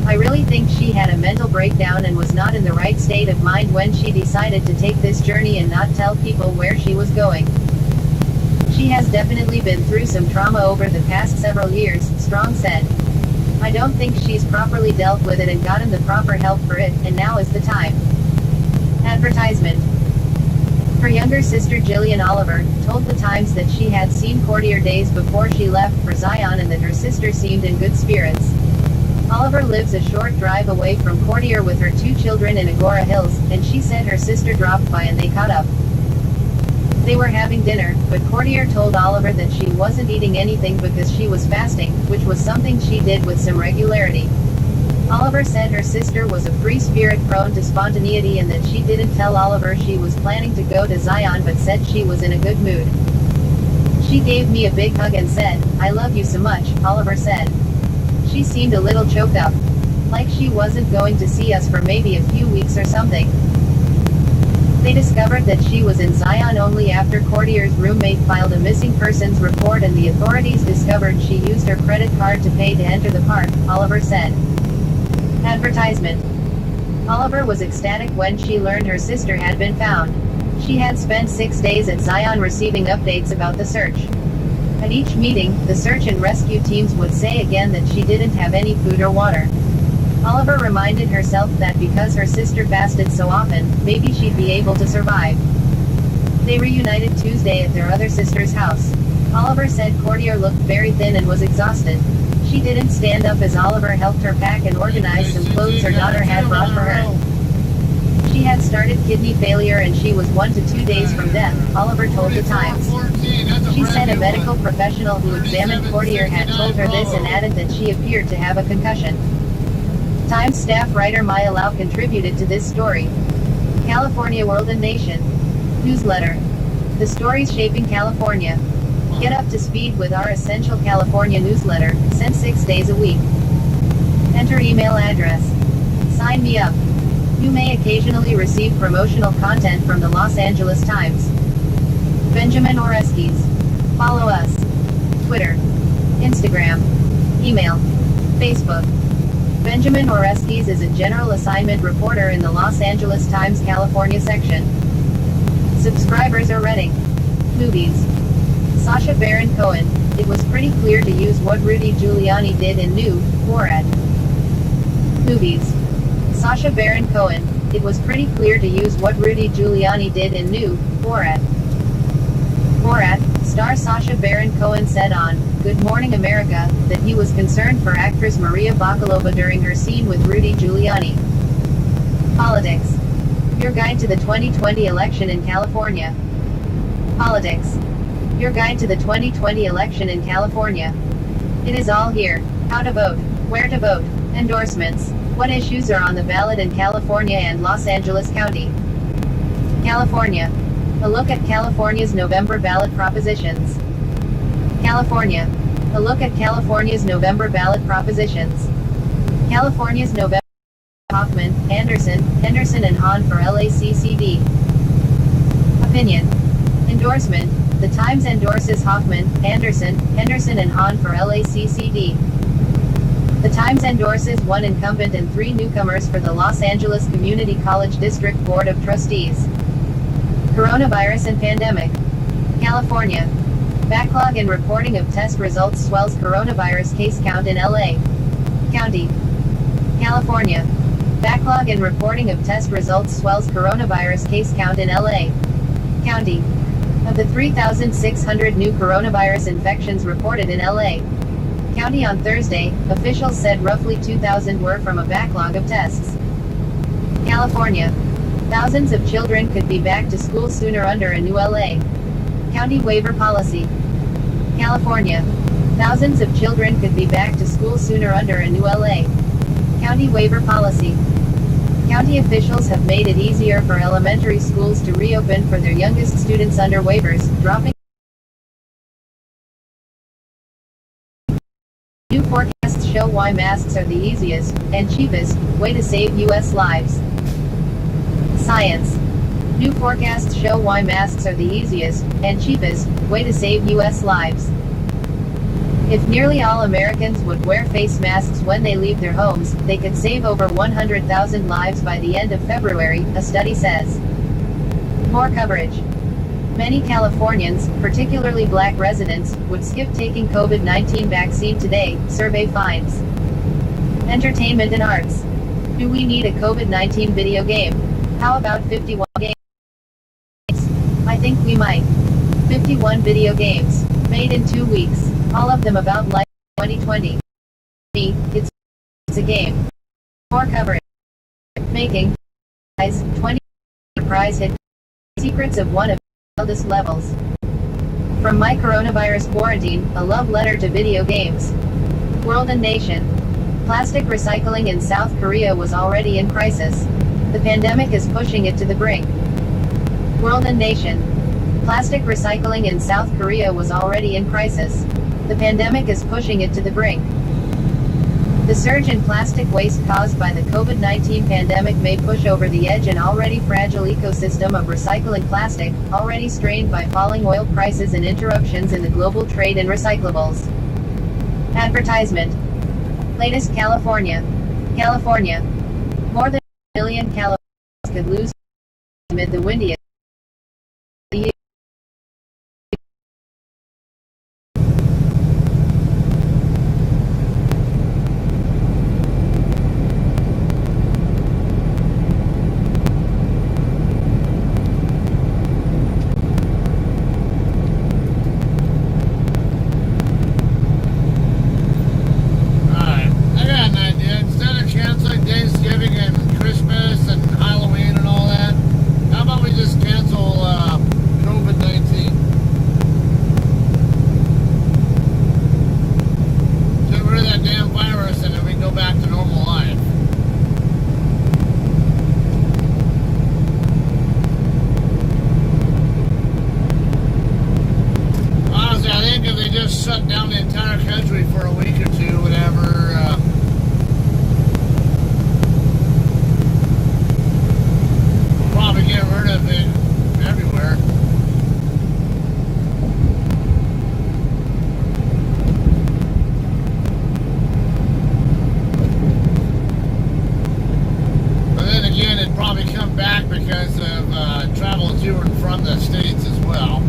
I really think she had a mental breakdown and was not in the right state of mind when she decided to take this journey and not tell people where she was going. She has definitely been through some trauma over the past several years, Strong said. I don't think she's properly dealt with it and gotten the proper help for it, and now is the time. Advertisement. Her younger sister Jillian Oliver told the Times that she had seen Courtier days before she left for Zion and that her sister seemed in good spirits. Oliver lives a short drive away from Courtier with her 2 children in Agora Hills, and she said her sister dropped by and they caught up. They were having dinner, but Courtier told Oliver that she wasn't eating anything because she was fasting, which was something she did with some regularity. Oliver said her sister was a free spirit prone to spontaneity and that she didn't tell Oliver she was planning to go to Zion but said she was in a good mood. She gave me a big hug and said, I love you so much, Oliver said. She seemed a little choked up. Like she wasn't going to see us for maybe a few weeks or something. They discovered that she was in Zion only after Courtier's roommate filed a missing persons report and the authorities discovered she used her credit card to pay to enter the park, Oliver said. Advertisement. Oliver was ecstatic when she learned her sister had been found. She had spent 6 days at Zion receiving updates about the search. At each meeting, the search and rescue teams would say again that she didn't have any food or water. Oliver reminded herself that because her sister fasted so often, maybe she'd be able to survive. They reunited Tuesday at their other sister's house. Oliver said Courtier looked very thin and was exhausted. She didn't stand up as Oliver helped her pack and organize some clothes her daughter had brought for her. She had started kidney failure and she was 1 to 2 days from death, Oliver told the Times. She said a medical professional who examined Courtier had told her this and added that she appeared to have a concussion. Times staff writer Maya Lau contributed to this story. California World and Nation. Newsletter. The stories shaping California. Get up to speed with our Essential California newsletter, sent 6 days a week. Enter email address. Sign me up. You may occasionally receive promotional content from the Los Angeles Times. Benjamin Oreskes. Follow us. Twitter. Instagram. Email. Facebook. Benjamin Oreskes is a general assignment reporter in the Los Angeles Times California section. Subscribers are Reading. Movies. Sacha Baron Cohen. It was pretty clear to use what Rudy Giuliani did in New Borat. Movies. Sacha Baron Cohen. It was pretty clear to use what Rudy Giuliani did in New Borat. Borat, star Sacha Baron Cohen said on Good Morning America that he was concerned for actress Maria Bakalova during her scene with Rudy Giuliani. Politics. Your guide to the 2020 election in California. Politics. Your guide to the 2020 election in California. It is all here. How to vote, where to vote, endorsements, what issues are on the ballot in California and Los Angeles County. California. A look at California's November ballot propositions. California. A look at California's November ballot propositions. California's November. Hoffman, Anderson, Henderson and Hahn for LACCD. Opinion. Endorsement. The Times endorses Hoffman, Anderson, Henderson and Hahn for LACCD. The Times endorses 1 incumbent and 3 newcomers for the Los Angeles Community College District Board of Trustees. Coronavirus and pandemic. California. Backlog in reporting of test results swells coronavirus case count in LA County. California. Backlog in reporting of test results swells coronavirus case count in LA County. Of the 3,600 new coronavirus infections reported in LA County on Thursday, officials said roughly 2,000 were from a backlog of tests. California. Thousands of children could be back to school sooner under a new LA County waiver policy. California. Thousands of children could be back to school sooner under a new LA County waiver policy. County officials have made it easier for elementary schools to reopen for their youngest students under waivers, dropping. New forecasts show why masks are the easiest and cheapest way to save U.S. lives. Science. New forecasts show why masks are the easiest and cheapest way to save U.S. lives. If nearly all Americans would wear face masks when they leave their homes, they could save over 100,000 lives by the end of February, a study says. More coverage. Many Californians, particularly Black residents, would skip taking COVID-19 vaccine today, survey finds. Entertainment and arts. Do we need a COVID-19 video game? How about 51 games? I think we might. 51 video games. Made in 2 weeks. All of them about life 2020. It's a game. More coverage. Making. 20 prize hit. Secrets of one of the wildest levels. From my coronavirus quarantine, a love letter to video games. World and nation. Plastic recycling in South Korea was already in crisis. The pandemic is pushing it to the brink. World and nation. Plastic recycling in South Korea was already in crisis. The pandemic is pushing it to the brink. The surge in plastic waste caused by the COVID-19 pandemic may push over the edge an already fragile ecosystem of recycling plastic, already strained by falling oil prices and interruptions in the global trade in recyclables. Advertisement. Latest California. California. More than 1 million Californians could lose amid the windiest. Shut down the entire country for a week or two, whatever. We'll probably get rid of it everywhere. But then again, it'd probably come back because of travel to and from the States as well.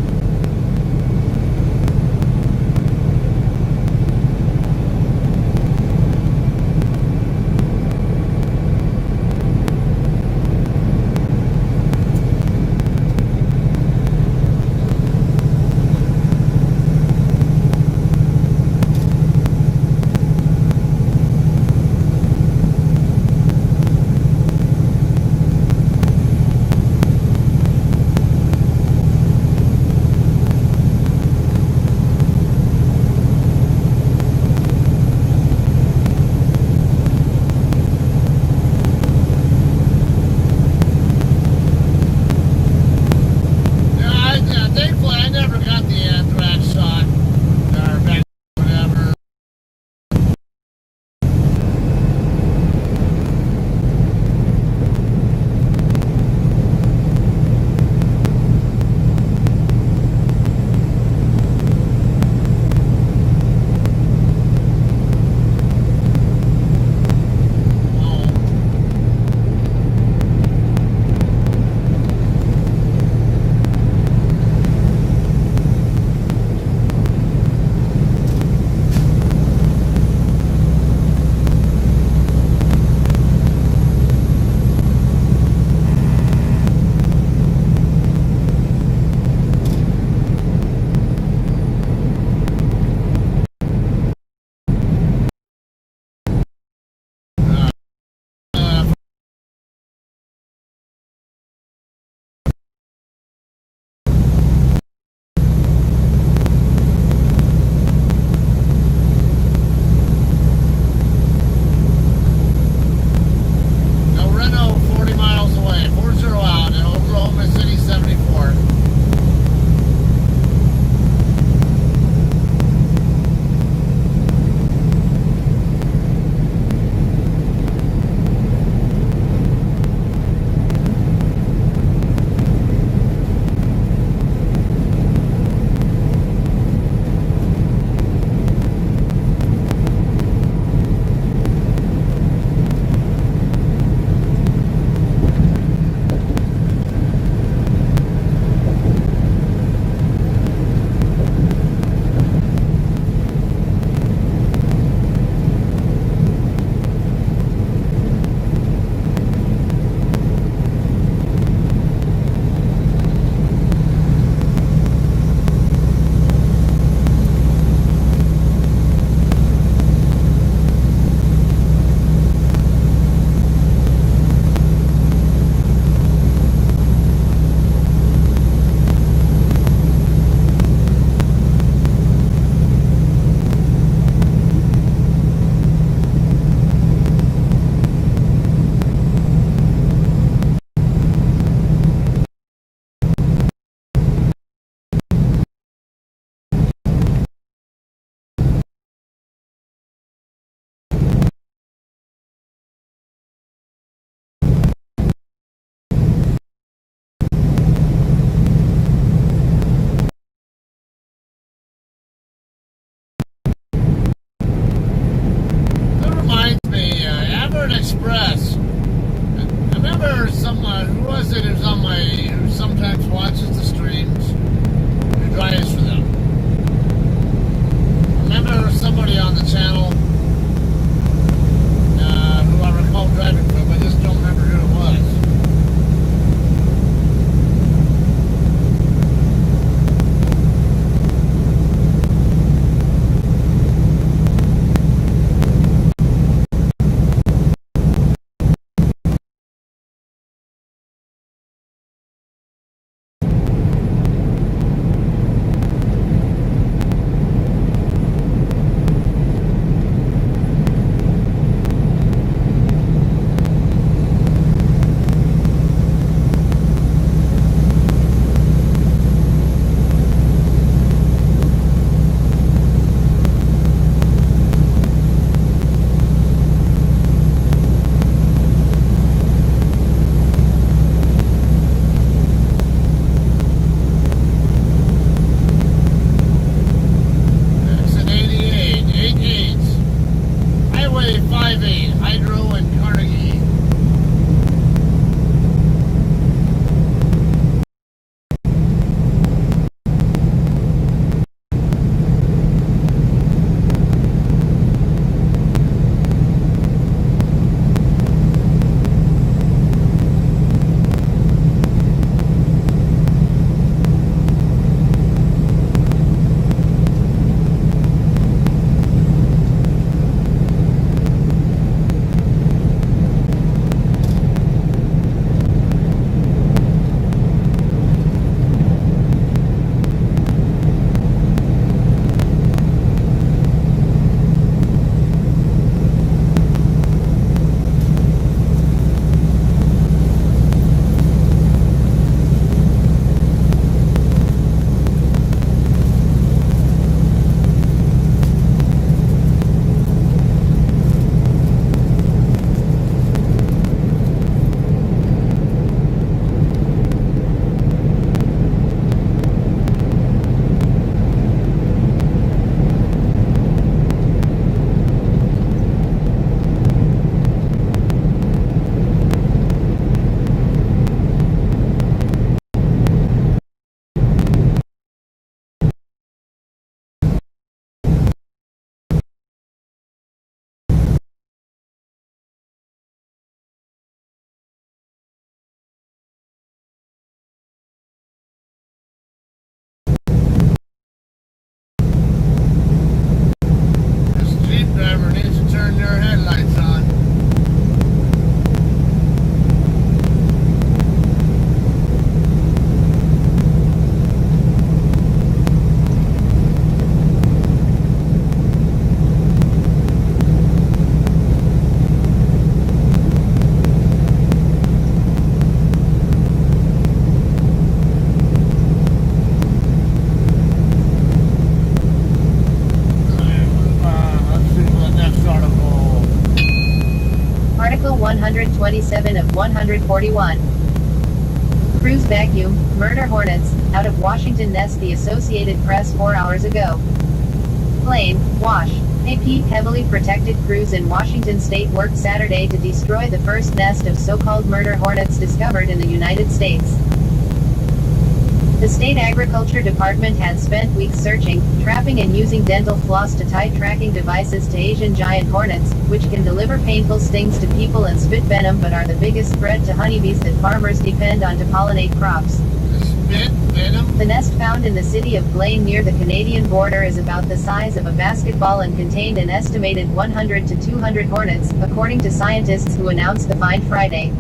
Express. I remember someone, who was it who's on who sometimes watches the streams, who drives for them. I remember somebody on the channel who I recall driving for them. I just don't remember who it was. Article 127 of 141. Cruise vacuum, murder hornets, out of Washington nest. The Associated Press 4 hours ago. Plane, Wash. A heavily protected cruise in Washington state worked Saturday to destroy the first nest of so-called murder hornets discovered in the United States. The state agriculture department had spent weeks searching, trapping and using dental floss to tie tracking devices to Asian giant hornets, which can deliver painful stings to people and spit venom but are the biggest threat to honeybees that farmers depend on to pollinate crops. Spit venom? The nest found in the city of Blaine near the Canadian border is about the size of a basketball and contained an estimated 100 to 200 hornets, according to scientists who announced the find Friday.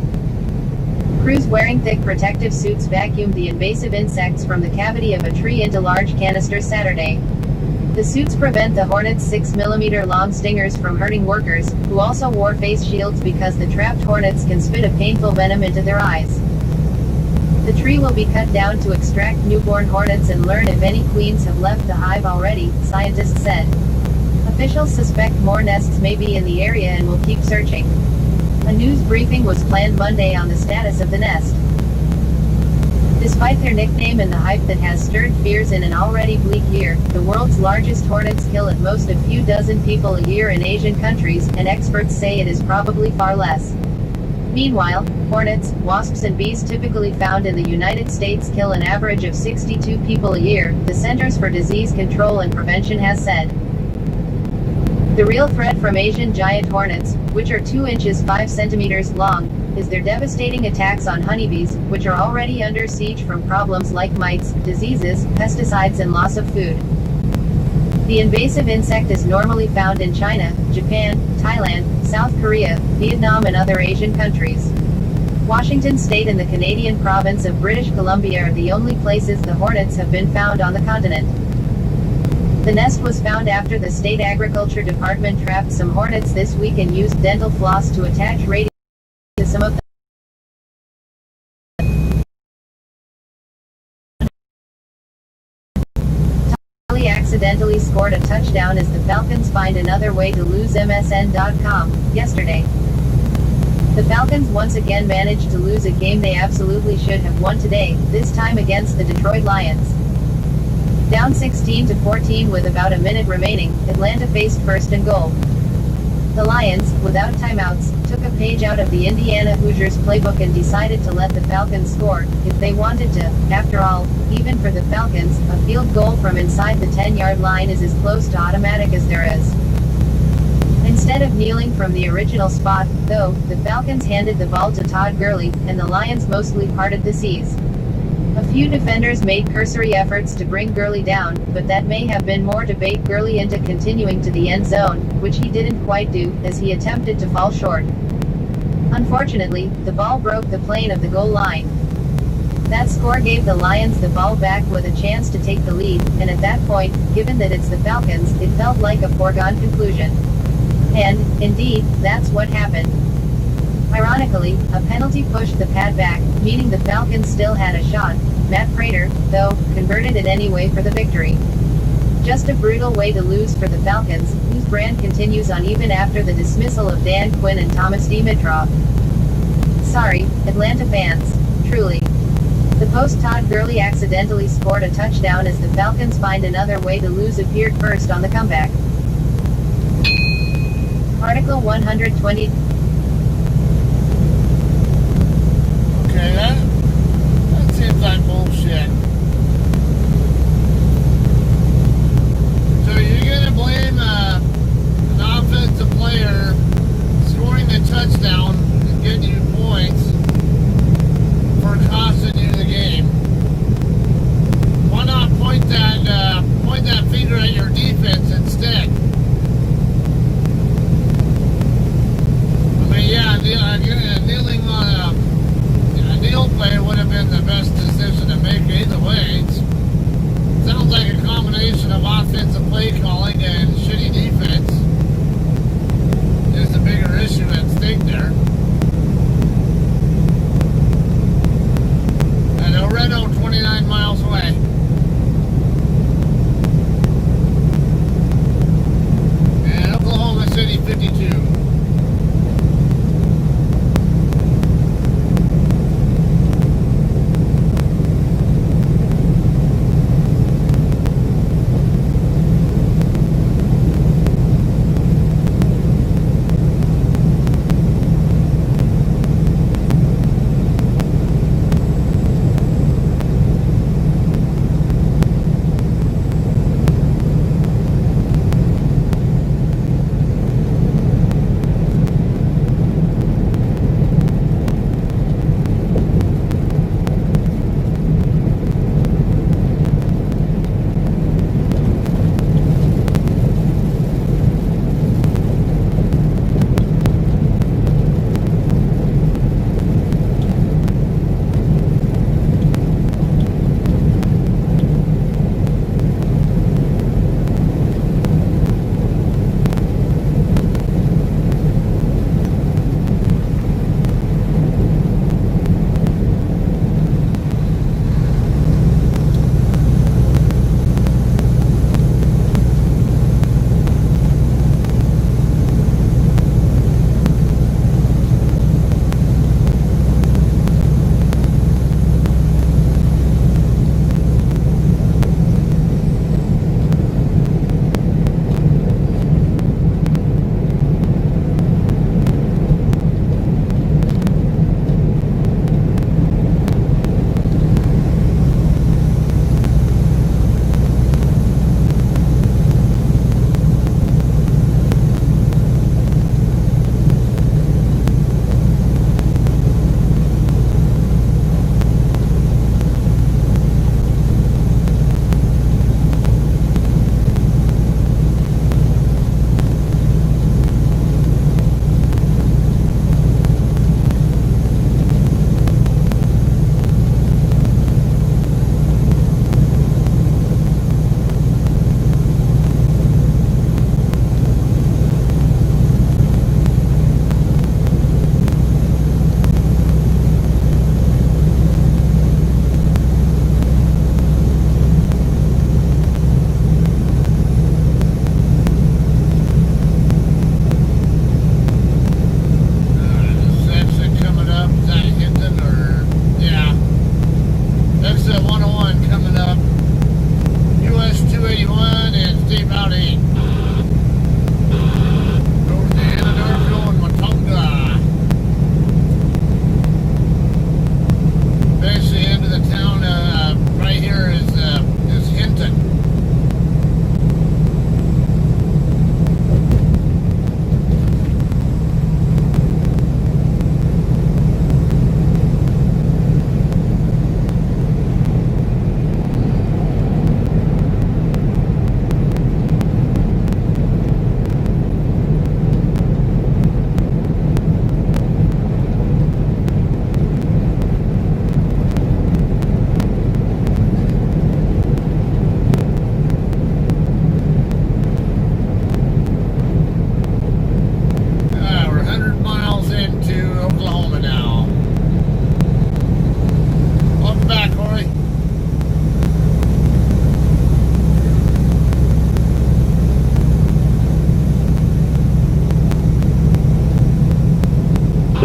Crews wearing thick protective suits vacuumed the invasive insects from the cavity of a tree into large canisters Saturday. The suits prevent the hornets' 6mm long stingers from hurting workers, who also wore face shields because the trapped hornets can spit a painful venom into their eyes. The tree will be cut down to extract newborn hornets and learn if any queens have left the hive already, scientists said. Officials suspect more nests may be in the area and will keep searching. A news briefing was planned Monday on the status of the nest. Despite their nickname and the hype that has stirred fears in an already bleak year, the world's largest hornets kill at most a few dozen people a year in Asian countries, and experts say it is probably far less. Meanwhile, hornets, wasps and bees typically found in the United States kill an average of 62 people a year, the Centers for Disease Control and Prevention has said. The real threat from Asian giant hornets, which are 2 inches 5 centimeters long, is their devastating attacks on honeybees, which are already under siege from problems like mites, diseases, pesticides and loss of food. The invasive insect is normally found in China, Japan, Thailand, South Korea, Vietnam and other Asian countries. Washington State and the Canadian province of British Columbia are the only places the hornets have been found on the continent. The nest was found after the state agriculture department trapped some hornets this week and used dental floss to attach radio to some of them. Accidentally scored a touchdown as the Falcons find another way to lose. MSN.com, yesterday. The Falcons once again managed to lose a game they absolutely should have won today, this time against the Detroit Lions. Down 16-14 with about a minute remaining, Atlanta faced first and goal. The Lions, without timeouts, took a page out of the Indiana Hoosiers playbook and decided to let the Falcons score, if they wanted to. After all, even for the Falcons, a field goal from inside the 10-yard line is as close to automatic as there is. Instead of kneeling from the original spot, though, the Falcons handed the ball to Todd Gurley, and the Lions mostly parted the seas. A few defenders made cursory efforts to bring Gurley down, but that may have been more to bait Gurley into continuing to the end zone, which he didn't quite do, as he attempted to fall short. Unfortunately, the ball broke the plane of the goal line. That score gave the Lions the ball back with a chance to take the lead, and at that point, given that it's the Falcons, it felt like a foregone conclusion. And, indeed, that's what happened. Ironically, a penalty pushed the pad back, meaning the Falcons still had a shot. Matt Prater, though, converted it anyway for the victory. Just a brutal way to lose for the Falcons, whose brand continues on even after the dismissal of Dan Quinn and Thomas Dimitrov. Sorry, Atlanta fans. Truly. The post Todd Gurley accidentally scored a touchdown as the Falcons find another way to lose appeared first on the comeback. Article 120. Okay, that seems like bullshit. So you're gonna blame an offensive player scoring a touchdown and getting you points for costing you the game? Why not point that finger at your defense instead? I mean, yeah, kneeling on a kneel play would have been the best decision to make either way. It sounds like a combination of offensive play calling and shitty defense is the bigger issue at stake there. And Laredo, 29 miles away. And Oklahoma City, 52.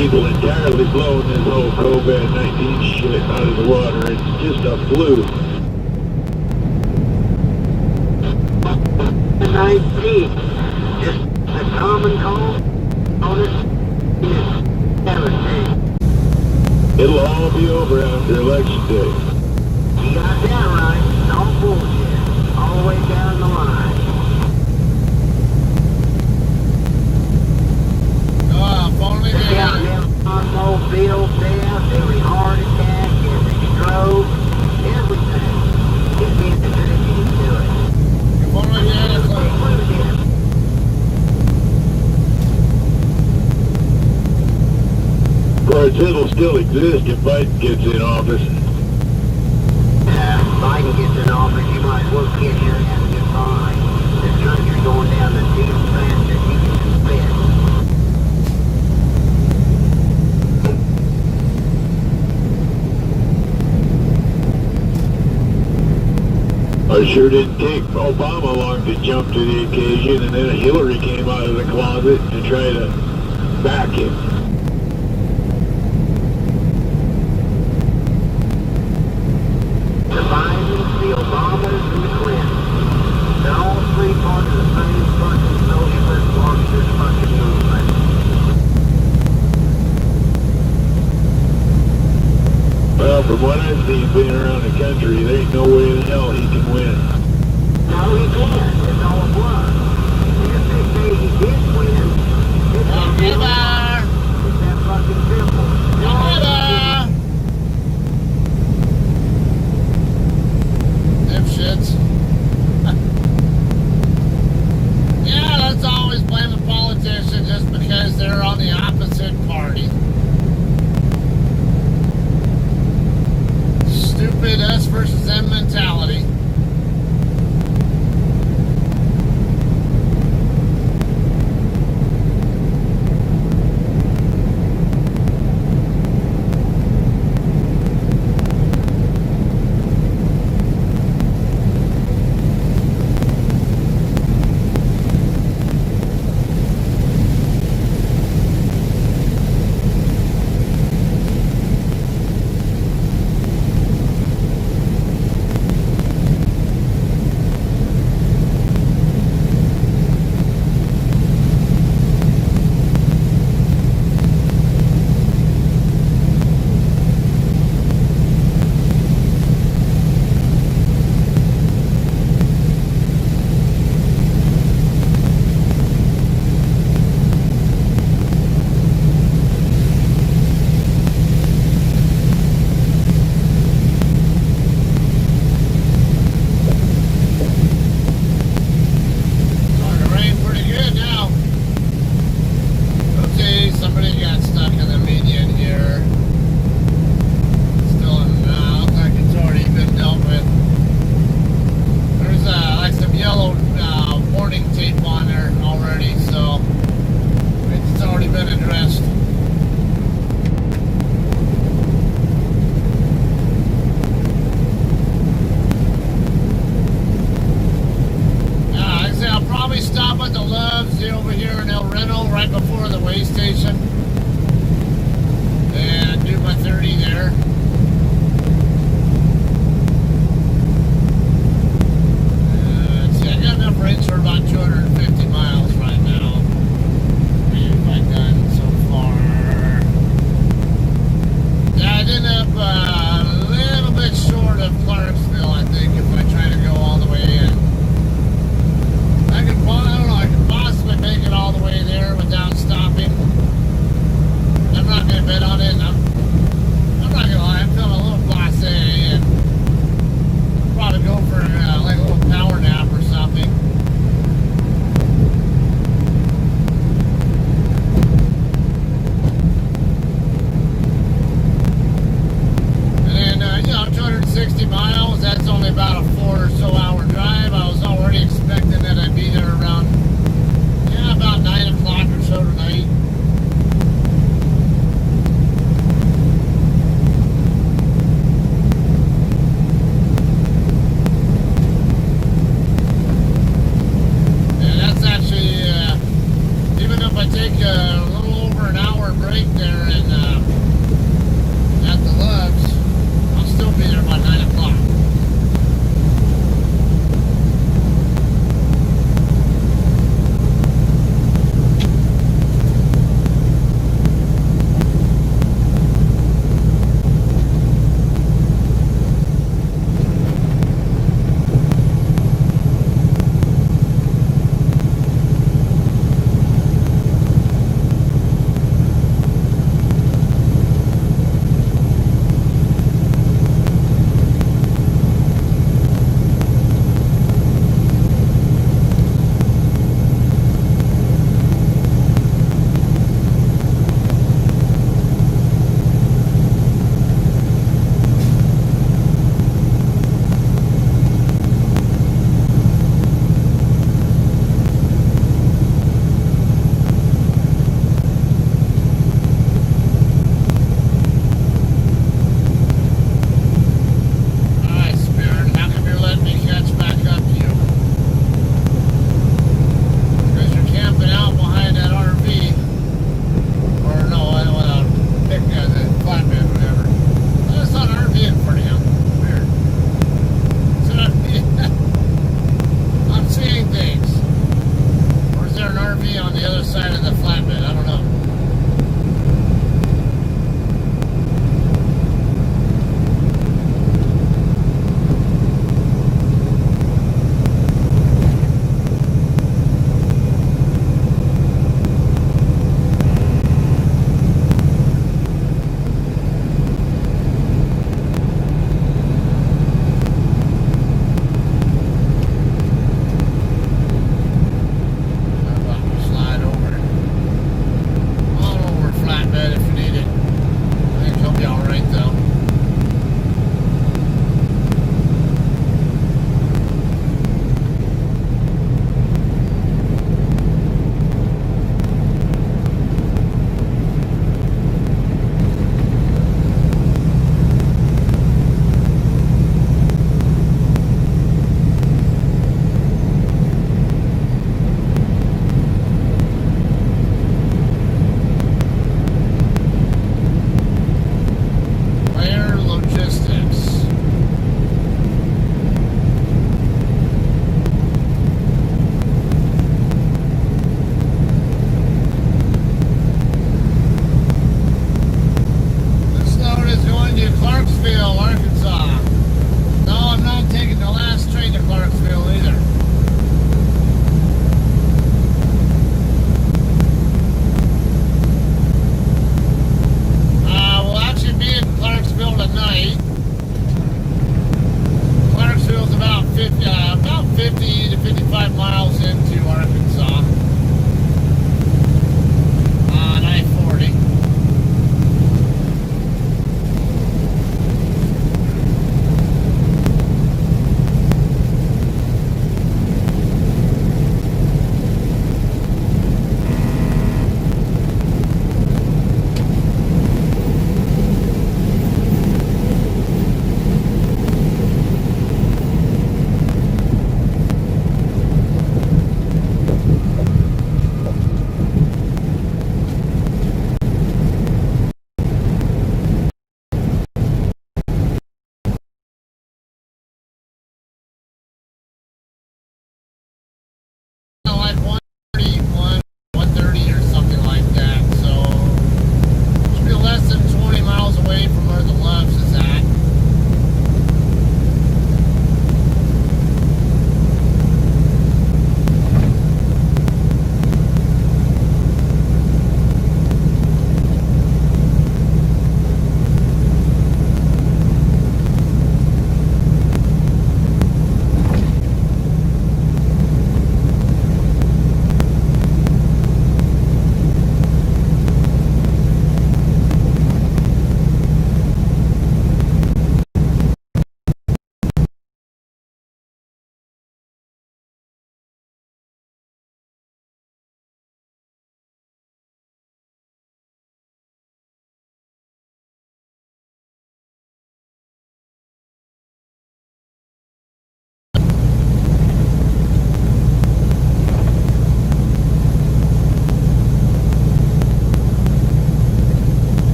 people entirely blowing this whole COVID-19 shit out of the water. It's just a flu. 19. Just a common cold on it. 17. It'll all be over after election day. You got that right. It's all bullshit. All the way down the line. If only Look they out, had them automobile deaths, every heart attack, every stroke, everything is being attributed to it. if only they had a clue. Included. Of course, it'll still exist if Biden gets in office. Biden gets in office, you might as well kiss your ass goodbye. This country's going down the tube faster than you can spit. I sure didn't take Obama long to jump to the occasion, and then Hillary came out of the closet to try to back him. The Bidens, the Obamas, and the Clintons. They're all three part of the same fucking socialist Marxist fucking movement. Well, from what I've seen being around the country, there ain't no way in hell he can win. No, he can't. It's all a bluff. If they say he did win, it's gonna be a lie. It's that fucking simple. Dipshits. Yeah, let's always blame a politician just because they're on the opposite party. Stupid us versus them mentality.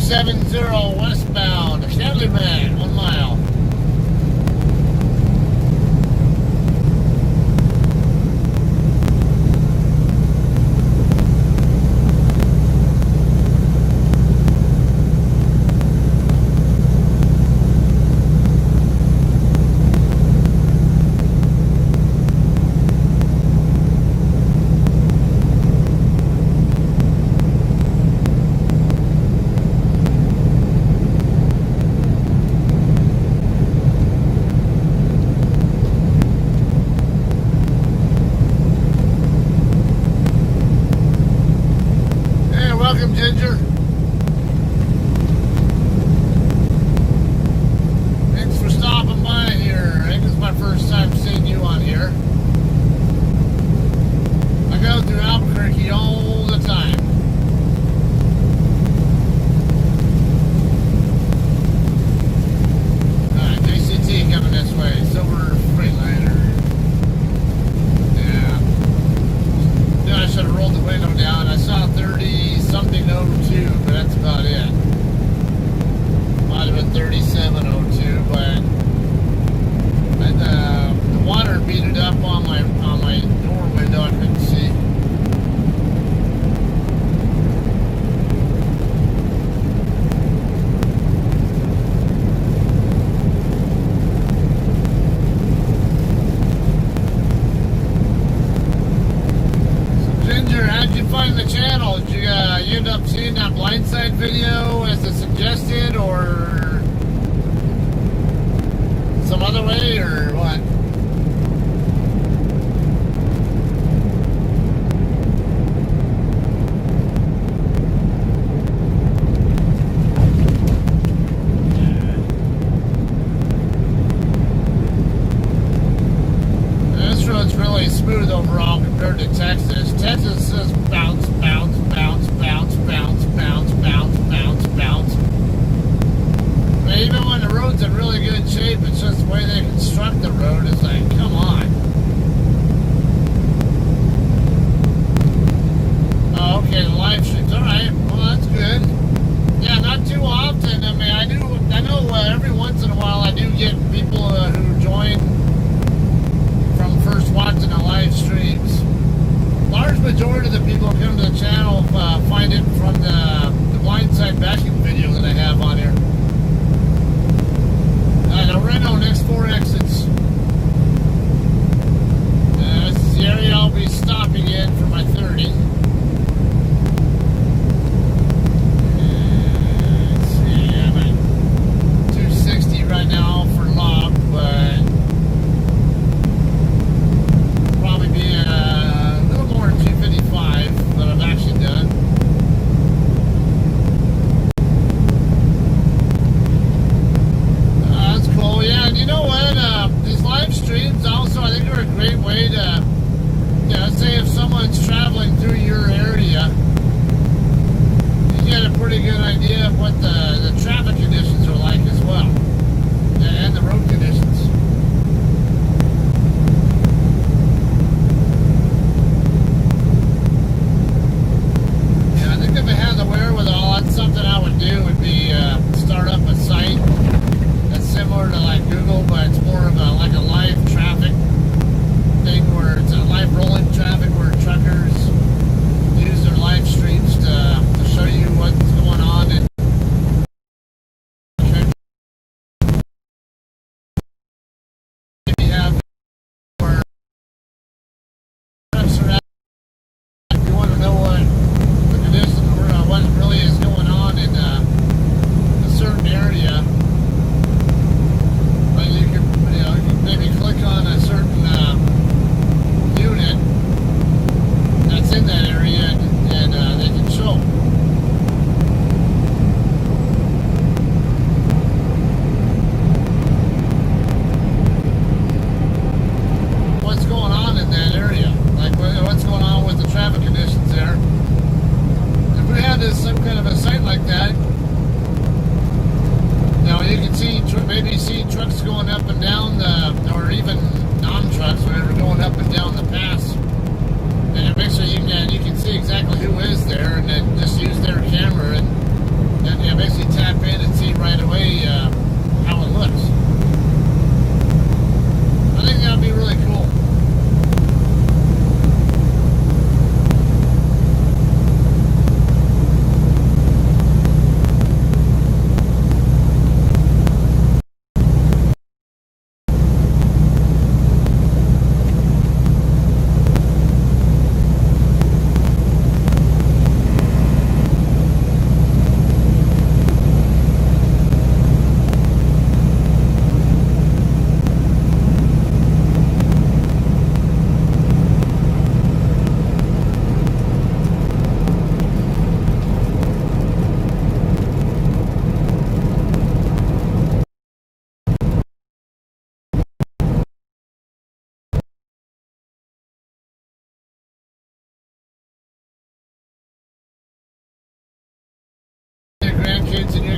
270 westbound, Shanleyman, 1 mile. Welcome, Ginger. Thanks for stopping by here. I think it's my first time seeing you on here. I go through Albuquerque all the time. Alright, JCT coming this way. Silver Freightliner. Yeah. Then I should have rolled the window down. I saw 30 something 02, but that's about it. Might have been 3702, but the water beat it up on my door window. I couldn't see. How'd you find the channel? Did you end up seeing that blindside video as it suggested, or some other way, or what? This road's really smooth overall compared to Texas. Texas says bounce, bounce, bounce, bounce, bounce, bounce, bounce, bounce, bounce. But even when the road's in really good shape, it's just the way they construct the road. It's like, come on. Oh, okay, the live streams. All right, well, that's good. Yeah, not too often. I mean, I know every once in a while I do get people who join from first watching the live streams. Large majority of the people who come to the channel find it from the blindside vacuum video that I have on here. The Renault X4 exits. This is the area I'll be stopping in for my 30. Let's see, I'm at 260 right now for log, but probably be a little more than 255 that I've actually done. That's cool, yeah. And you know what? These live streams also, I think, are a great way to, say if someone's traveling through your area, you get a pretty good idea of what the traffic conditions are like as well, and the road conditions. If I had the wherewithal, that's something I would do, would be start up a site that's similar to like Google, but it's more of like a live traffic thing, where it's a live rolling traffic where truckers use their live streams to show you what's going on. And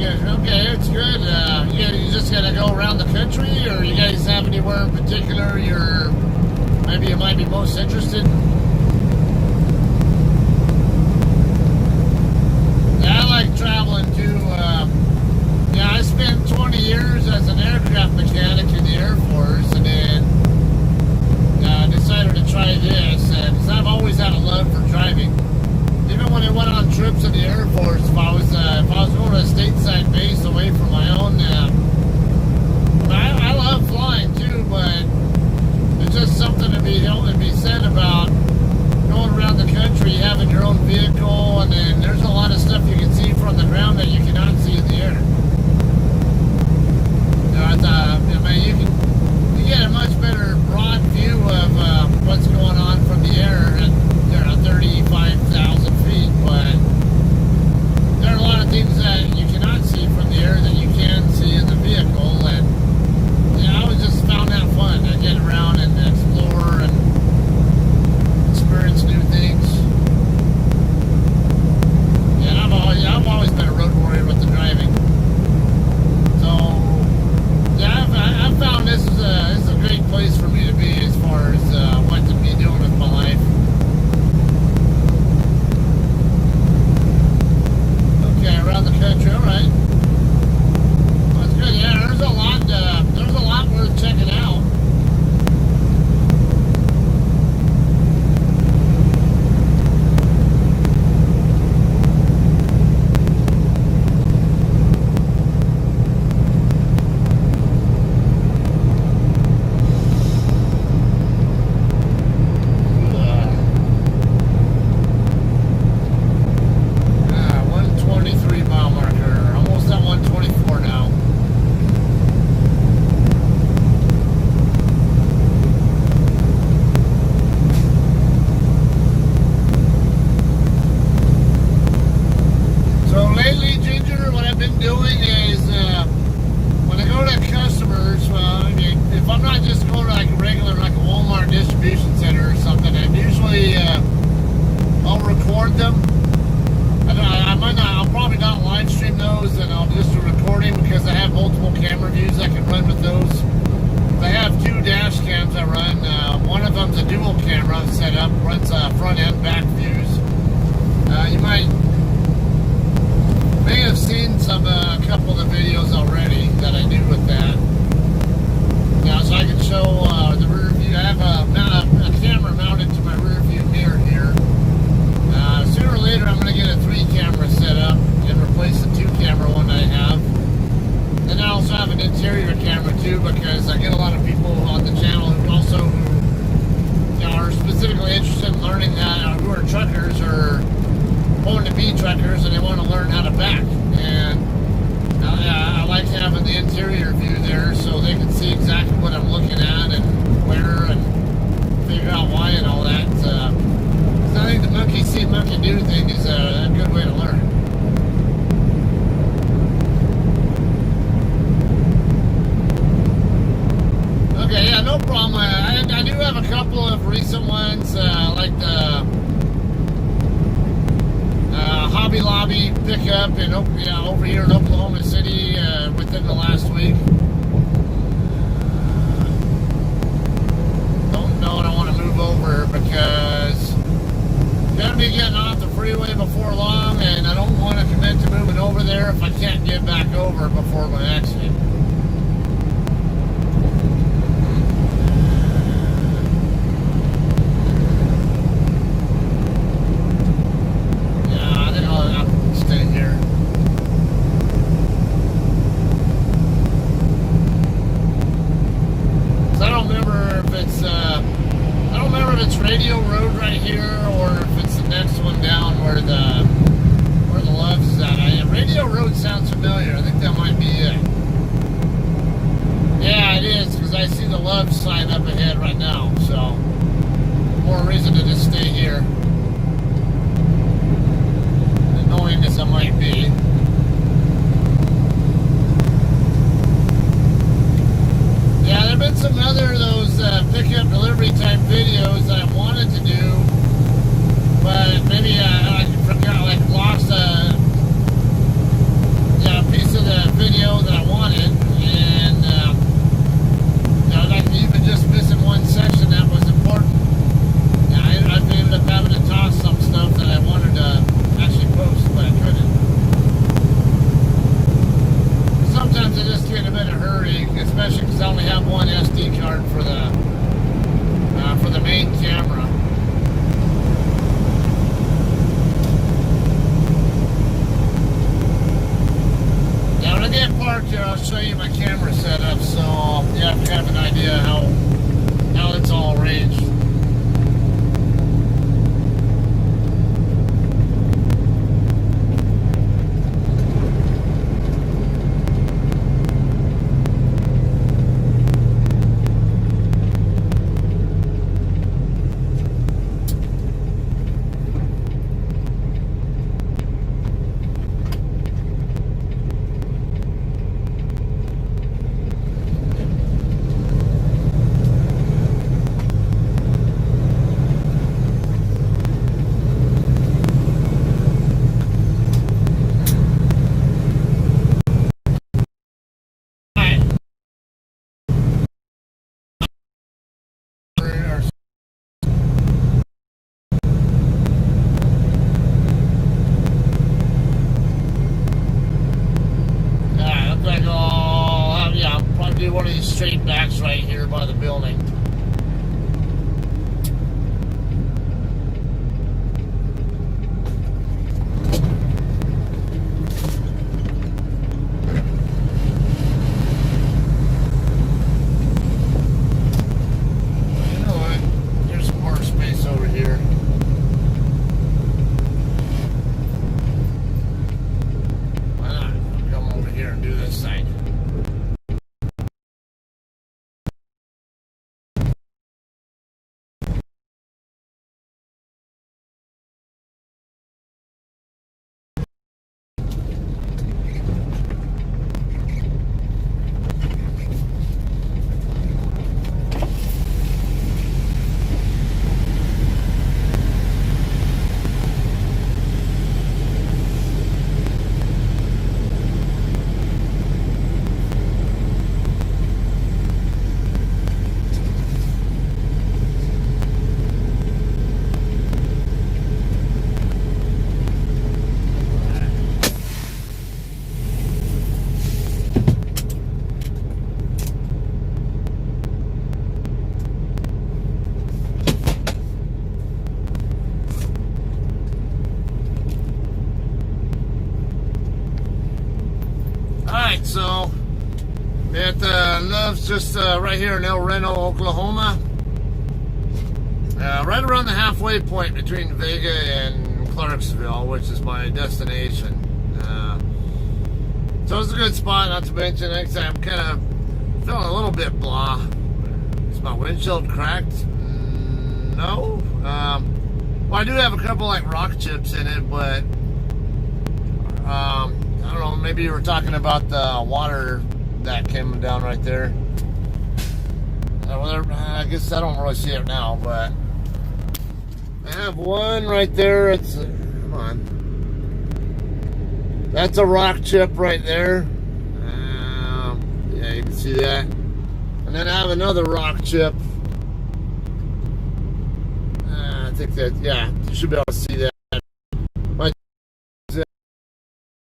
Okay, it's good. You just gonna go around the country, or you guys have anywhere in particular maybe you might be most interested? Yeah, I like traveling too. Yeah, I spent 20 years as an aircraft mechanic in the Air Force, and then decided to try this, because I've always had a love for driving. Even when I went on trips in the Air Force, if I was going to a stateside base away from my own, I love flying too, but there's just something to be said about going around the country, having your own vehicle, and then there's a lot of stuff you can see from the ground that you cannot see in the air. You get a much better broad view of what's going on from the air at 35,000 feet, but there are a lot of things that you cannot see from the air that you can see in the vehicle, and I always just found that fun to get around and explore and experience new things. And I've always been a road warrior with the driving. So yeah, I've found this is a great place for me to be as far as what to be doing with my life. Okay, around the country, all right. That's good. Yeah, there's a lot worth checking out. Over here in Oklahoma City within the last week. Don't know what I want to move over because I'm going to be getting off the freeway before long, and I don't want to commit to moving over there if I can't get back over before my accident. Yeah, I think I'll have to stay here. If it's Radio Road right here, or if it's the next one down where the Love's is at. Radio Road sounds familiar. I think that might be it. Yeah, it is, because I see the Love sign up ahead right now. So, more reason to just stay here. Annoying as I might be. Yeah, there have been some other of those pickup delivery type videos that I wanted to do, but maybe I forgot, like lost a piece of a bit of a hurry, especially because I only have one SD card for the main camera. Now when I get parked here, I'll show you my camera setup, so you have to have an idea how it's all arranged. One of these straight backs right here by the building. You know what? There's some more space over here. Why not? Come over here and do this side. Alright, so it lives just right here in El Reno, Oklahoma. Right around the halfway point between Vega and Clarksville, which is my destination. So it's a good spot, not to mention, actually, I'm kind of feeling a little bit blah. Is my windshield cracked? No. Well, I do have a couple like rock chips in it, but I don't know, maybe you were talking about the water that came down right there. I guess I don't really see it now, but I have one right there. It's, come on. That's a rock chip right there. Yeah, you can see that. And then I have another rock chip. I think that, yeah, you should be able to see that.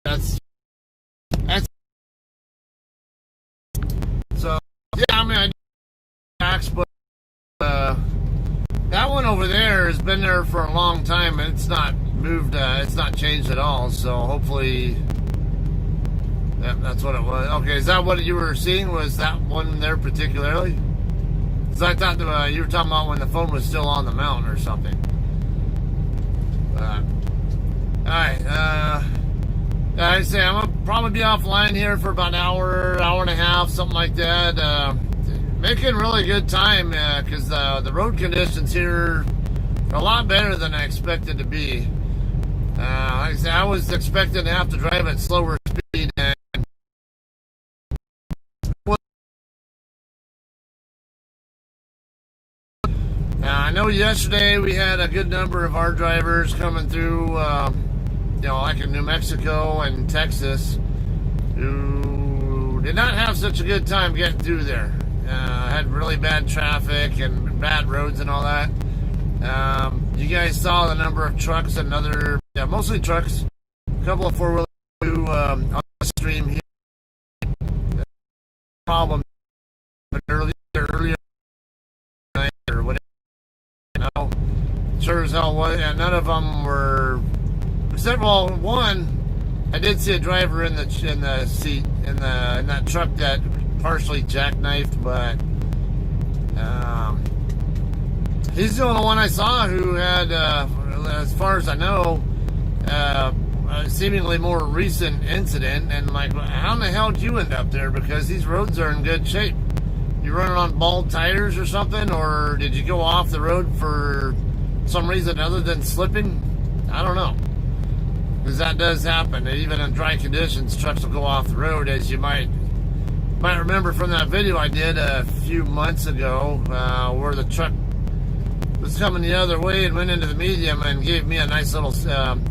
That's so, yeah, I mean, I do tax, but that one over there has been there for a long time and it's not moved, it's not changed at all, so hopefully that's what it was. Okay, is that what you were seeing? Was that one there particularly? Because I thought that, you were talking about when the phone was still on the mount or something. Alright, I'd say I'm going to probably be offline here for about an hour, hour and a half, something like that. Making really good time because the road conditions here are a lot better than I expected to be. Like I say, I was expecting to have to drive at slower speed, and I know yesterday we had a good number of our drivers coming through, you know, like in New Mexico and Texas, who did not have such a good time getting through there. Had really bad traffic and bad roads and all that. You guys saw the number of trucks and other, mostly trucks, a couple of four-wheelers on the stream here. problem earlier night or whatever. You know, sure as hell was, and none of them were. Except, well, one, I did see a driver in the seat in that truck that partially jackknifed, but he's the only one I saw who had, as far as I know, a seemingly more recent incident. And like, how in the hell did you end up there? Because these roads are in good shape. You running on bald tires or something, or did you go off the road for some reason other than slipping? I don't know. Because that does happen. Even in dry conditions, trucks will go off the road, as you might remember from that video I did a few months ago, where the truck was coming the other way and went into the medium and gave me a nice little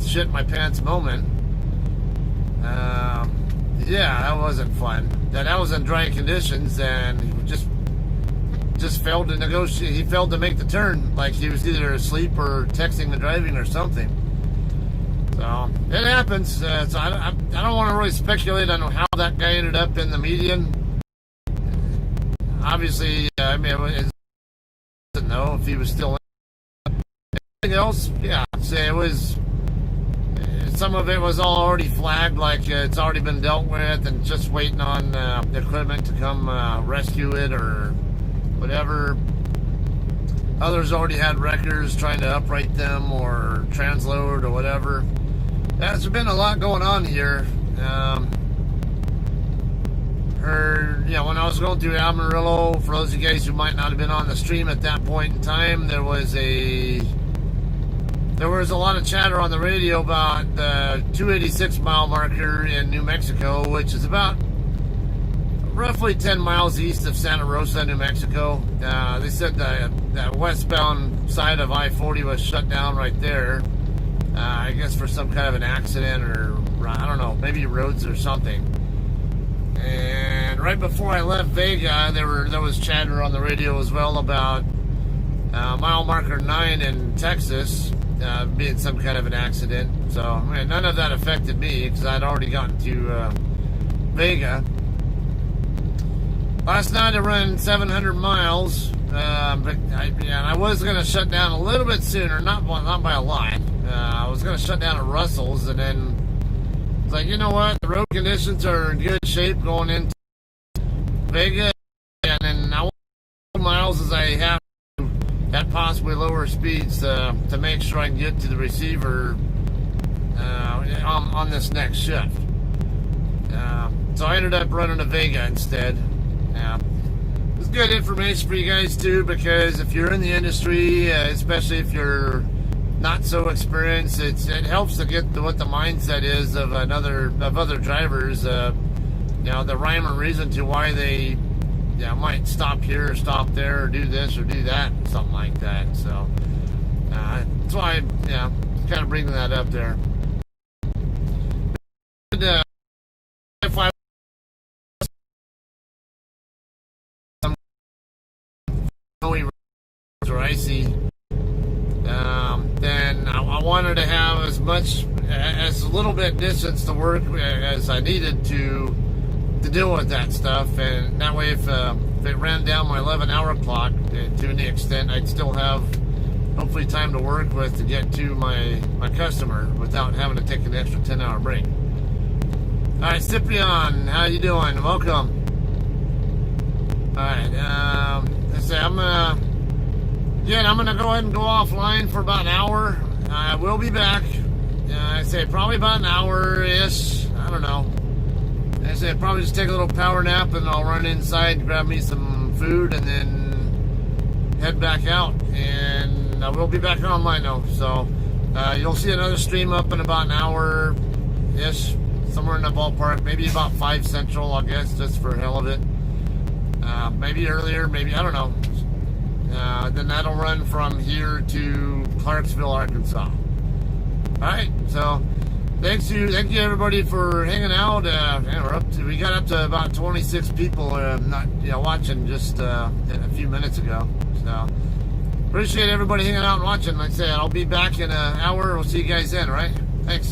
shit my pants moment. Yeah, that wasn't fun. That was in dry conditions, and he just failed to negotiate. He failed to make the turn, like he was either asleep or texting and driving or something. So it happens. So I don't want to really speculate on how that guy ended up in the median. Obviously, I mean, I didn't know if he was still in. Anything else? Yeah, say it was. Some of it was all already flagged, like it's already been dealt with, and just waiting on the equipment to come rescue it or whatever. Others already had wreckers trying to upright them or transload or whatever. There's been a lot going on here. When I was going through Amarillo, for those of you guys who might not have been on the stream at that point in time, there was a lot of chatter on the radio about the 286 mile marker in New Mexico, which is about roughly 10 miles east of Santa Rosa, New Mexico. They said that westbound side of I-40 was shut down right there. I guess for some kind of an accident, or I don't know, maybe roads or something. And right before I left Vega, there was chatter on the radio as well about mile marker 9 in Texas being some kind of an accident. So I mean, none of that affected me because I'd already gotten to Vega. Last night I ran 700 miles, but I was going to shut down a little bit sooner, not by a lot. I was going to shut down at Russell's, and then it's like, you know what, the road conditions are in good shape going into Vega, and then I want as miles as I have to at possibly lower speeds to make sure I can get to the receiver on this next shift. So I ended up running to Vega instead. It's good information for you guys too, because if you're in the industry, especially if you're not so experienced, it helps to get what the mindset is of other drivers. The rhyme and reason to why they might stop here or stop there or do this or do that, something like that. So that's why kind of bringing that up there. If I or icy, then I wanted to have as little bit distance to work as I needed to deal with that stuff, and that way if it ran down my 11-hour clock to any extent, I'd still have hopefully time to work with to get to my customer without having to take an extra 10-hour break. Alright, Cyprian, how you doing? Welcome. Alright, let's see, I'm gonna go ahead and go offline for about an hour. I will be back. I'd say probably about an hour-ish. I don't know. I'd say probably just take a little power nap, and I'll run inside and grab me some food and then head back out. And I will be back online though. So you'll see another stream up in about an hour-ish. Somewhere in the ballpark. Maybe about 5 Central, I guess, just for hell of it. Maybe earlier, maybe, I don't know. Then that'll run from here to Clarksville, Arkansas. Alright, so thank you everybody for hanging out. We got up to about 26 people watching just a few minutes ago. So appreciate everybody hanging out and watching. Like I said, I'll be back in an hour. We'll see you guys then, right?